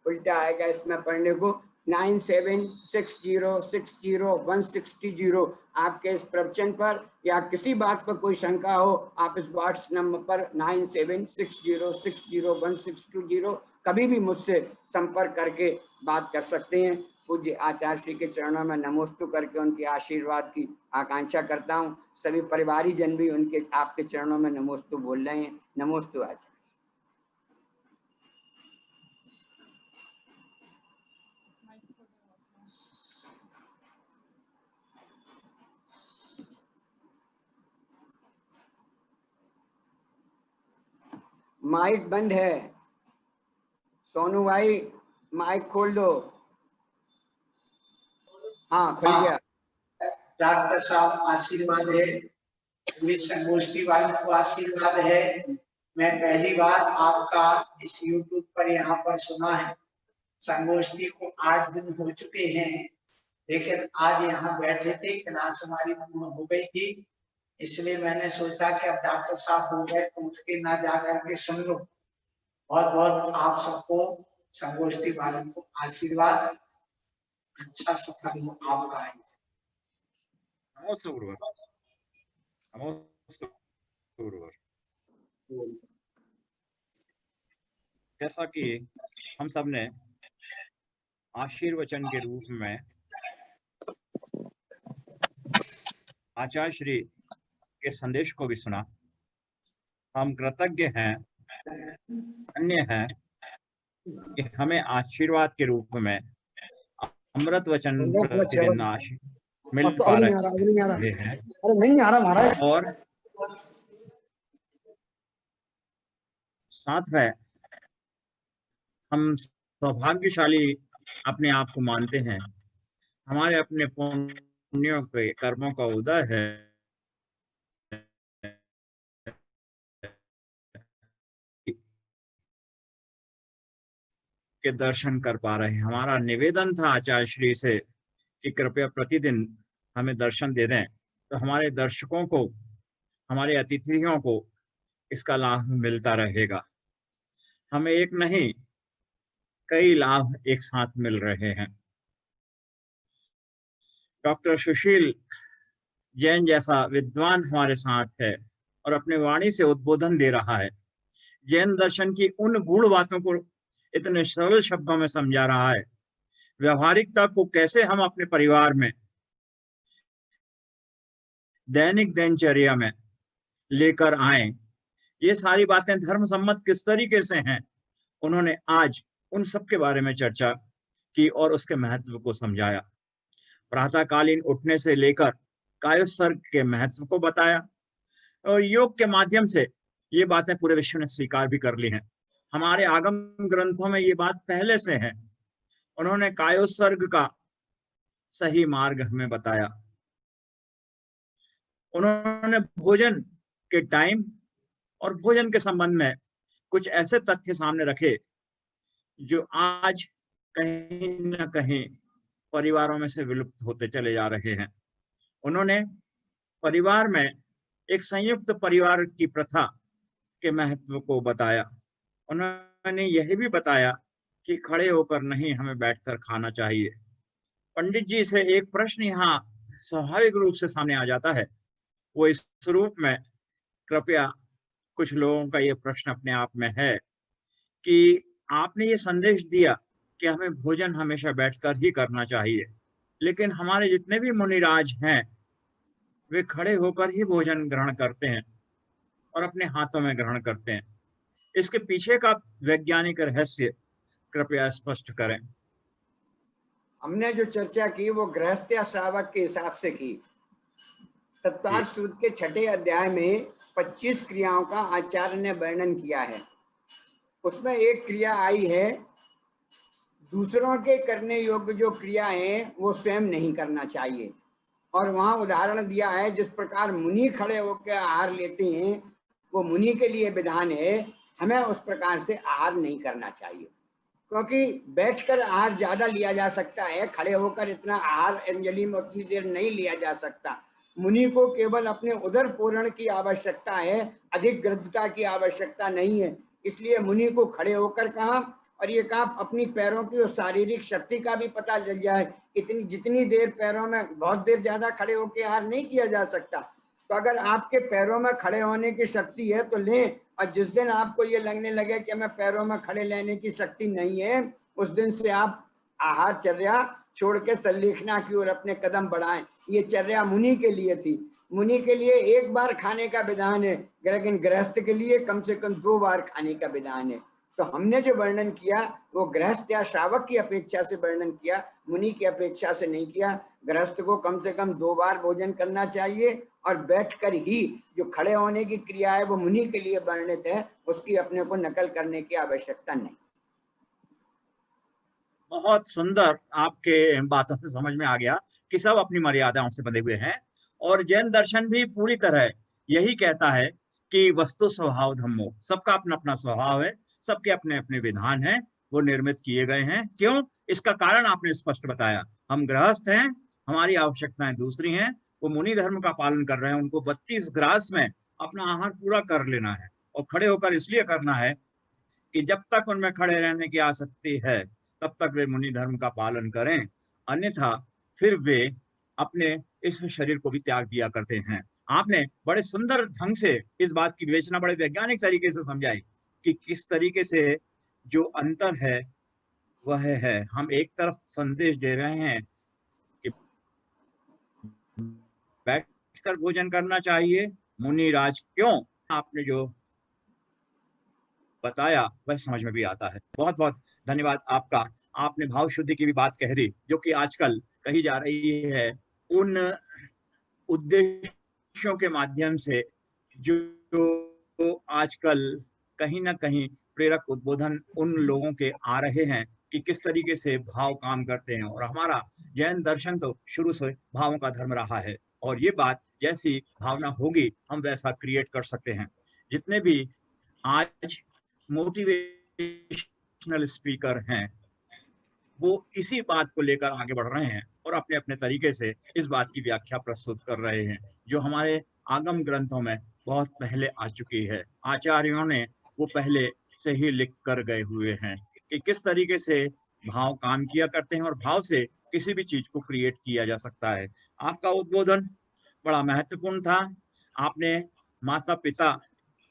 उल्टा आएगा इसमें पढ़ने को, 9760601600। आपके इस प्रवचन पर या किसी बात पर कोई शंका हो, आप इस व्हाट्सएप नंबर पर 9760601620 कभी भी मुझसे संपर्क करके बात कर सकते हैं। पूज्य आचार्य श्री के चरणों में नमोस्तु करके उनके आशीर्वाद की आकांक्षा करता हूँ। सभी परिवारी जन भी उनके, आपके चरणों में नमोस्तु बोल रहे हैं। नमोस्तु आचार्य। माइक बंद है, सोनू भाई माइक खोल दो। हाँ, खुल गया। डॉक्टर साहब आशीर्वाद है, संगोष्ठी वाली को आशीर्वाद है। मैं पहली बार आपका इस YouTube पर यहाँ पर सुना है। संगोष्ठी को 8 दिन हो चुके हैं, लेकिन आज यहाँ बैठे थे, क्लास हमारी पूर्ण हो गई थी, इसलिए मैंने सोचा कि अब डॉक्टर साहब हो गए तो उठ के ना जा करके सुन लो। बहुत बहुत आप सबको, संगोष्ठी वालों को आशीर्वाद, अच्छा सफल हो आपका। नमोस्तु गुरुवर। नमोस्तु गुरुवर। जैसा कि हम सब ने आशीर्वचन के रूप में आचार्य श्री के संदेश को भी सुना। हम कृतज्ञ हैं, धन्य हैं कि हमें आशीर्वाद के रूप में अमृत वचन प्रतिदिन मिल अब तो पा अभी नहीं आ रहा, अभी नहीं आ रहा। रहे हैं अरे नहीं आ रहा महाराज। और साथ में हम सौभाग्यशाली अपने आप को मानते हैं। हमारे अपने पुण्यों के कर्मों का उदय है के दर्शन कर पा रहे हैं। हमारा निवेदन था आचार्य श्री से कि कृपया प्रतिदिन हमें दर्शन दे दें, तो हमारे दर्शकों को, हमारे अतिथियों को इसका लाभ मिलता रहेगा। हमें एक नहीं, कई लाभ एक साथ मिल रहे हैं। डॉक्टर सुशील जैन जैसा विद्वान हमारे साथ है और अपने वाणी से उद्बोधन दे रहा है। जैन दर्शन की उन गूढ़ बातों को इतने सरल शब्दों में समझा रहा है। व्यवहारिकता को कैसे हम अपने परिवार में, दैनिक दिनचर्या में लेकर आए, ये सारी बातें धर्म सम्मत किस तरीके से हैं, उन्होंने आज उन सब के बारे में चर्चा की और उसके महत्व को समझाया। प्रातःकालीन उठने से लेकर कायोत्सर्ग के महत्व को बताया और योग के माध्यम से ये बातें पूरे विश्व ने स्वीकार भी कर ली हैं। हमारे आगम ग्रंथों में ये बात पहले से है। उन्होंने कायोत्सर्ग का सही मार्ग हमें बताया। उन्होंने भोजन के टाइम और भोजन के संबंध में कुछ ऐसे तथ्य सामने रखे जो आज कहीं न कहीं परिवारों में से विलुप्त होते चले जा रहे हैं। उन्होंने परिवार में एक संयुक्त परिवार की प्रथा के महत्व को बताया। उन्होंने यह भी बताया कि खड़े होकर नहीं, हमें बैठकर खाना चाहिए। पंडित जी से एक प्रश्न यहाँ स्वाभाविक रूप से सामने आ जाता है। वो इस रूप में, कृपया कुछ लोगों का ये प्रश्न अपने आप में है कि आपने ये संदेश दिया कि हमें भोजन हमेशा बैठकर ही करना चाहिए, लेकिन हमारे जितने भी मुनिराज हैं वे खड़े होकर ही भोजन ग्रहण करते हैं और अपने हाथों में ग्रहण करते हैं। इसके पीछे का वैज्ञानिक रहस्य कृपया स्पष्ट करें। हमने जो चर्चा की वो गृहस्थ या श्रावक के हिसाब से की। तत्वार सूत्र के 6ठे अध्याय में 25 क्रियाओं का आचार्य ने वर्णन किया है। उसमें एक क्रिया आई है, दूसरों के करने योग्य जो क्रिया है वो स्वयं नहीं करना चाहिए। और वहां उदाहरण दिया है, जिस प्रकार मुनि खड़े होकर आहार लेते हैं वो मुनि के लिए विधान है, हमें उस प्रकार से आहार नहीं करना चाहिए। क्योंकि बैठकर आहार ज्यादा लिया जा सकता है, खड़े होकर इतना आहार अंजलि में उतनी देर नहीं लिया जा सकता। मुनि को केवल अपने उदर पूर्ण की आवश्यकता है, अधिक गृद्धता की आवश्यकता नहीं है। इसलिए मुनि को खड़े होकर कहा, और ये कहा अपनी पैरों की और शारीरिक शक्ति का भी पता लग जाए। इतनी जितनी देर पैरों में, बहुत देर ज्यादा खड़े होकर आहार नहीं किया जा सकता। तो अगर आपके पैरों में खड़े होने की शक्ति है तो लें, और जिस दिन आपको ये लगने लगे कि हमें पैरों में खड़े लेने की शक्ति नहीं है, उस दिन से आप आहार चर्या छोड़ के सल्लेखना की ओर अपने कदम बढ़ाएं। ये चर्या मुनि के लिए थी। मुनि के लिए एक बार खाने का विधान है, लेकिन गृहस्थ के लिए कम से कम 2 बार खाने का विधान है। तो हमने जो वर्णन किया वो गृहस्थ या श्रावक की अपेक्षा से वर्णन किया, मुनि की अपेक्षा से नहीं किया। गृहस्थ को कम से कम 2 बार भोजन करना चाहिए, और बैठकर ही जो खड़े होने की क्रिया है वो मुनि के लिए वर्णित है, उसकी अपने को नकल करने की आवश्यकता नहीं। बहुत सुंदर, आपके बातों से समझ में आ गया कि सब अपनी मर्यादाओं से बंधे हुए हैं। और जैन दर्शन भी पूरी तरह यही कहता है कि वस्तु स्वभाव धम्मो, सबका अपना अपना स्वभाव है, सबके अपने अपने विधान हैं, वो निर्मित किए गए हैं। क्यों? इसका कारण आपने स्पष्ट बताया। हम गृहस्थ हैं, हमारी आवश्यकताएं दूसरी हैं। वो मुनि धर्म का पालन कर रहे हैं, उनको 32 ग्रास में अपना आहार पूरा कर लेना है, और खड़े होकर इसलिए करना है कि जब तक उनमें खड़े रहने की आसक्ति है तब तक वे मुनि धर्म का पालन करें, अन्यथा फिर वे अपने इस शरीर को भी त्याग दिया करते हैं। आपने बड़े सुंदर ढंग से इस बात की विवेचना बड़े वैज्ञानिक तरीके से समझाई कि किस तरीके से जो अंतर है वह है, हम एक तरफ संदेश दे रहे हैं कि बैठ कर भोजन करना चाहिए। मुनिराज क्यों? आपने जो बताया वह समझ में भी आता है। बहुत बहुत धन्यवाद आपका। आपने भाव शुद्धि की भी बात कह दी, जो कि आजकल कही जा रही है उन उद्देश्यों के माध्यम से जो आजकल कहीं ना कहीं प्रेरक उद्बोधन उन लोगों के आ रहे हैं कि किस तरीके से भाव काम करते हैं। और हमारा जैन दर्शन तो शुरू से भावों का धर्म रहा है, और ये बात जैसी भावना होगी हम वैसा क्रिएट कर सकते हैं। जितने भी आज मोटिवेशनल स्पीकर हैं वो इसी बात को लेकर आगे बढ़ रहे हैं और अपने अपने तरीके से इस बात की व्याख्या प्रस्तुत कर रहे हैं, जो हमारे आगम ग्रंथों में बहुत पहले आ चुकी है। आचार्यों ने वो पहले से ही लिख कर गए हुए हैं कि किस तरीके से भाव काम किया करते हैं और भाव से किसी भी चीज को क्रिएट किया जा सकता है। आपका उद्बोधन बड़ा महत्वपूर्ण था। आपने माता पिता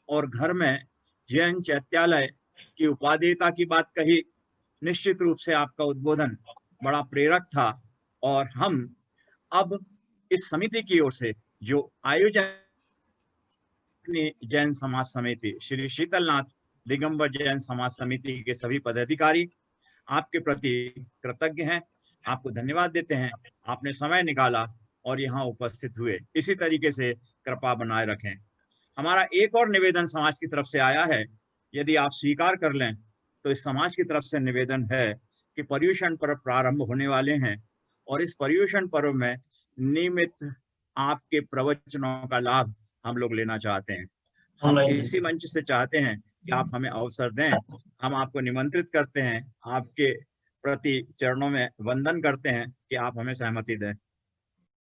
और घर में जैन चैत्यालय की उपादेयता की बात कही। निश्चित रूप से आपका उद्बोधन बड़ा प्रेरक था, और हम अब इस समिति की ओर से जो आयोजन जैन समाज समिति श्री शीतलनाथ दिगंबर जैन समाज समिति के सभी पदाधिकारी आपके प्रति कृतज्ञ हैं, आपको धन्यवाद देते हैं। आपने समय निकाला और यहाँ उपस्थित हुए। इसी तरीके से कृपा बनाए रखें। हमारा एक और निवेदन समाज की तरफ से आया है, यदि आप स्वीकार कर लें तो इस समाज की तरफ से निवेदन है कि पर्युषण पर्व प्रारंभ होने वाले हैं, और इस पर्युषण पर्व में नियमित आपके प्रवचनों का लाभ हम लोग लेना चाहते हैं। हम इसी मंच से चाहते हैं कि आप हमें अवसर दें। हम आपको निमंत्रित करते हैं, आपके प्रति चरणों में वंदन करते हैं कि आप हमें सहमति दें।